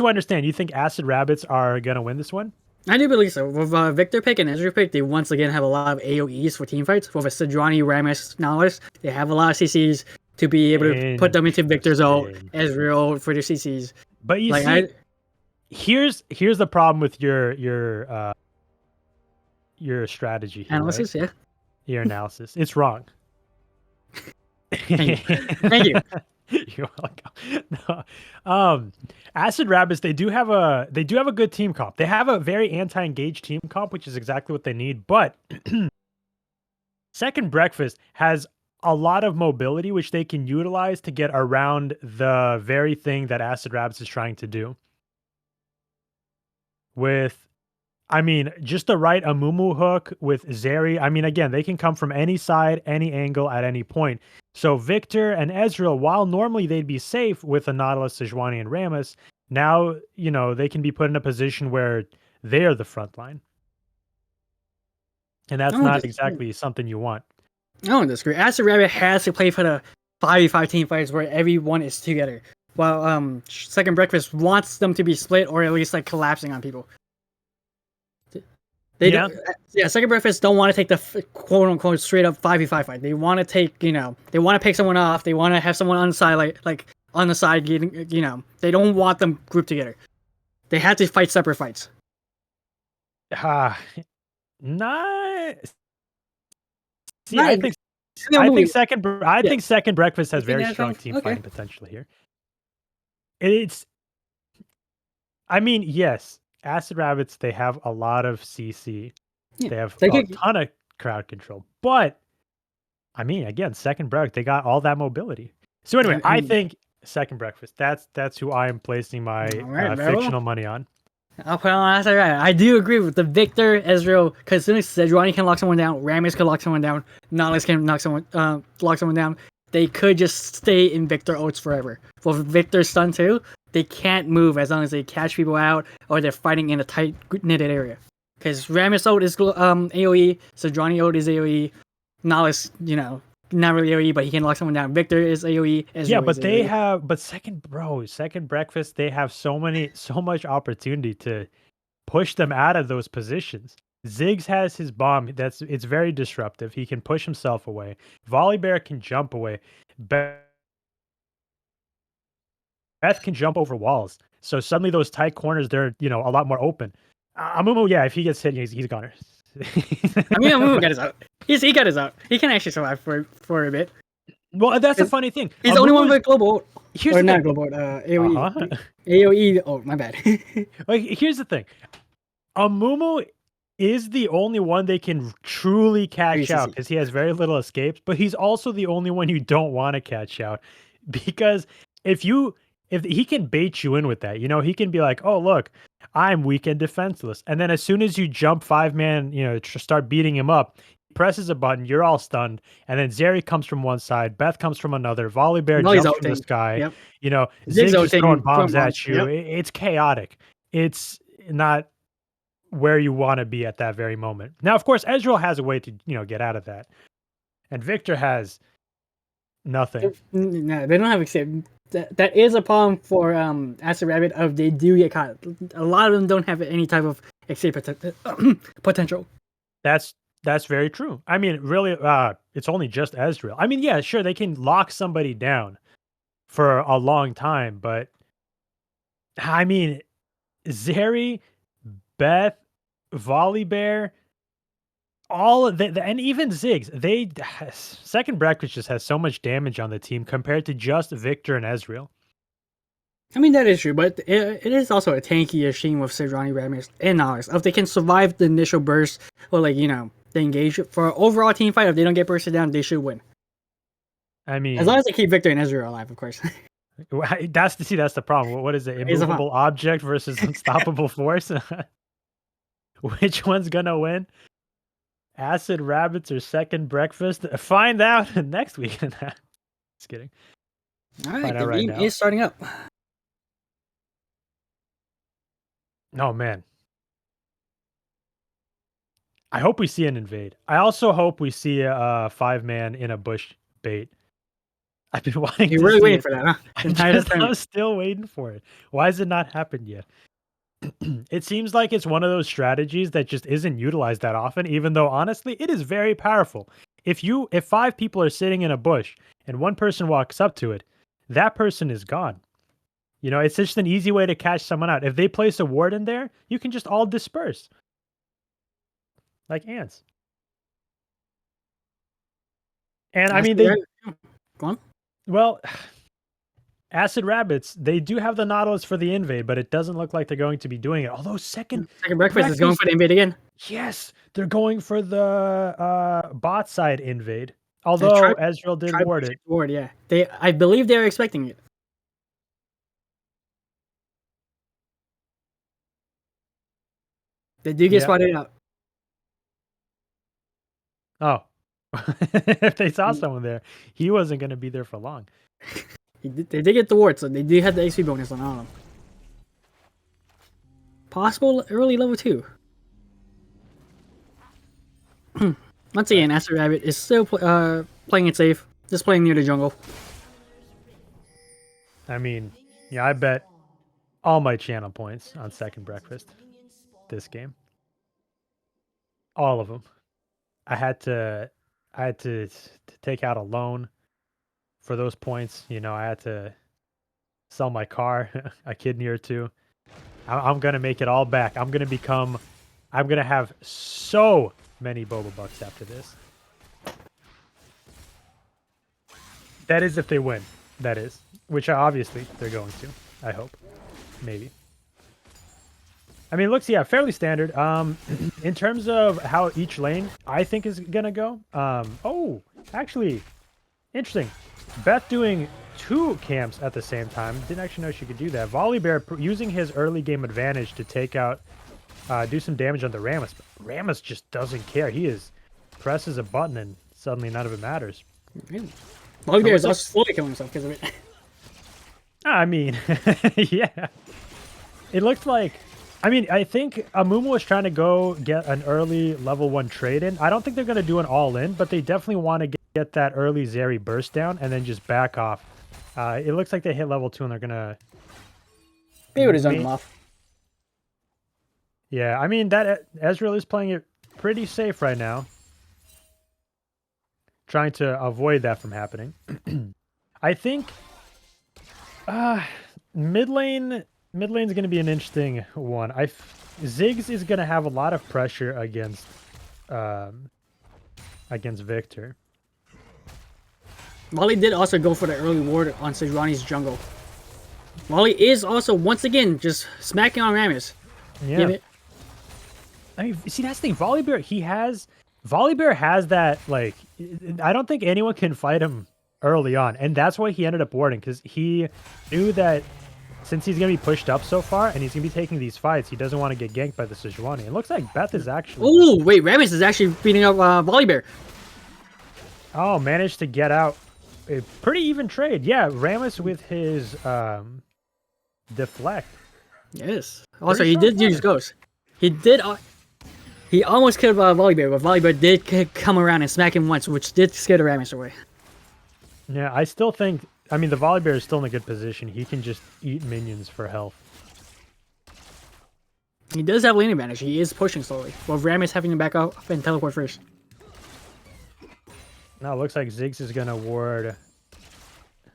understand, you think Acid Rabbits are gonna win this one? I do believe so. With Victor pick and Ezra pick, they once again have a lot of AoEs for team fights. With a Sejuani, Rammus, Nahlis, they have a lot of CCs to be able to put them into Victor's ult, Ezreal for their CCs. But you like, see, here's the problem with your strategy here, analysis, right? yeah. Your analysis. It's wrong. Thank you. Thank you. You're welcome. No. Acid Rabbits, they do have a good team comp. They have a very anti-engaged team comp, which is exactly what they need. But Second Breakfast has a lot of mobility, which they can utilize to get around the very thing that Acid Rabbits is trying to do. With, I mean, just the right Amumu hook with Zeri. I mean, again, they can come from any side, any angle, at any point. So Victor and Ezreal, while normally they'd be safe with a Nautilus, Sejuani, and Rammus, now, they can be put in a position where they are the front line. And that's not exactly something you want. I don't disagree. Acid Rabbit has to play for the 5v5 team fights where everyone is together. While Second Breakfast wants them to be split or at least like collapsing on people. Second Breakfast don't want to take the quote unquote straight up 5v5 fight. They want to take, they want to pick someone off. They want to have someone on the side, like on the side, getting, they don't want them grouped together. They have to fight separate fights. Nice. See, I think Second Breakfast has very strong team fighting potential here. I mean, yes, Acid Rabbits, they have a lot of CC. Yeah, they have a ton of crowd control. But, I mean, again, Second Breakfast, they got all that mobility. So anyway, I think Second Breakfast, that's who I am placing my fictional money on. I'll put on Acid Rabbit. I do agree with the Victor, Ezreal, because as soon as Sejuani can lock someone down, Rammus can lock someone down, Nautilus can lock someone down, they could just stay in Victor ults forever. With Victor's stun too, they can't move as long as they catch people out or they're fighting in a tight knitted area. Because Rammus ult is AoE, Sejuani ult is AoE, Nautilus, not really AoE, but he can lock someone down. Victor is AoE. Yeah, but they have, Second Breakfast, they have so much opportunity to push them out of those positions. Ziggs has his bomb. It's very disruptive. He can push himself away. Volibear can jump away. Beth can jump over walls. So suddenly those tight corners, they're a lot more open. Amumu, yeah, if he gets hit, he's a goner. I mean, Amumu got his out. He got his out. He can actually survive for a bit. Well, that's the funny thing. He's the only one with global. Here's not global. AoE. AoE. Oh, my bad. Like, here's the thing. Amumu is the only one they can truly catch out because he has very little escapes, but he's also the only one you don't want to catch out because if he can bait you in with that, he can be like, oh, look, I'm weak and defenseless. And then as soon as you jump 5-man, start beating him up, he presses a button, you're all stunned. And then Zeri comes from one side, Beth comes from another, Volibear jumps from the sky, Ziggs is throwing bombs at you. It's chaotic. It's not where you want to be at that very moment. Now, of course, Ezreal has a way to, get out of that. And Victor has nothing. No, they don't have escape. That is a problem for Acid Rabbit they do get caught. A lot of them don't have any type of escape potential. That's very true. I mean, really, it's only just Ezreal. I mean, yeah, sure, they can lock somebody down for a long time, but I mean, Zeri, Beth, Volibear, all of and even Ziggs. Second Breakfast just has so much damage on the team compared to just Victor and Ezreal. I mean, that is true, but it is also a tanky machine with Sejuani, Rammus, and Nautilus. If they can survive the initial burst, or like, they engage for an overall team fight, if they don't get bursted down, they should win. I mean, as long as they keep Victor and Ezreal alive, of course. That's the problem. What is it? Immovable object versus unstoppable force? Which one's gonna win? Acid Rabbits or Second Breakfast? Find out next week. Just kidding. All right, the game is starting up. Oh man. I hope we see an invade. I also hope we see a 5-man in a bush bait. I've been wanting You're to really see waiting it. for that, huh? I'm still waiting for it. Why has it not happened yet? It seems like it's one of those strategies that just isn't utilized that often, even though honestly it is very powerful. If 5 people are sitting in a bush and one person walks up to it, that person is gone. It's just an easy way to catch someone out. If they place a ward in there, you can just all disperse. Like ants. And I mean, Go on. Well, Acid Rabbits, they do have the Nautilus for the invade, but it doesn't look like they're going to be doing it. Although Second Breakfast is going for the invade again. Yes, they're going for the bot side invade. Although Ezreal did ward it. Yeah. I believe they're expecting it. They do get spotted out. Oh. If they saw someone there, he wasn't going to be there for long. They did get the ward, so they do have the XP bonus on all of them. Possible early level 2. Once again, Acid Rabbit is still playing it safe. Just playing near the jungle. I mean, yeah, I bet all my channel points on Second Breakfast this game. All of them. I had to take out a loan for those points. I had to sell my car, a kidney or two. I'm gonna make it all back. I'm gonna have so many Boba Bucks after this. That is if they win. That is. Which obviously they're going to. I hope. Maybe. I mean, looks, yeah, fairly standard. In terms of how each lane, I think, is gonna go. Oh, actually, interesting. Beth doing 2 camps at the same time. Didn't actually know she could do that. Volibear using his early game advantage to take out, do some damage on the Rammus. But Rammus just doesn't care. He presses a button and suddenly none of it matters. Volibear is also slowly killing himself because of it. I mean, yeah. It looked like... I mean, I think Amumu was trying to go get an early level 1 trade in. I don't think they're going to do an all-in, but they definitely want to get that early Zeri burst down and then just back off. It looks like they hit level 2 and they're going to... They would have done them off. Yeah, I mean, that Ezreal is playing it pretty safe right now. Trying to avoid that from happening. I think mid lane's going to be an interesting one. Ziggs is going to have a lot of pressure against Victor. Molly did also go for the early ward on Sejuani's jungle. Molly is also once again just smacking on Rammus. Yeah. I mean, see, that's the thing. Volibear has that, like, I don't think anyone can fight him early on, and that's why he ended up warding, because he knew that since he's going to be pushed up so far and he's going to be taking these fights, he doesn't want to get ganked by the Sejuani. It looks like Beth is actually... Oh, wait, Rammus is actually beating up Volibear. Oh, managed to get out a pretty even trade. Yeah, Rammus with his deflect. Yes. Also, he did use Ghost. He did... he almost killed Volibear, but Volibear did come around and smack him once, which did scare the Rammus away. Yeah, I still think... I mean, the Volibear is still in a good position. He can just eat minions for health. He does have lane advantage. He is pushing slowly, while Rammus having to back up and teleport first. Now it looks like Ziggs is going to ward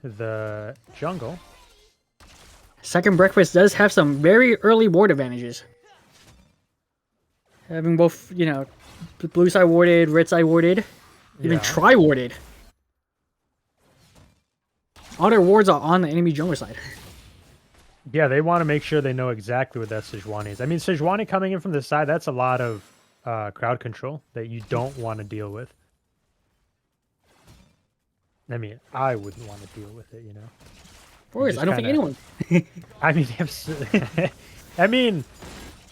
the jungle. Second Breakfast does have some very early ward advantages. Having both, blue side warded, red side warded, even tri warded. All their wards are on the enemy jungler side. Yeah, they want to make sure they know exactly what that Sejuani is. I mean, Sejuani coming in from the side, that's a lot of crowd control that you don't want to deal with. I mean, I wouldn't want to deal with it, Of course, I don't think anyone. I mean, I mean,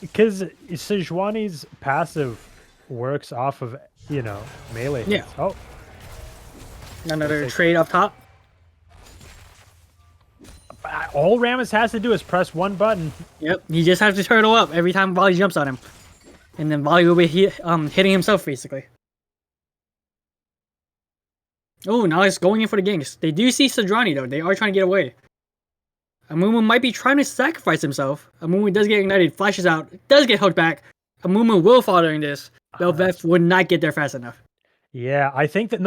because Sejuani's passive works off of, melee hits. Yeah. Oh. Another trade up top. All Rammus has to do is press one button. Yep, he just has to turtle up every time Volley jumps on him. And then Volley will be hitting himself, basically. Oh, now he's going in for the ganks. They do see Sejuani, though. They are trying to get away. Amumu might be trying to sacrifice himself. Amumu does get ignited, flashes out, does get hooked back. Amumu will fall during this. Bel'Veth would not get there fast enough. Yeah, I think that,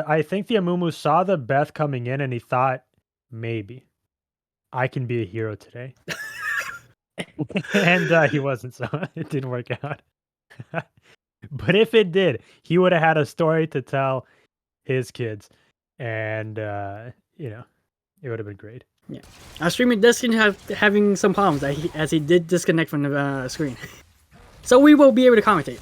I think the Amumu saw the Beth coming in and he thought, maybe I can be a hero today. And he wasn't, so it didn't work out. But if it did, he would have had a story to tell his kids. And, it would have been great. Yeah. Our streamer does seem to having some problems as he did disconnect from the screen. So we will be able to commentate.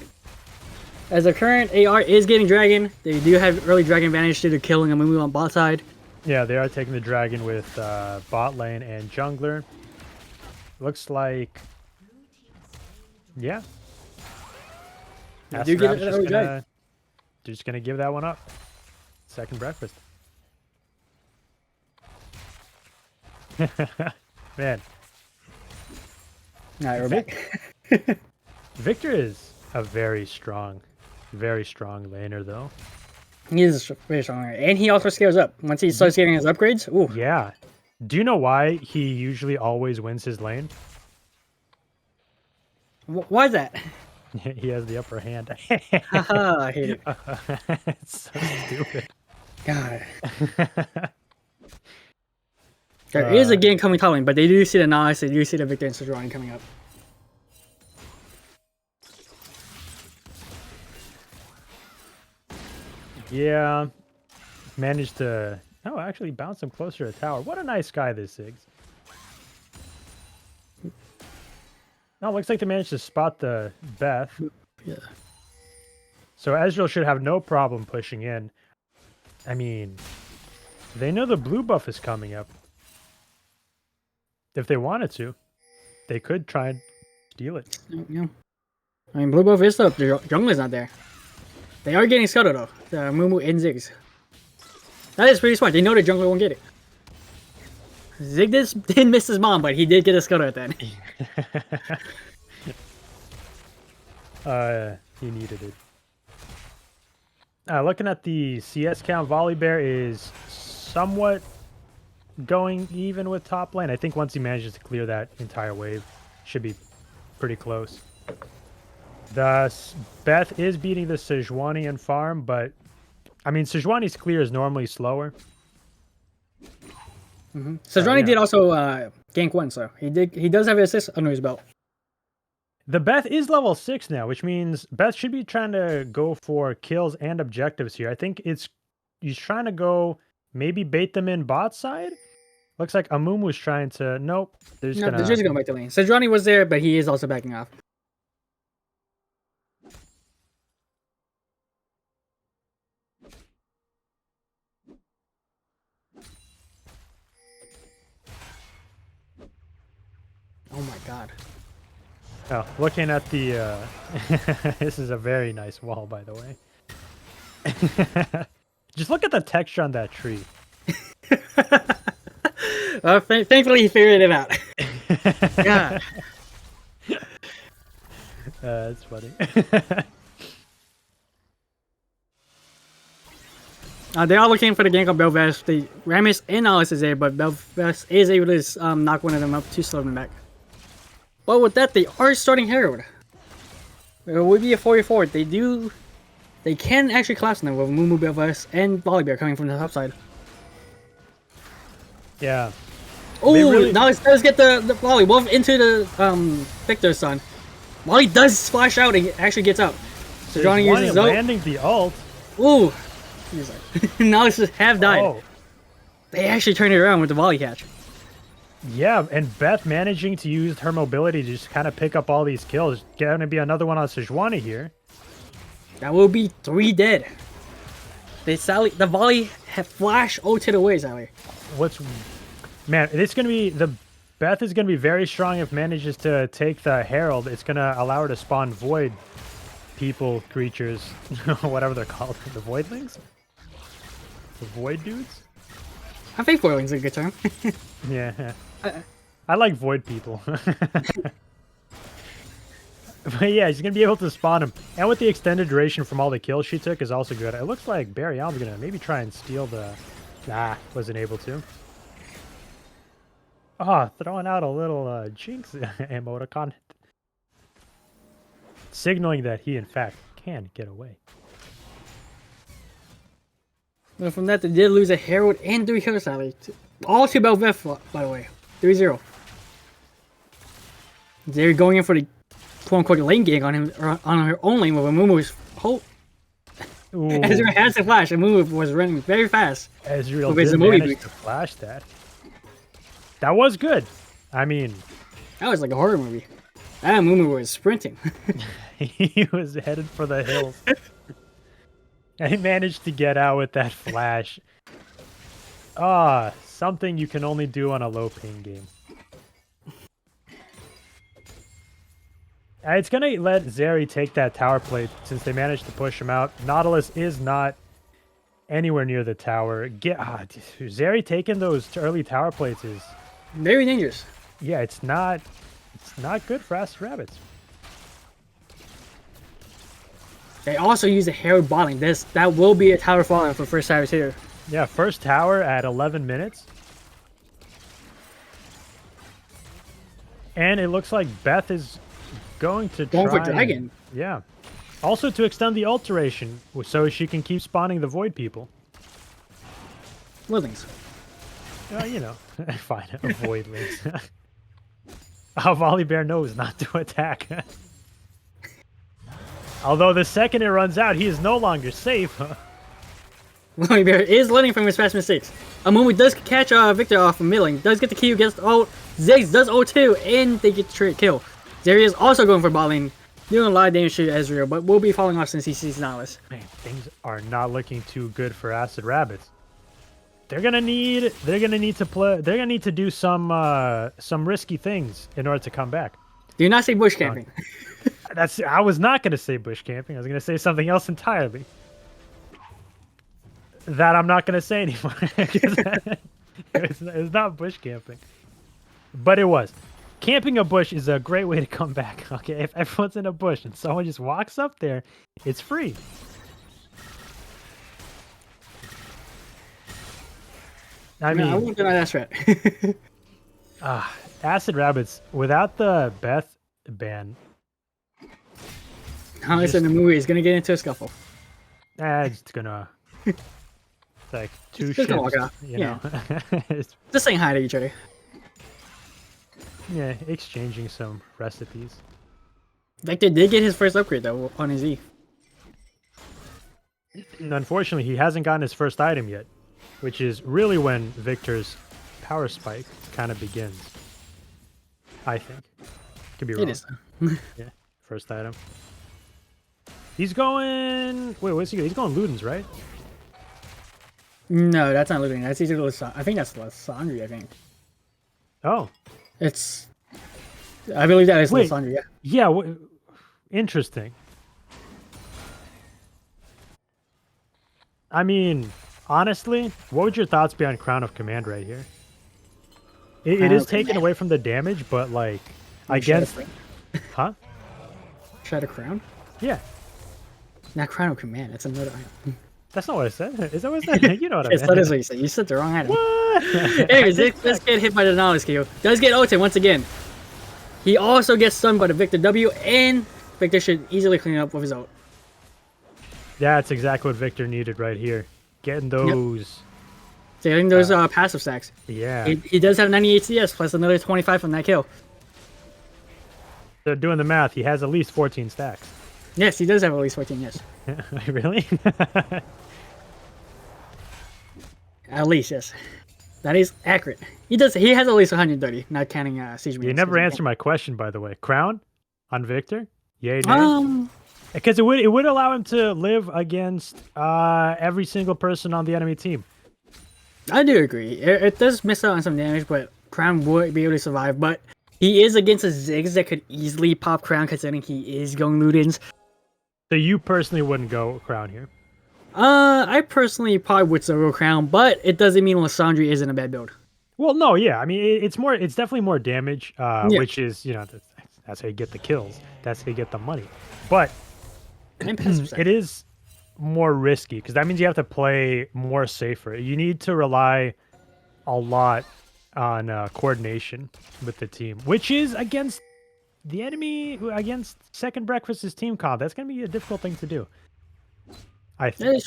As the current AR is getting Dragon, they do have early Dragon advantage due to killing a Mumu on bot side. Yeah, they are taking the Dragon with bot lane and jungler. Looks like... Yeah. They do get it early Dragon. Just gonna give that one up. Second breakfast. Man. Alright, we're back. Victor is a very strong laner, though. He is very strong, and he also scales up once he starts getting his upgrades. Ooh. Yeah. Do you know why he usually always wins his lane? Why is that? He has the upper hand. Haha, I hate it. It's so stupid. God. There is a game coming top lane, but they do see the Nice, they do see the Victor and Sejuani coming up. Yeah. Managed to... Oh, actually bounce him closer to tower. What a nice guy this Ziggs. Oh, looks like they managed to spot the Beth. Yeah. So Ezreal should have no problem pushing in. I mean, they know the blue buff is coming up. If they wanted to, they could try and steal it. Yeah. I mean, blue buff is up. The jungler's not there. They are getting Scuttle, though. The Mumu and Ziggs. That is pretty smart. They know the jungler won't get it. Zig did miss his mom, but he did get a Scuttle at that. He needed it. Looking at the CS count, Volibear is somewhat going even with top lane. I think once he manages to clear that entire wave, should be pretty close. The Beth is beating the Sejuani in farm, but I mean Sejuani's clear is normally slower. Sejuani did also gank one, so he does have an assist under his belt. The Beth is level 6 now, which means Beth should be trying to go for kills and objectives here. I think he's trying to go maybe bait them in bot side. Looks like Amumu's trying to... Nope. They're just gonna bait the lane. Sejuani was there, but he is also backing off. Oh my god. Oh, looking at the... this is a very nice wall, by the way. Just look at the texture on that tree. Thankfully, he figured it out. God. That's funny. They are looking for the gank on Bel'Veth. The Rammus and Alice is there, but Bel'Veth is able to knock one of them up to slow them back. But with that, they are starting Herald. It would be a 44. They can actually collapse them with Mumu, Bel'Veth, and Volibear coming from the top side. Yeah. Oh, now let's get the volley wolf into the Victor's son. Wally does splash out and actually gets out. So Johnny Sejuani uses ult. landing the ult. Ooh. He's like, now it's just half died. Oh. They actually turned it around with the volley catch. Yeah, and Beth managing to use her mobility to just kind of pick up all these kills. Gonna be another one on Sejuani here. That will be 3 dead. The volley flash ulted away, Sally. Man, it's gonna be Beth is gonna be very strong if manages to take the Herald. It's gonna allow her to spawn void creatures, whatever they're called, the voidlings, the void dudes. I think voidlings are a good term. Yeah, I like void people. But yeah, she's gonna be able to spawn him, and with the extended duration from all the kills she took is also good. It looks like Barry Allen's gonna maybe try and steal the. Nah, wasn't able to. Ah, throwing out a little Jinx emoticon, signaling that he in fact can get away. Well, from that, they did lose a Herald and 3 kills, Sally. All to Belveth, by the way. 3-0. They're going in for the quote-unquote lane gank on him, on her own lane, where Mumu was Ezreal has to flash, and Mumu was running very fast. Ezreal did manage to flash that. That was good. I mean... That was like a horror movie. That Mumu was sprinting. He was headed for the hills. And he managed to get out with that flash. Something you can only do on a low ping game. It's going to let Zeri take that tower plate since they managed to push him out. Nautilus is not anywhere near the tower. Zeri taking those early tower plates is... very dangerous. Yeah, it's not good for Acid Rabbits. They also use a Herald botting. That will be a tower falling for first towers here. Yeah, first tower at 11 minutes. And it looks like Beth is going to Going try for Dragon. Yeah. Also to extend the ult duration so she can keep spawning the void people. Woodlings. You know, fine, avoid links. How Volibear knows not to attack. Although the second it runs out, he is no longer safe. Volibear is learning from his past mistakes. Amumu does catch Victor off of milling, does get the Q, gets ult. Ziggs does ult too, and they get the trade kill. Zeri is also going for bot lane, doing a lot of damage to Ezreal, but will be falling off since he sees Nautilus. Man, things are not looking too good for Acid Rabbits. They're gonna need to do some risky things in order to come back. Do not say bush camping. I was not gonna say bush camping. I was gonna say something else entirely. That I'm not gonna say anymore. It's not bush camping, but it was. Camping a bush is a great way to come back. Okay, if everyone's in a bush and someone just walks up there, it's free. I mean, I won't deny that threat. Acid Rabbits without the Beth ban. Nautilus in the movie is gonna get into a scuffle. It's gonna. It's like two Just gonna ships, walk off. you know. Just saying hi to each other. Yeah, exchanging some recipes. Victor did get his first upgrade though on his E. Unfortunately, he hasn't gotten his first item yet, which is really when Victor's power spike kind of begins. I think. Could be wrong. It is. Yeah, first item. He's going. Wait, what's he? He's going Ludens, right? No, that's not looting. That's easy to listen. I think that's Lysandre, I think. Oh. It's. I believe that is Wait. Lysandre, yeah. Yeah, interesting. I mean, honestly, what would your thoughts be on Crown of Command right here? It is taken away from the damage, but like, against... Huh? Shadow Crown? Yeah. Not Crown of Command, that's another item. That's not what I said. Is that what I said? You know what I meant. That is what you said. You said the wrong item. What? Anyways, let's get hit by the Nautilus KO. Does get ulted once again. He also gets stunned by the Victor W, and Victor should easily clean up with his ult. That's exactly what Victor needed right here. Getting those... Getting those passive stacks. Yeah. He does have 98 CS plus another 25 from that kill. So doing the math, he has at least 14 stacks. Yes, he does have at least 14. Yes, Really? at least yes. That is accurate. He does. He has at least 130, not counting siege. You never answered my question, by the way. Crown on Victor? Yay, nay? Because it would allow him to live against every single person on the enemy team. I do agree. It does miss out on some damage, but Crown would be able to survive. But he is against a Ziggs that could easily pop Crown, considering he is going Ludens. So you personally wouldn't go Crown here? I personally probably would still go Crown, but it doesn't mean Lysandre isn't a bad build. Well, no, yeah. I mean, it's definitely more damage, which is, that's how you get the kills. That's how you get the money. But it is more risky because that means you have to play more safer. You need to rely a lot on coordination with the team, which is against the enemy, against Second Breakfast's team comp. That's going to be a difficult thing to do. I think. That is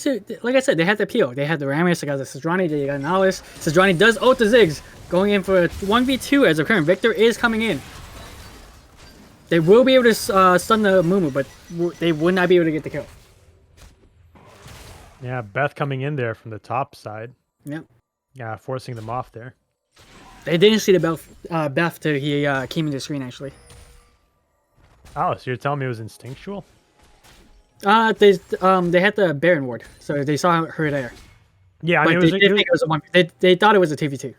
true. Like I said, they had the appeal. They had the Rammus, they got the Sejuani, they got Nihilus. Sejuani does ult the Ziggs, going in for a 1v2 as a current. Victor is coming in. They will be able to stun the Mumu, but they would not be able to get the kill. Yeah, Beth coming in there from the top side. Yep. Yeah, forcing them off there. They didn't see the Beth till he came into the screen, actually. Oh, so you're telling me it was instinctual? They had the Baron ward, so they saw her there. Yeah, I mean, they did think it was a one. They thought it was a 2v2.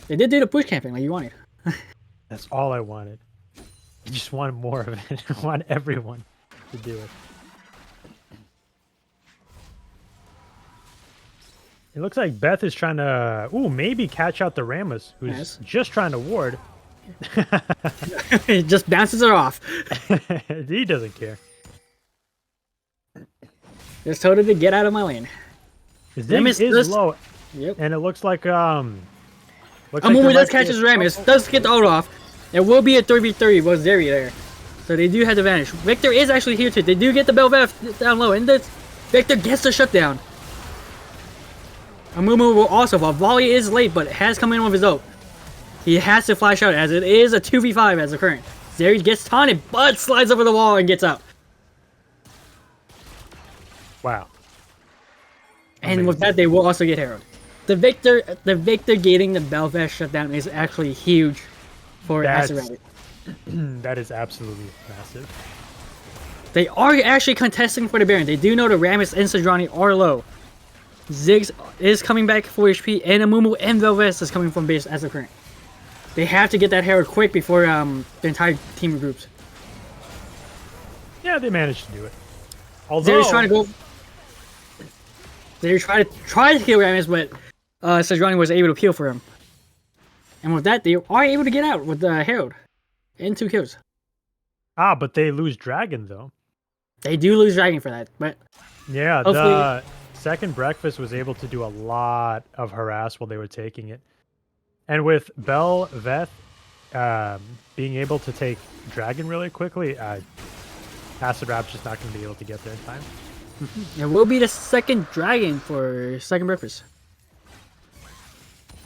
They did do the push camping like you wanted. That's all I wanted. I just wanted more of it. I want everyone to do it. It looks like Beth is trying to, maybe catch out the Rammus, who's just trying to ward. He just bounces her off. He doesn't care. Just told her to get out of my lane. Ziggs is low. Yep. And it looks like Amumu does catch his Rammus, does get the ult off. It will be a 3v3 with Zeri there. So they do have the advantage. Victor is actually here too. They do get the Belveth down low, and Victor gets the shutdown. Amumu will also, while Volley is late, but has come in with his ult. He has to flash out as it is a 2v5 as a current. Zeri gets taunted, but slides over the wall and gets out. Wow. And with that, they will also get Herald. The Victor getting the Belveth shutdown is actually huge for Acid Rabbit. That is absolutely massive. They are actually contesting for the Baron. They do know the Rammus and Sejuani are low. Ziggs is coming back for HP, and Amumu and Belveth is coming from base as a current. They have to get that Herald quick before the entire team regroups. Yeah, they managed to do it. Although they're trying to go. They're trying to kill Rammus, but Sejuani was able to peel for him. And with that, they are able to get out with the Herald and 2 kills. Ah, but they lose Dragon though. They do lose Dragon for that, but yeah, the Second Breakfast was able to do a lot of harass while they were taking it. And with Belveth being able to take Dragon really quickly, Acid Rap's just not going to be able to get there in time. It will be the second Dragon for Second Breakfast.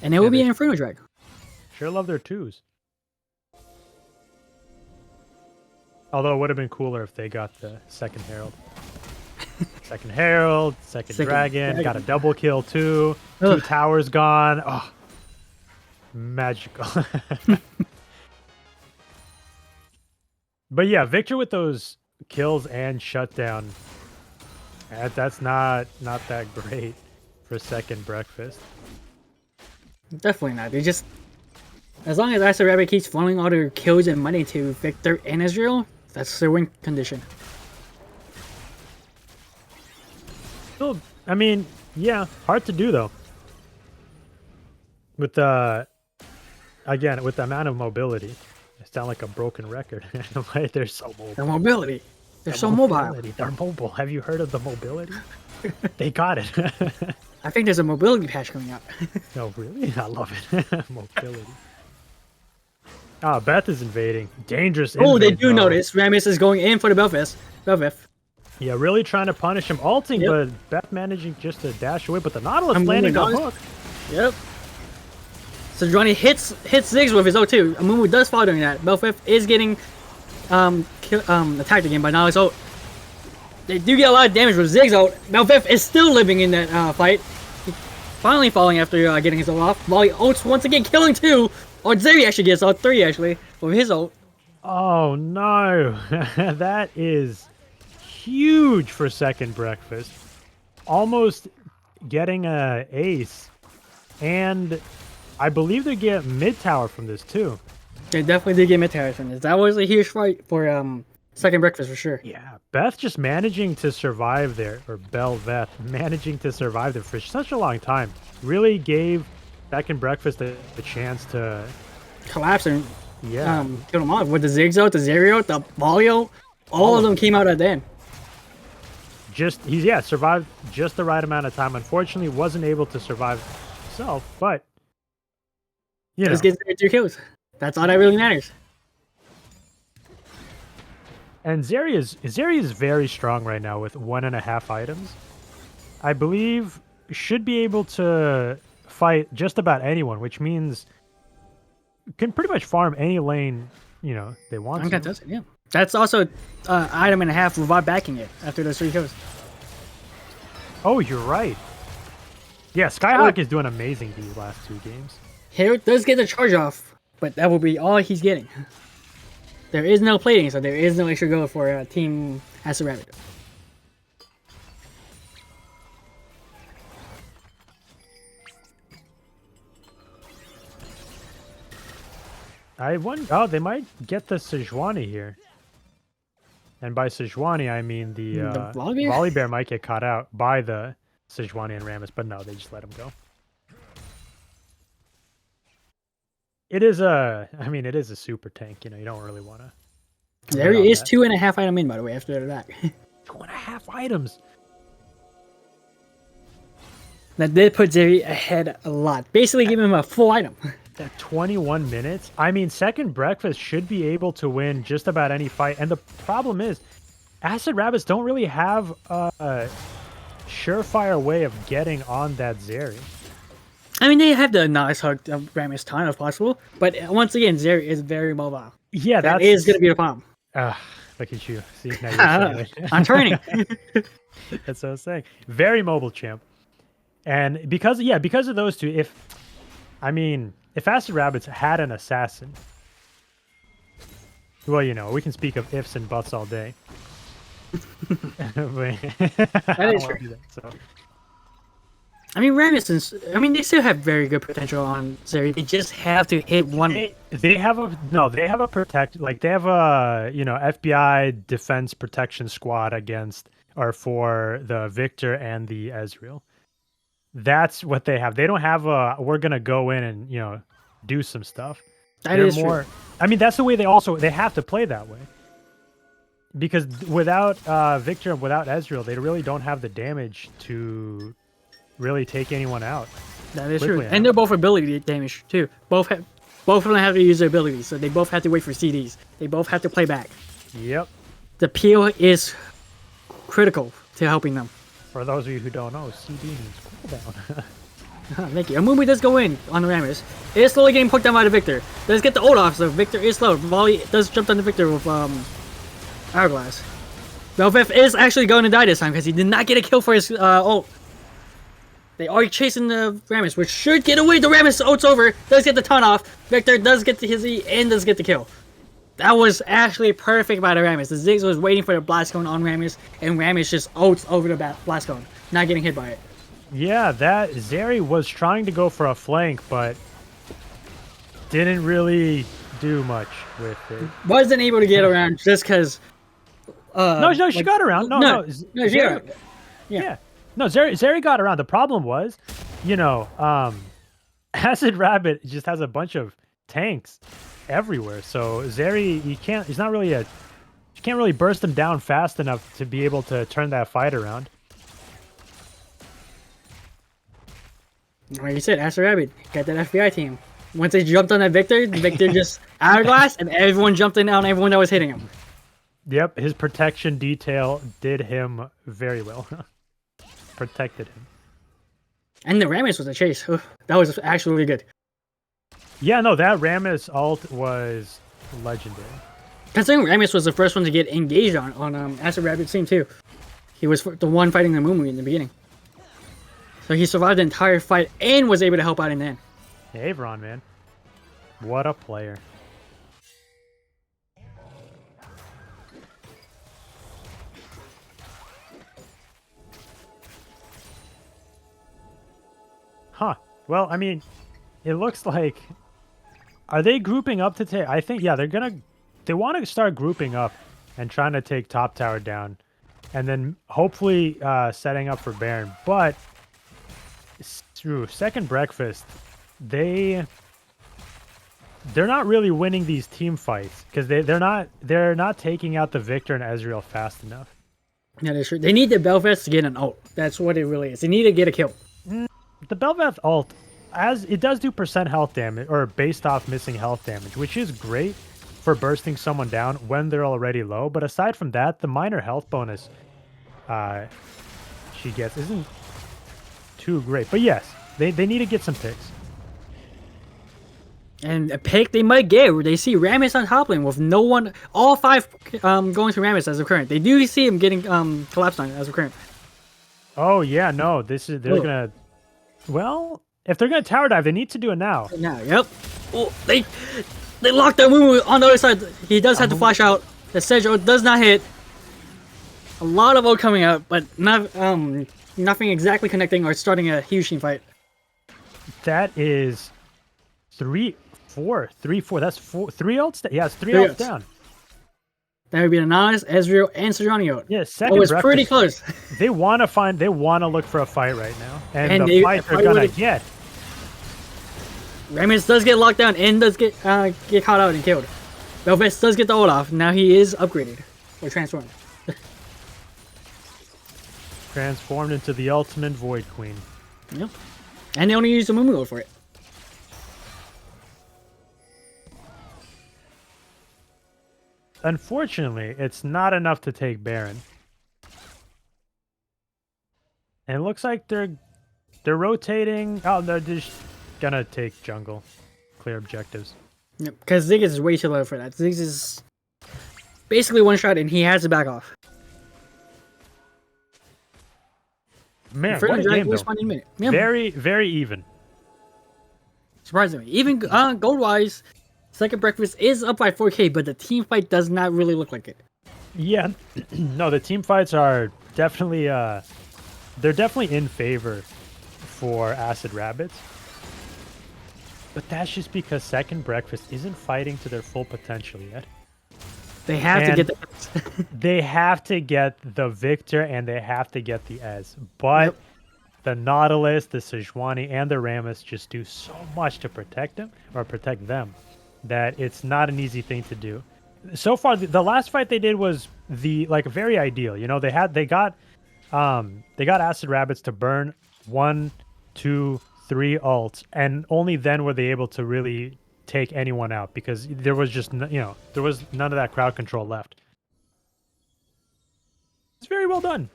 And it will be an Inferno Dragon. Sure love their 2s. Although it would have been cooler if they got the second Herald. Second Herald, second Dragon, got a double kill too. 2 towers gone. Oh, magical. But yeah, Victor with those kills and shutdown. That's not that great for Second Breakfast. Definitely not. They just, as long as Acid Rabbit keeps funneling all their kills and money to Victor and Israel, that's their win condition. Still, I mean, yeah, hard to do though. With again, with the amount of mobility, I sound like a broken record. They're so mobile. The mobility. They're so mobile. They're mobile. Have you heard of the mobility? They got it. I think there's a mobility patch coming out. No, really? I love it. Mobility. Ah, Beth is invading. Dangerous. Oh, they do notice. Rammus is going in for the Belveth. Yeah, really trying to punish him. Ulting, but Beth managing just to dash away. But the Nautilus landing the hook. Yep. Sejuani hits Ziggs with his O2. Amumu does fall during that. Belfef is getting attacked again by Nali's ult. They do get a lot of damage with Ziggs ult. Belfef is still living in that fight. Finally falling after getting his ult off. Volley ults once again, killing 2. Or Zeri actually gets ult 3 actually with his ult. Oh no, that is huge for second breakfast. Almost getting a ace, and I believe they get mid tower from this too. They definitely did get mid tower from this. That was a huge fight for second breakfast for sure. Yeah, Beth just managing to survive there, or Belveth managing to survive there for such a long time, really gave second breakfast a chance to collapse and yeah, kill them off with the Ziggs out, the Zeri out, the volley out. All of them came out at the end. He's survived just the right amount of time. Unfortunately, wasn't able to survive himself, but you know, just gets 2 kills. That's all that really matters. And Zeri is very strong right now with 1.5 items. I believe should be able to fight just about anyone, which means can pretty much farm any lane they want to. Does it, yeah. That's also item and a half revive backing it after those 3 kills. Oh, you're right. Yeah, Skyhawk is doing amazing these last 2 games. Here does get the charge off, but that will be all he's getting. There is no plating, so there is no extra go for Team Acid Rabbit. Oh, they might get the Sejuani here. And by Sejuani, I mean the Volibear might get caught out by the Sejuani and Rammus, but no, they just let him go. It is a super tank, you don't really want to. There is 2.5 item in, by the way, after that. 2.5 items. That did put Zeri ahead a lot. Basically giving him a full item. At 21 minutes? I mean, second breakfast should be able to win just about any fight. And the problem is, Acid Rabbits don't really have a surefire way of getting on that Zeri. I mean, they have the nice hug of Rammus ton if possible. But once again, Zeri is very mobile. Yeah, that is going to be the problem. Look at you. See, now you're I'm turning. That's what I was saying. Very mobile champ. And because of those two, if Acid Rabbits had an assassin, well, we can speak of ifs and buts all day. That is true. I mean, Rammus, they still have very good potential on Zeri. They just have to hit one. They have a FBI defense protection squad for the Victor and the Ezreal. That's what they have. They don't have we're gonna go in and do some stuff. They're more. True. That's the way they have to play that way. Because without Victor and without Ezreal, they really don't have the damage to really take anyone out. That is true. And they're both ability damage too. Both of them have to use their abilities, so they both have to wait for CDs. They both have to play back. Yep. The peel is critical to helping them. For those of you who don't know, CD means cooldown. Thank you. Amumu does go in on Rammus. It is slowly getting poked down by the Victor. Does get the ult off, so Victor is slow. Volley does jump on the Victor with Hourglass. Belveth is actually going to die this time because he did not get a kill for his ult. They are chasing the Rammus, which should get away. The Rammus ult's over. Does get the ton off. Victor does get his E and does get the kill. That was actually perfect by the Rammus. The Ziggs was waiting for the blast cone on Rammus, and Rammus just ults over the blast cone, not getting hit by it. Yeah, that Zeri was trying to go for a flank, but didn't really do much with it. Wasn't able to get around just because. No, she got around. No, she got around. Yeah. No, Zeri got around. The problem was, Acid Rabbit just has a bunch of tanks everywhere. So Zeri, you can't really burst him down fast enough to be able to turn that fight around. Like you said, Acid Rabbit got that FBI team. Once they jumped on that Victor, the Victor just hourglass, and everyone jumped in on everyone that was hitting him. Yep, his protection detail did him very well. Protected him. And the Rammus was a chase. That was actually really good. Yeah, no, that Rammus ult was legendary. Considering Rammus was the first one to get engaged on Acid Rabbit's team too. He was the one fighting the Mumu in the beginning. So he survived the entire fight and was able to help out in the end. Avron, man. What a player. Huh. Well, I mean, it looks like... Are they grouping up to take... I think, yeah, they want to start grouping up and trying to take top tower down. And then hopefully setting up for Baron. But through second breakfast, they're not really winning these team fights because they're not taking out the Victor and Ezreal fast enough. Yeah, that's true. They need the Belveth to get an ult. That's what it really is. They need to get a kill. The Belveth ult, as it does do percent health damage or based off missing health damage, which is great for bursting someone down when they're already low. But aside from that, the minor health bonus she gets isn't too great. But yes, they need to get some picks. And a pick they might get where they see Rammus on top lane with no one, all 5 going to Rammus as of current. They do see him getting collapsed on as of current. Oh yeah, no, they're gonna. Well, if they're gonna tower dive, they need to do it now. Now, yep. Oh, they locked that Mumu on the other side. He does have to flash out. The Sedge does not hit. A lot of ult coming out, but not nothing exactly connecting or starting a huge team fight. That is 3-4. That's 3 ults. Yeah, it's 3 ults down. That would be an Anonymous, Ezreal, and Sojourner ult. Yeah, second. Oh, it's pretty close. They want to look for a fight right now, and the fight they're gonna get. Rammus does get locked down and does get caught out and killed. Belveth does get the ult off. Now he is upgraded or transformed. Transformed into the ultimate Void Queen. Yep. And they only use the Mumu ult for it. Unfortunately, it's not enough to take Baron. And it looks like they're rotating. Oh, they're just gonna take jungle. Clear objectives. Yep, because Ziggs is way too low for that. Ziggs is basically one shot and he has to back off. Man, what a game, though. Yeah. Very, very even. Surprisingly. Even gold-wise, second breakfast is up by 4K, but the team fight does not really look like it. Yeah. No, the team fights are definitely... they're definitely in favor for Acid Rabbits. But that's just because second breakfast isn't fighting to their full potential yet. They have to get the they have to get the Victor and they have to get the Ez. But the Nautilus, the Sejuani, and the Rammus just do so much to protect them that it's not an easy thing to do. So far, the last fight they did was very ideal. You know, they got Acid Rabbits to burn 1, 2, 3 ults, and only then were they able to really take anyone out because there was just there was none of that crowd control left. It's very well done.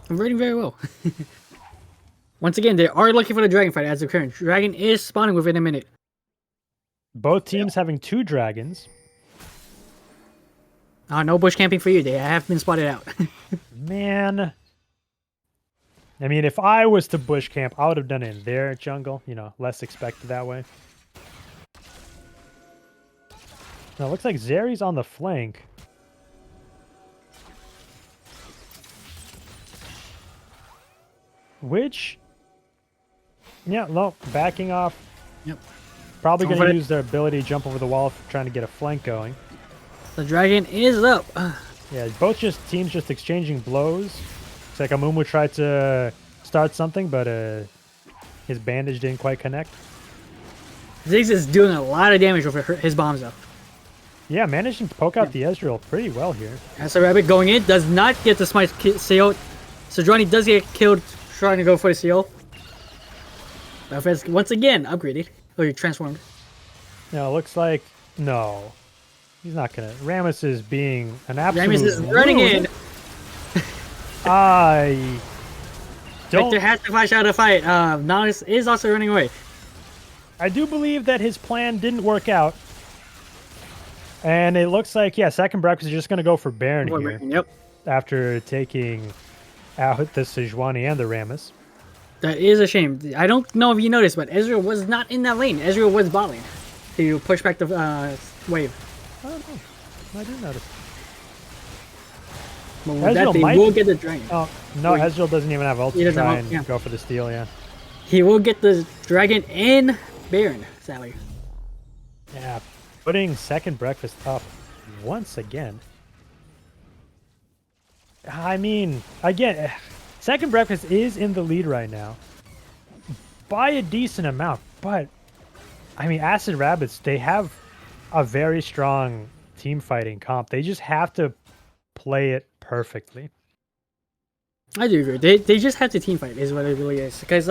I'm rating very well. Once again, they are looking for the dragon fight as of current. Dragon is spawning within a minute. Both teams having 2 dragons. No bush camping for you. They have been spotted out. Man. I mean, if I was to bush camp, I would have done it in their jungle. You know, less expected that way. Now, it looks like Zeri's on the flank. Which... Yeah, no, backing off. Yep. Probably going to use their ability to jump over the wall for trying to get a flank going. The dragon is up. Yeah, both teams just exchanging blows. It's like Amumu tried to start something, but his bandage didn't quite connect. Ziggs is doing a lot of damage with his bombs though. Yeah, managing to poke out the Ezreal pretty well here. Acid Rabbit going in, does not get the smite seal. Sojourner does get killed trying to go for the seal. Once again upgraded. Or transformed. Now it looks like no. He's not gonna. Rammus is being an absolute. Rammus is running in. I don't. Victor has to flash out a fight. Nautilus is also running away. I do believe that his plan didn't work out. And it looks like, yeah, second breakfast is just going to go for Baron here. Yep. After taking out the Sejuani and the Rammus. That is a shame. I don't know if you noticed, but Ezreal was not in that lane. Ezreal was bot lane to push back the wave. I don't know. I didn't notice. But with that, they will get the dragon. Oh, no, Ezreal doesn't even have ult to try and yeah. go for the steal, yeah. He will get the dragon and Baron, sadly. Yeah, putting second breakfast up once again. I mean, again, second breakfast is in the lead right now by a decent amount, but I mean, Acid Rabbits, they have a very strong team fighting comp. They just have to play it perfectly. I do agree. They just have to team fight is what it really is. Because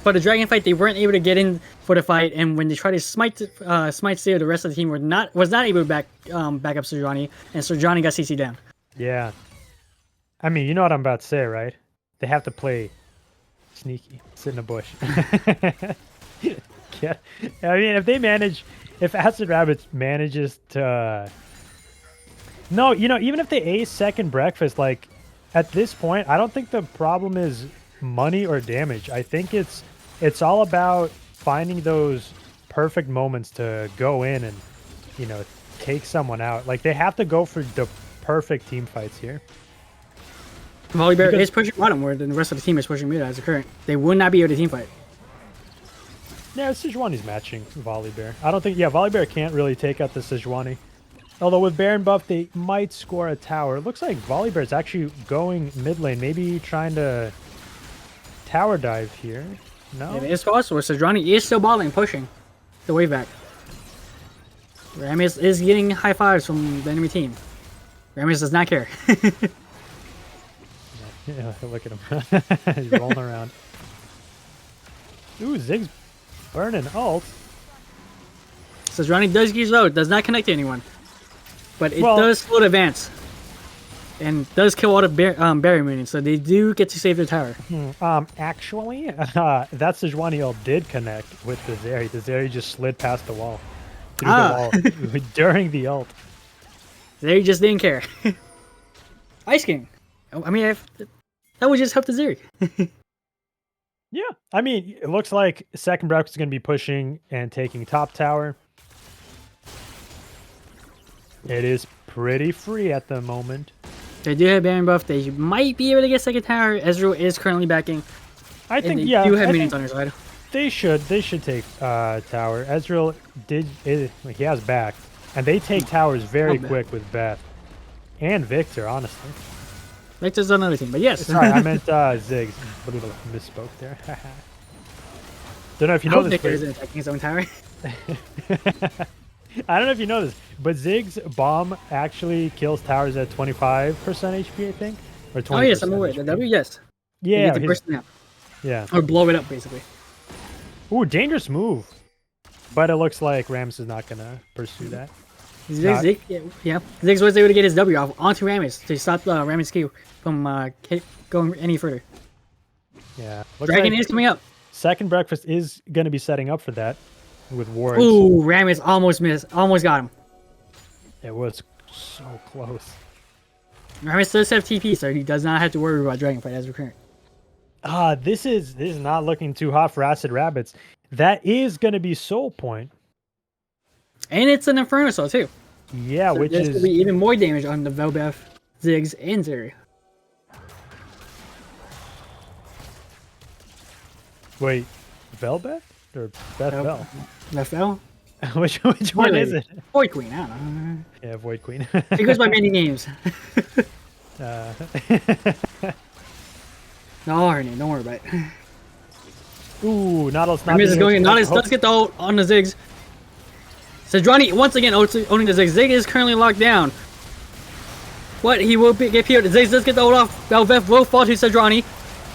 for the dragon fight, they weren't able to get in for the fight, and when they tried to smite Seer, the rest of the team was not able to back up Sejuani, and Sejuani got CC down. Yeah. I mean, you know what I'm about to say, right? They have to play sneaky, sit in a bush. Yeah. I mean, if Acid Rabbits manages to... No, you know, even if they ace second breakfast, like, at this point, I don't think the problem is money or damage. I think it's all about finding those perfect moments to go in and, you know, take someone out. Like, they have to go for the perfect team fights here. Volibear is pushing bottom, where the rest of the team is pushing mid as a current. They would not be able to team fight. Yeah, Sejuani's matching Volibear. I don't think... Yeah, Volibear can't really take out the Sejuani. Although with Baron buff, they might score a tower. It looks like Volibear's actually going mid lane. Maybe trying to tower dive here. No? It is possible. Sejuani is still bot lane pushing the wave back. Rammus is getting high fives from the enemy team. Rammus does not care. Yeah, look at him. He's rolling around. Ooh, Ziggs burning ult. Sejuani does use low, does not connect to anyone. But it does slow the advance. And does kill all the berry minions, so they do get to save their tower. Actually, that Sejuani ult did connect with the Zeri. The Zeri just slid past the wall. Through the wall during the ult. Zeri just didn't care. Ice King. I mean, that would just help the Zeri. Yeah, I mean, it looks like second breakfast is going to be pushing and taking top tower. It is pretty free at the moment. They do have Baron buff. They might be able to get second tower. Ezreal is currently backing. I think, they yeah. do have minions on their side. They should take tower. Ezreal he has back. And they take towers very quick with Beth. And Victor, honestly. Victor's another team, but yes. Sorry, I meant Ziggs. Misspoke there. Don't know if you know this. Victor isn't attacking his own tower. I don't know if you know this, but Ziggs' bomb actually kills towers at 25% HP, I think, or 20%. Oh yes, I'm aware. The W, yes. Yeah. You get to yeah. Or blow it up, basically. Ooh, dangerous move. But it looks like Rammus is not gonna pursue that. Ziggs was able to get his W off onto Rammus to stop Rammus' Q from going any further. Yeah. Dragon is coming up. Second breakfast is gonna be setting up for that with wards. Ooh, Rammus almost missed. Almost got him. It was so close. Rammus does have TP, so he does not have to worry about Dragon Fight as recurrent. This is not looking too hot for Acid Rabbits. That is gonna be Soul Point. And it's an Inferno Soul too. Yeah, so which there's is gonna be even more damage on the Velbeth, Ziggs, and Zeri. Wait, Velbeth or Beth Bell? Beth Bell? which one is it? Void Queen, I don't know. Yeah, Void Queen. It goes by many names. No, her name, don't worry about it. Ooh, Nautilus not is going in. Nautilus does get the ult on the Ziggs. Sejuani once again owning the Ziggs. Ziggs is currently locked down. But he will get PO'd. Ziggs does get the ult off. Velvet will fall to Sejuani.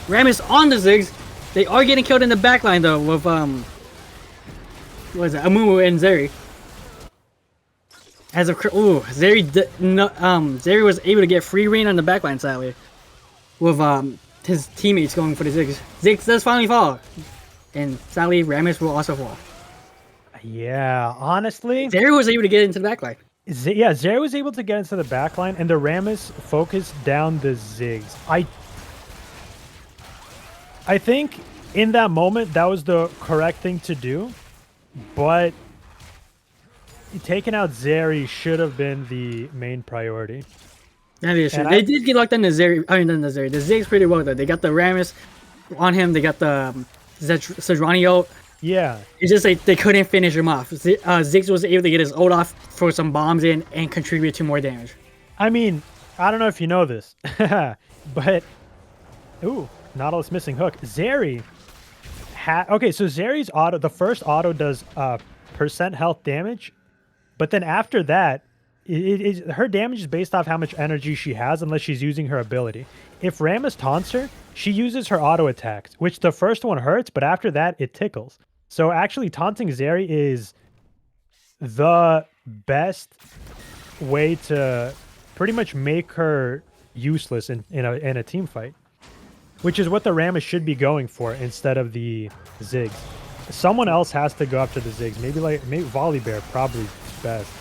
Rammus on the Ziggs. They are getting killed in the backline though with what is it? Amumu and Zeri. As of Zeri was able to get free reign on the backline sadly. With his teammates going for the Ziggs. Ziggs does finally fall. And sadly Rammus will also fall. Yeah, honestly, Zeri was able to get into the backline. Yeah, Zeri was able to get into the back line, and the Rammus focused down the Ziggs. I think in that moment, that was the correct thing to do, but taking out Zeri should have been the main priority. That is true. They did get locked on the Zeri. I mean, not the Zeri. The Ziggs pretty well, though. They got the Rammus on him. They got the Sejuani ult. Yeah. It's just like they couldn't finish him off. Ziggs was able to get his ult off, throw some bombs in, and contribute to more damage. I mean, I don't know if you know this, but... Ooh, Nautilus missing hook. Zeri... Okay, so Zeri's auto... The first auto does % health damage, but then after that, her damage is based off how much energy she has unless she's using her ability. If Rammus taunts her, she uses her auto attacks, which the first one hurts, but after that, it tickles. So actually, taunting Zeri is the best way to pretty much make her useless in a team fight, which is what the Rammus should be going for instead of the Ziggs. Someone else has to go after the Ziggs. Maybe Volibear probably best.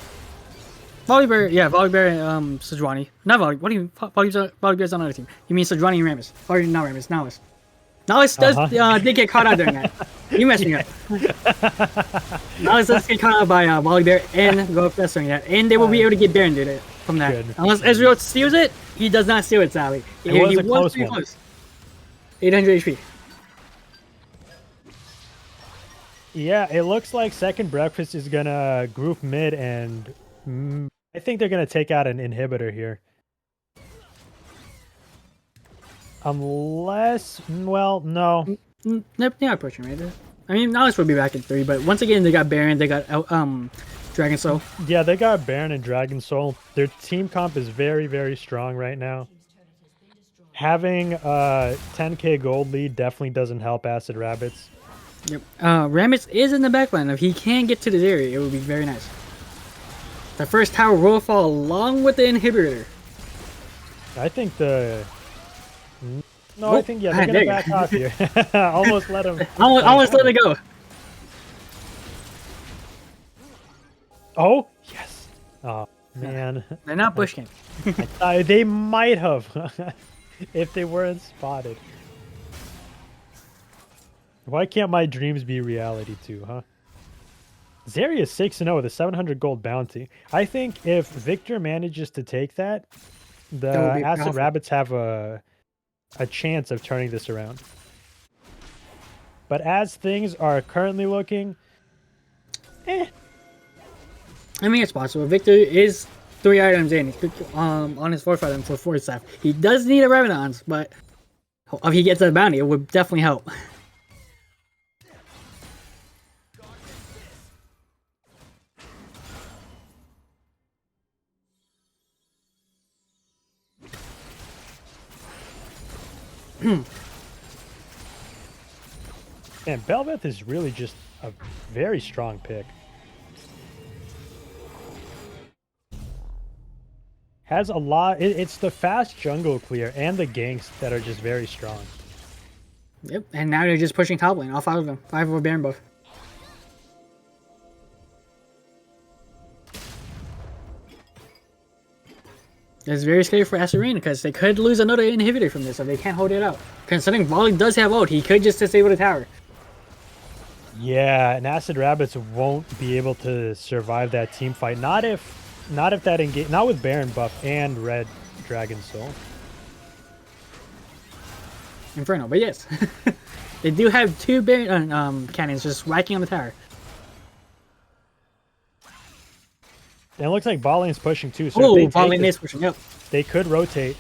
Volibear, yeah, Volibear and Sejuani. Not Volibear. What do you Volibear's on another team? You mean Sejuani and Rammus? Or not Rammus, Nautilus. Nautilus did get caught out during that. You messed me up. Nautilus does get caught out by Volibear and go up during that. And they will be able to get Baron did it from that. Good. Unless Ezreal steals it, he does not steal it, sadly. It was a close one. Close. 800 HP. Yeah, it looks like Second Breakfast is gonna group mid, and I think they're gonna take out an inhibitor here. Unless, well, no. They're approaching right there. I mean, Nautilus will be back in 3, but once again, they got Baron, they got Dragon Soul. Yeah, they got Baron and Dragon Soul. Their team comp is very, very strong right now. Having a 10k gold lead definitely doesn't help Acid Rabbits. Yep. Rammus is in the backline. If he can get to this area, it would be very nice. The first tower will fall along with the inhibitor. I think the... No, I think, yeah, they're going to back off here. Almost let him... Almost let it go. Oh, yes. Oh, man. They're not pushing. They might have if they weren't spotted. Why can't my dreams be reality too, huh? Zeri is 6-0 with a 700 gold bounty. I think if Victor manages to take that, the Acid Rabbits have a chance of turning this around. But as things are currently looking, I mean, it's possible. Victor is 3 items in on his 4th item for 4 staff. He does need a Revenants, but if he gets that bounty, it would definitely help. And Belveth is really just a very strong pick. Has a lot. It's the fast jungle clear and the ganks that are just very strong. Yep, and now they're just pushing top lane, all 5 of them. 5 over Baron buff. It's very scary for Asarina because they could lose another inhibitor from this if they can't hold it out. Considering Volley does have ult, he could just disable the tower. Yeah, and Acid Rabbits won't be able to survive that team fight. Not if that engage. Not with Baron buff and Red Dragon Soul. Inferno, but yes, they do have 2 Baron cannons just whacking on the tower. And it looks like bot lane's pushing too. So bot lane is pushing. Yep. They could rotate,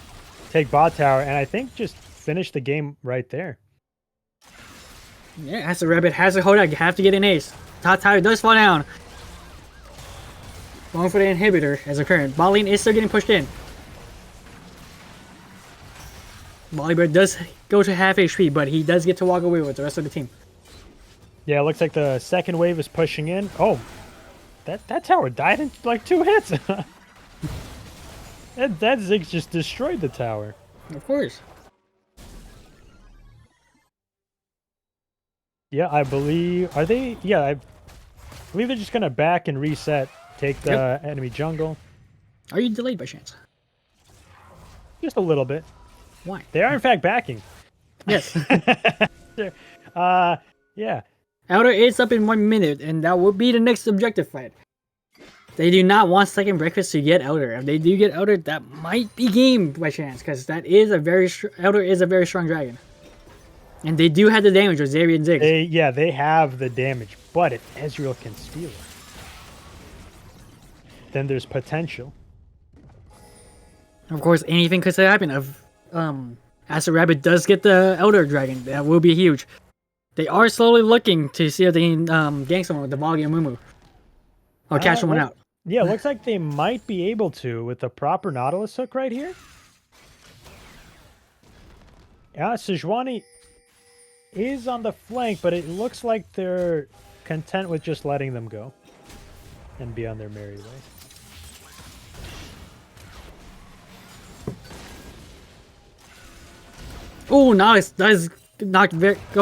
take bot tower, and I think just finish the game right there. Yeah, Acid Rabbit has a hold out. You have to get an ace. Top tower does fall down. Going for the inhibitor as a current. Bot lane is still getting pushed in. Volibear does go to half HP, but he does get to walk away with the rest of the team. Yeah, it looks like the second wave is pushing in. Oh, that tower died in like 2 hits. that Ziggs just destroyed the tower. Of course. Yeah, I believe... Are they... Yeah, believe they're just gonna back and reset, take the enemy jungle. Are you delayed by chance? Just a little bit. Why? They are in fact backing. Yes. Yeah. Elder is up in 1 minute, and that will be the next objective fight. They do not want second breakfast to get Elder. If they do get Elder, that might be game by chance, because that is a very Elder is a very strong dragon, and they do have the damage with Zeri and Ziggs. They have the damage, but if Ezreal can steal it, then there's potential. Of course, anything could happen. If Acid Rabbit does get the Elder Dragon, that will be huge. They are slowly looking to see if they can gank someone with the Volley and Mumu. Or catch someone out. Yeah, looks like they might be able to with the proper Nautilus hook right here. Yeah, Sejuani is on the flank, but it looks like they're content with just letting them go and be on their merry way. Oh, Nautilus does go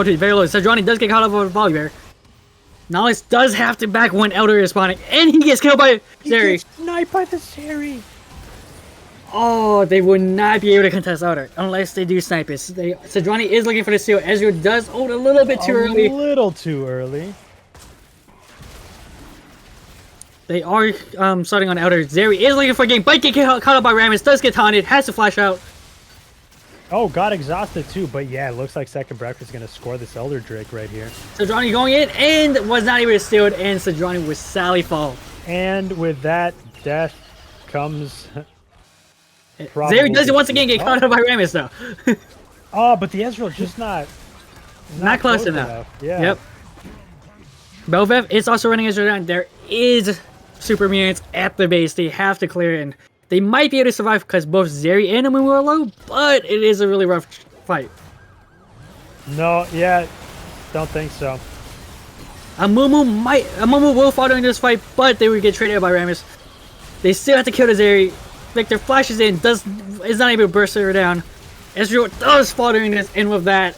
to very low. Sejuani does get caught up with a Volibear. Nautilus does have to back when Elder is spawning, and he gets killed by Zeri. Sniped by the Zeri. Oh, they would not be able to contest Elder unless they do snipe it. Sejuani is looking for the steal. Ezreal does ult a little bit too early. A little too early. They are starting on Elder. Zeri is looking for a game, but get caught up by Rammus. Does get taunted. Has to flash out. Oh, got exhausted too, but yeah, it looks like Second Breakfast is going to score this Elder Drake right here. Sejuani going in and was not able to steal it, and Sejuani with Sally fall. And with that, death comes... Zeri does it once again get caught up by Rammus though. Oh, but the Ezreal just not close enough. Yeah. Yep. Belvev is also running Ezreal down. There is super mutants at the base. They have to clear it. And they might be able to survive because both Zeri and Amumu are low, but it is a really rough fight. No, yeah, don't think so. Amumu will fall during this fight, but they would get traded by Rammus. They still have to kill the Zeri. Victor flashes in, is not able to burst her down. Ezreal does fall during this, and with that,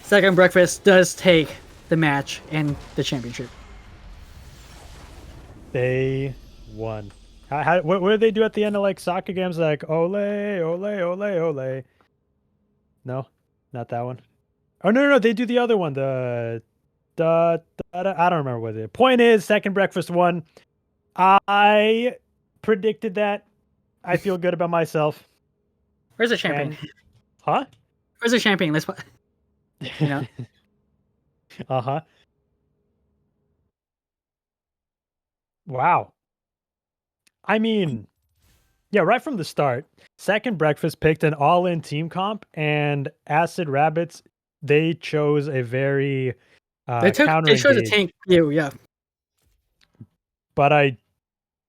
Second Breakfast does take the match and the championship. They won. What did they do at the end of like soccer games? Like ole, ole, ole, ole. No, not that one. Oh no, they do the other one. I don't remember what it is. Point is, Second Breakfast won. I predicted that. I feel good about myself. Where's the champagne? Huh? Where's the champagne? Let's. You know. Uh-huh. Wow. I mean, yeah, right from the start, Second Breakfast picked an all-in team comp, and Acid Rabbits, they chose a very they chose a tank view, yeah. But I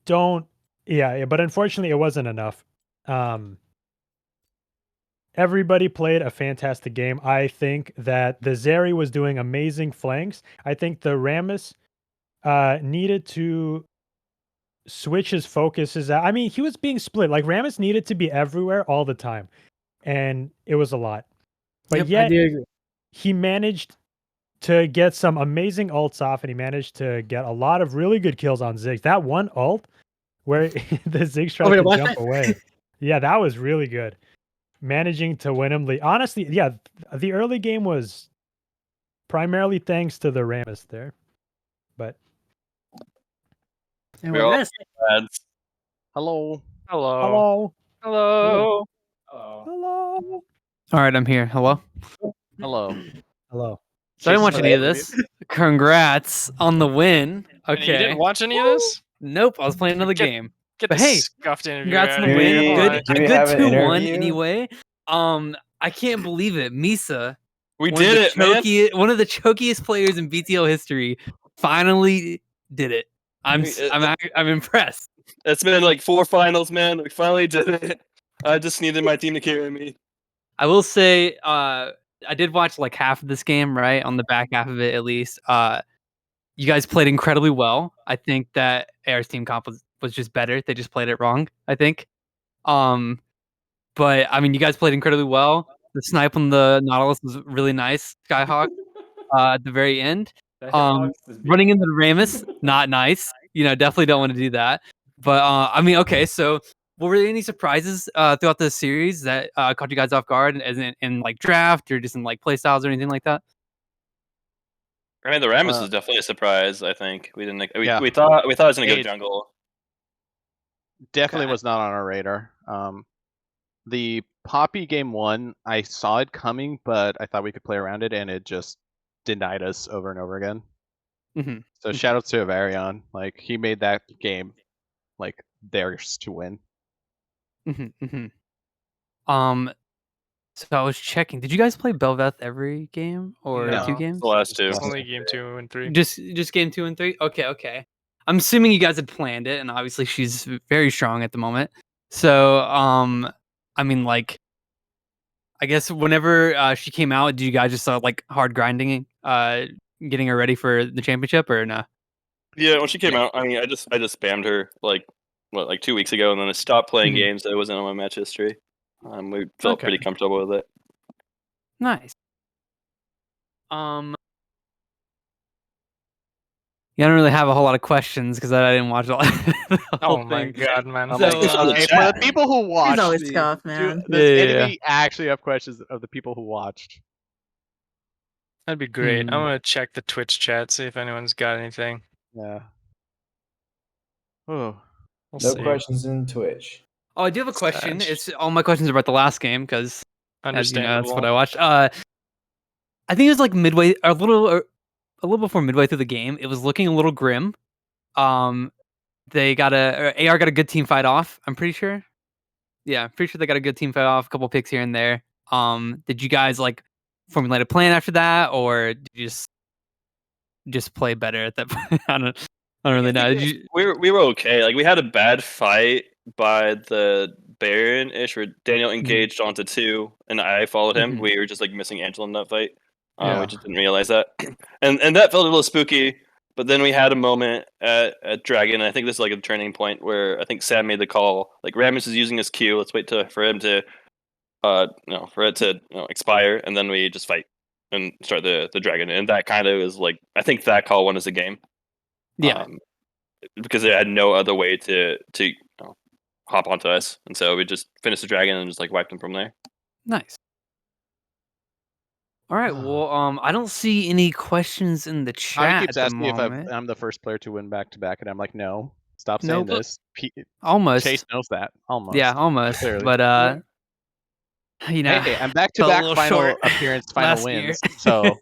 don't. Yeah, but unfortunately, it wasn't enough. Everybody played a fantastic game. I think that the Zeri was doing amazing flanks. I think the Rammus needed to switch his focuses out. I mean, he was being split. Like, Rammus needed to be everywhere all the time, and it was a lot. But yet, he managed to get some amazing ults off, and he managed to get a lot of really good kills on Ziggs. That one ult where the Ziggs tried to jump away. Yeah, that was really good. Managing to win him. Honestly, yeah, the early game was primarily thanks to the Rammus there. But and with this, hello. Hello. Hello. Hello. All right, I'm here. Hello. Hello. Hello. So I didn't watch any of this. Congrats on the win. Okay. You didn't watch any of this? Nope. I was playing another game. Get but the hey, scuffed interview. Congrats on the win. Good 2-1 anyway. I can't believe it. Misa. We did it, man. One of the chokiest players in BTL history finally did it. I'm impressed. It's been like 4 finals, man. We finally did it. I just needed my team to carry me. I will say, I did watch like half of this game, right? On the back half of it, at least. You guys played incredibly well. I think that AR's team comp was just better. They just played it wrong, I think. But I mean, you guys played incredibly well. The snipe on the Nautilus was really nice. Skyhawk at the very end. Running into Ramus, not nice. Definitely don't want to do that. But I mean, okay. So, were there any surprises throughout the series that caught you guys off guard, as in like draft or just in like play styles or anything like that? I mean, the Rammus was definitely a surprise. I think we didn't. Yeah. We thought it was gonna go It jungle. definitely was not on our radar. The Poppy game 1, I saw it coming, but I thought we could play around it, and it just denied us over and over again. Mm-hmm. So shout out to Avarion. Like, he made that game like theirs to win. Mm-hmm, so I was checking. Did you guys play Belveth every game or No, 2 games? the last two. It's only game 2 and 3. Just game 2 and 3. Okay. I'm assuming you guys had planned it, and obviously she's very strong at the moment. So I mean, like, I guess whenever she came out, did you guys just start like hard grinding, getting her ready for the championship, or no? Yeah, when she came out, I mean, I just spammed her like 2 weeks ago, and then I stopped playing Mhm. games that wasn't on my match history. We felt Okay. pretty comfortable with it. Nice. Yeah, I don't really have a whole lot of questions because I didn't watch the whole Oh my thing. god, man. So, Hey, for the people who watched, always the- tough, man. does Yeah. anybody actually have questions of the people who watched? That'd be great. Hmm. I'm gonna check the Twitch chat, see if anyone's got anything. Yeah. Oh. We'll No see. questions in Twitch. Oh, I do have a question. Stash. It's all my questions are about the last game because, as you know, that's what Understandable. I watched. I think it was like midway, a little before midway through the game. It was looking a little grim. They got AR got a good team fight off. I'm pretty sure. Yeah, pretty sure they got a good team fight off. A couple picks here and there. Did you guys like formulate a plan after that, or did you just play better at that point? I don't really know. Did you? We were okay. Like, we had a bad fight by the Baron-ish where Daniel engaged onto 2, and I followed him. Mhm. We were just like missing Angela in that fight. Yeah. We just didn't realize that, and that felt a little spooky. But then we had a moment at Dragon, and I think this is like a turning point where I think Sam made the call. Like, Rammus is using his Q. Let's wait for him to, for it to expire, and then we just fight and start the Dragon. And that kind of is like, I think that call won us the game. Yeah. Because they had no other way to hop onto us, and so we just finished the Dragon and just like wiped them from there. Nice. All right. Well, I don't see any questions in the chat. Tommy keeps at the asking me if moment. I'm the first player to win back-to-back, and I'm like, no. Stop No, saying but- this. Almost. Chase knows that. Almost. Yeah, almost. Clearly. But you know, Hey, I'm fell a back-to-back little final short appearance, final last year. wins. So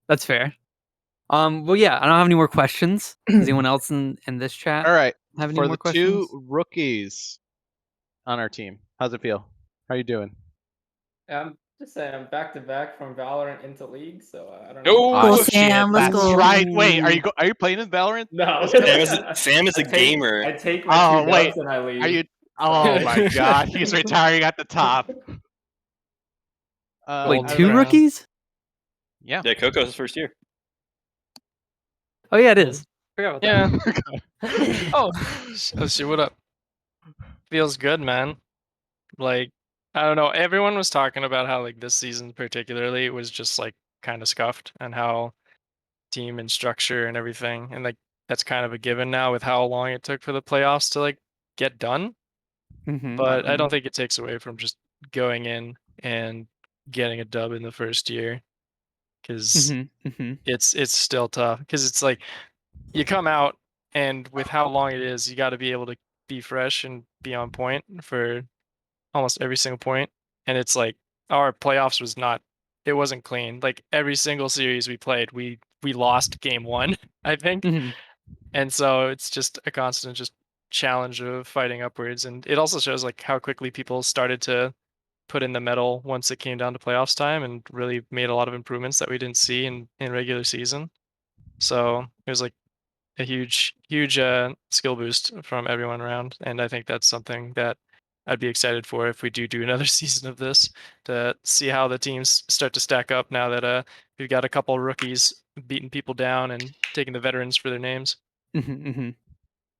That's fair. Well, yeah, I don't have any more questions. Does anyone else in this chat all right. have any For more the questions? 2 rookies on our team, how's it feel? How you doing? I'm just saying, I'm back to back from Valorant into League, so I don't Oh, know. Cool, shit, Sam. Let's that's go. right. Wait, are you playing in Valorant? No, Sam is a gamer. I take my 2 dubs and I leave. Are you? Oh my god, he's retiring at the top. Wait, I two don't know. rookies? Yeah. Yeah, Coco's first year. Oh yeah, it is. Forgot about Yeah. that. Oh, see what up? Feels good, man. Like, I don't know. Everyone was talking about how like this season particularly was just like kind of scuffed, and how team and structure and everything, and like that's kind of a given now with how long it took for the playoffs to like get done. Mhm. But I don't think it takes away from just going in and getting a dub in the first year, because it's still tough. Because it's like you come out, and with how long it is, you got to be able to be fresh and be on point for almost every single point. And it's like our playoffs was not, it wasn't clean. Like every single series we played, we lost game 1, I think. And so it's just a constant just challenge of fighting upwards. And it also shows like how quickly people started to put in the metal once it came down to playoffs time, and really made a lot of improvements that we didn't see in regular season. So it was like a huge skill boost from everyone around, and I think that's something that I'd be excited for if we do another season of this, to see how the teams start to stack up now that we've got a couple rookies beating people down and taking the veterans for their names.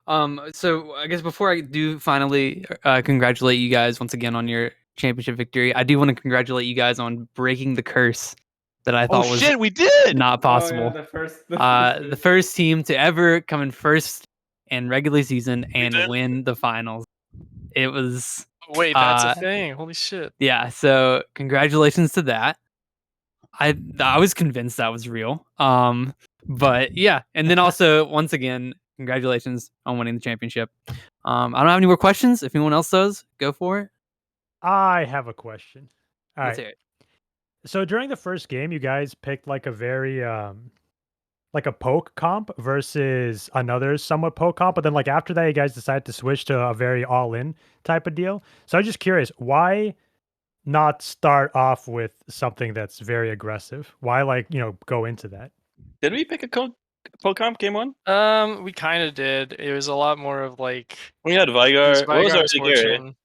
So I guess before I do finally congratulate you guys once again on your championship victory, I do want to congratulate you guys on breaking the curse that I thought was shit, we did! not possible. the first The first team to ever come in first in regular season and did? win the finals. It was Wait, that's a thing. Holy shit. yeah. So congratulations to that. I was convinced that was real. But yeah, and then also once again, congratulations on winning the championship. I don't have any more questions. If anyone else does, go for it. I have a question. All Let's right. hear it. So during the first game, you guys picked like a very like a poke comp versus another somewhat poke comp, but then like after that, you guys decided to switch to a very all-in type of deal. So I'm just curious, why not start off with something that's very aggressive? Why go into that? Did we pick a comp game 1? We kind of did. It was a lot more of like We had it was Vigar. What was Vigar our Misfortune.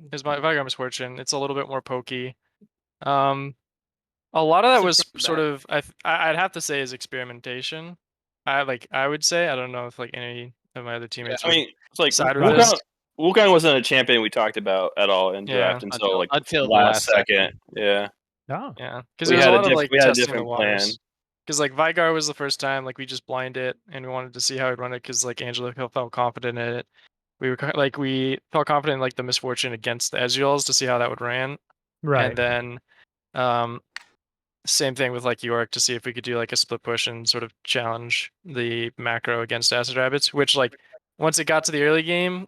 It was Vigar Misfortune. It's a little bit more pokey. A lot of that was sort of I'd have to say is experimentation. I would say, I don't know if like any of my other teammates I mean, it's like side with this. Wukong wasn't a champion we talked about at all in draft until like until the last second. Yeah. Oh. Yeah, because we there was had a lot of like we had a testing the different plan. waters. Because like Vigar was the first time, like we just blind it and we wanted to see how he'd run it because like Angela felt confident in it. We felt confident in like the Misfortune against the Ezreals to see how that would ran. Right. And then same thing with like York to see if we could do like a split push and sort of challenge the macro against Acid Rabbits, which like once it got to the early game,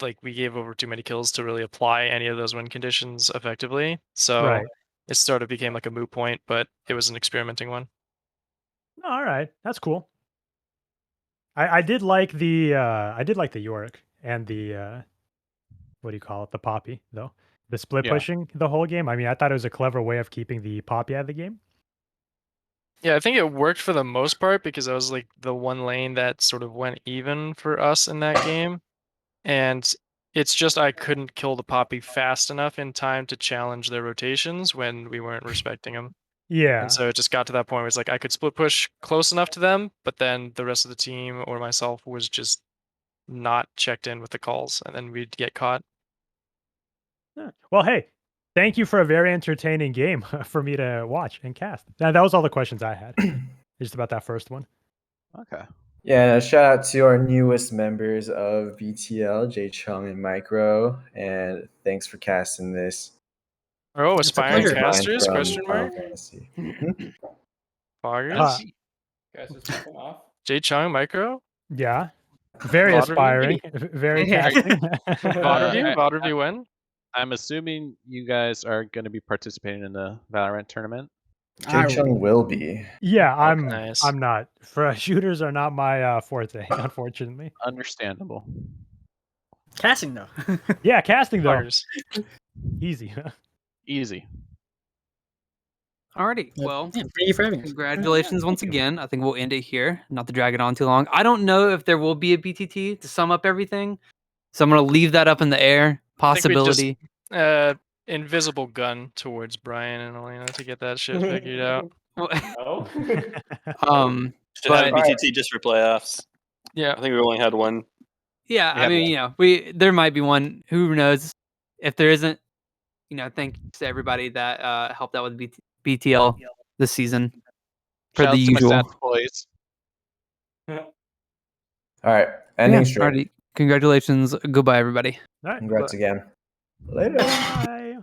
like we gave over too many kills to really apply any of those win conditions effectively. So Right. it sort of became like a moot point, but it was an experimenting one. All right, that's cool. I did like the York and the what do you call it? The Poppy though. The split Yeah. pushing the whole game. I mean, I thought it was a clever way of keeping the Poppy out of the game. Yeah, I think it worked for the most part because that was like the one lane that sort of went even for us in that game. And it's just I couldn't kill the Poppy fast enough in time to challenge their rotations when we weren't respecting them. Yeah. And so it just got to that point where it's like I could split push close enough to them, but then the rest of the team or myself was just not checked in with the calls, and then we'd get caught. Yeah. Well, hey, thank you for a very entertaining game for me to watch and cast. That was all the questions I had. Just about that first one. Okay. Yeah, shout out to our newest members of BTL, Jay Chung and Micro, and thanks for casting this. Oh, It's a aspiring pleasure. casters? From Question mark. Final Fantasy. Foggers? Guys just popping off. Jay Chung, Micro? Yeah. Very VOD aspiring. review? Very casting. VOD review when? I'm assuming you guys are going to be participating in the Valorant tournament. Jay Chung will be. Yeah, I'm Nice. I'm not. Shooters are not my forte, unfortunately. Understandable. Casting though. Yeah, casting though. Foggers. Easy. Easy. Alrighty. Well, thank you for having us. congratulations once again. I think we'll end it here, not to drag it on too long. I don't know if there will be a BTT to sum up everything, so I'm gonna leave that up in the air. I think we Possibility. just, invisible gun towards Brian and Elena to get that shit figured out. Oh. Should have a but BTT just for playoffs. Yeah. I think we only had one. yeah, We I had mean, there might be one. Who knows? If there isn't, thanks to everybody that helped out with BTL this season for Shout the out to my usual. Stats boys. All right, ending stream. Alrighty. Congratulations. Goodbye, everybody. All right. Congrats again. Later. Bye.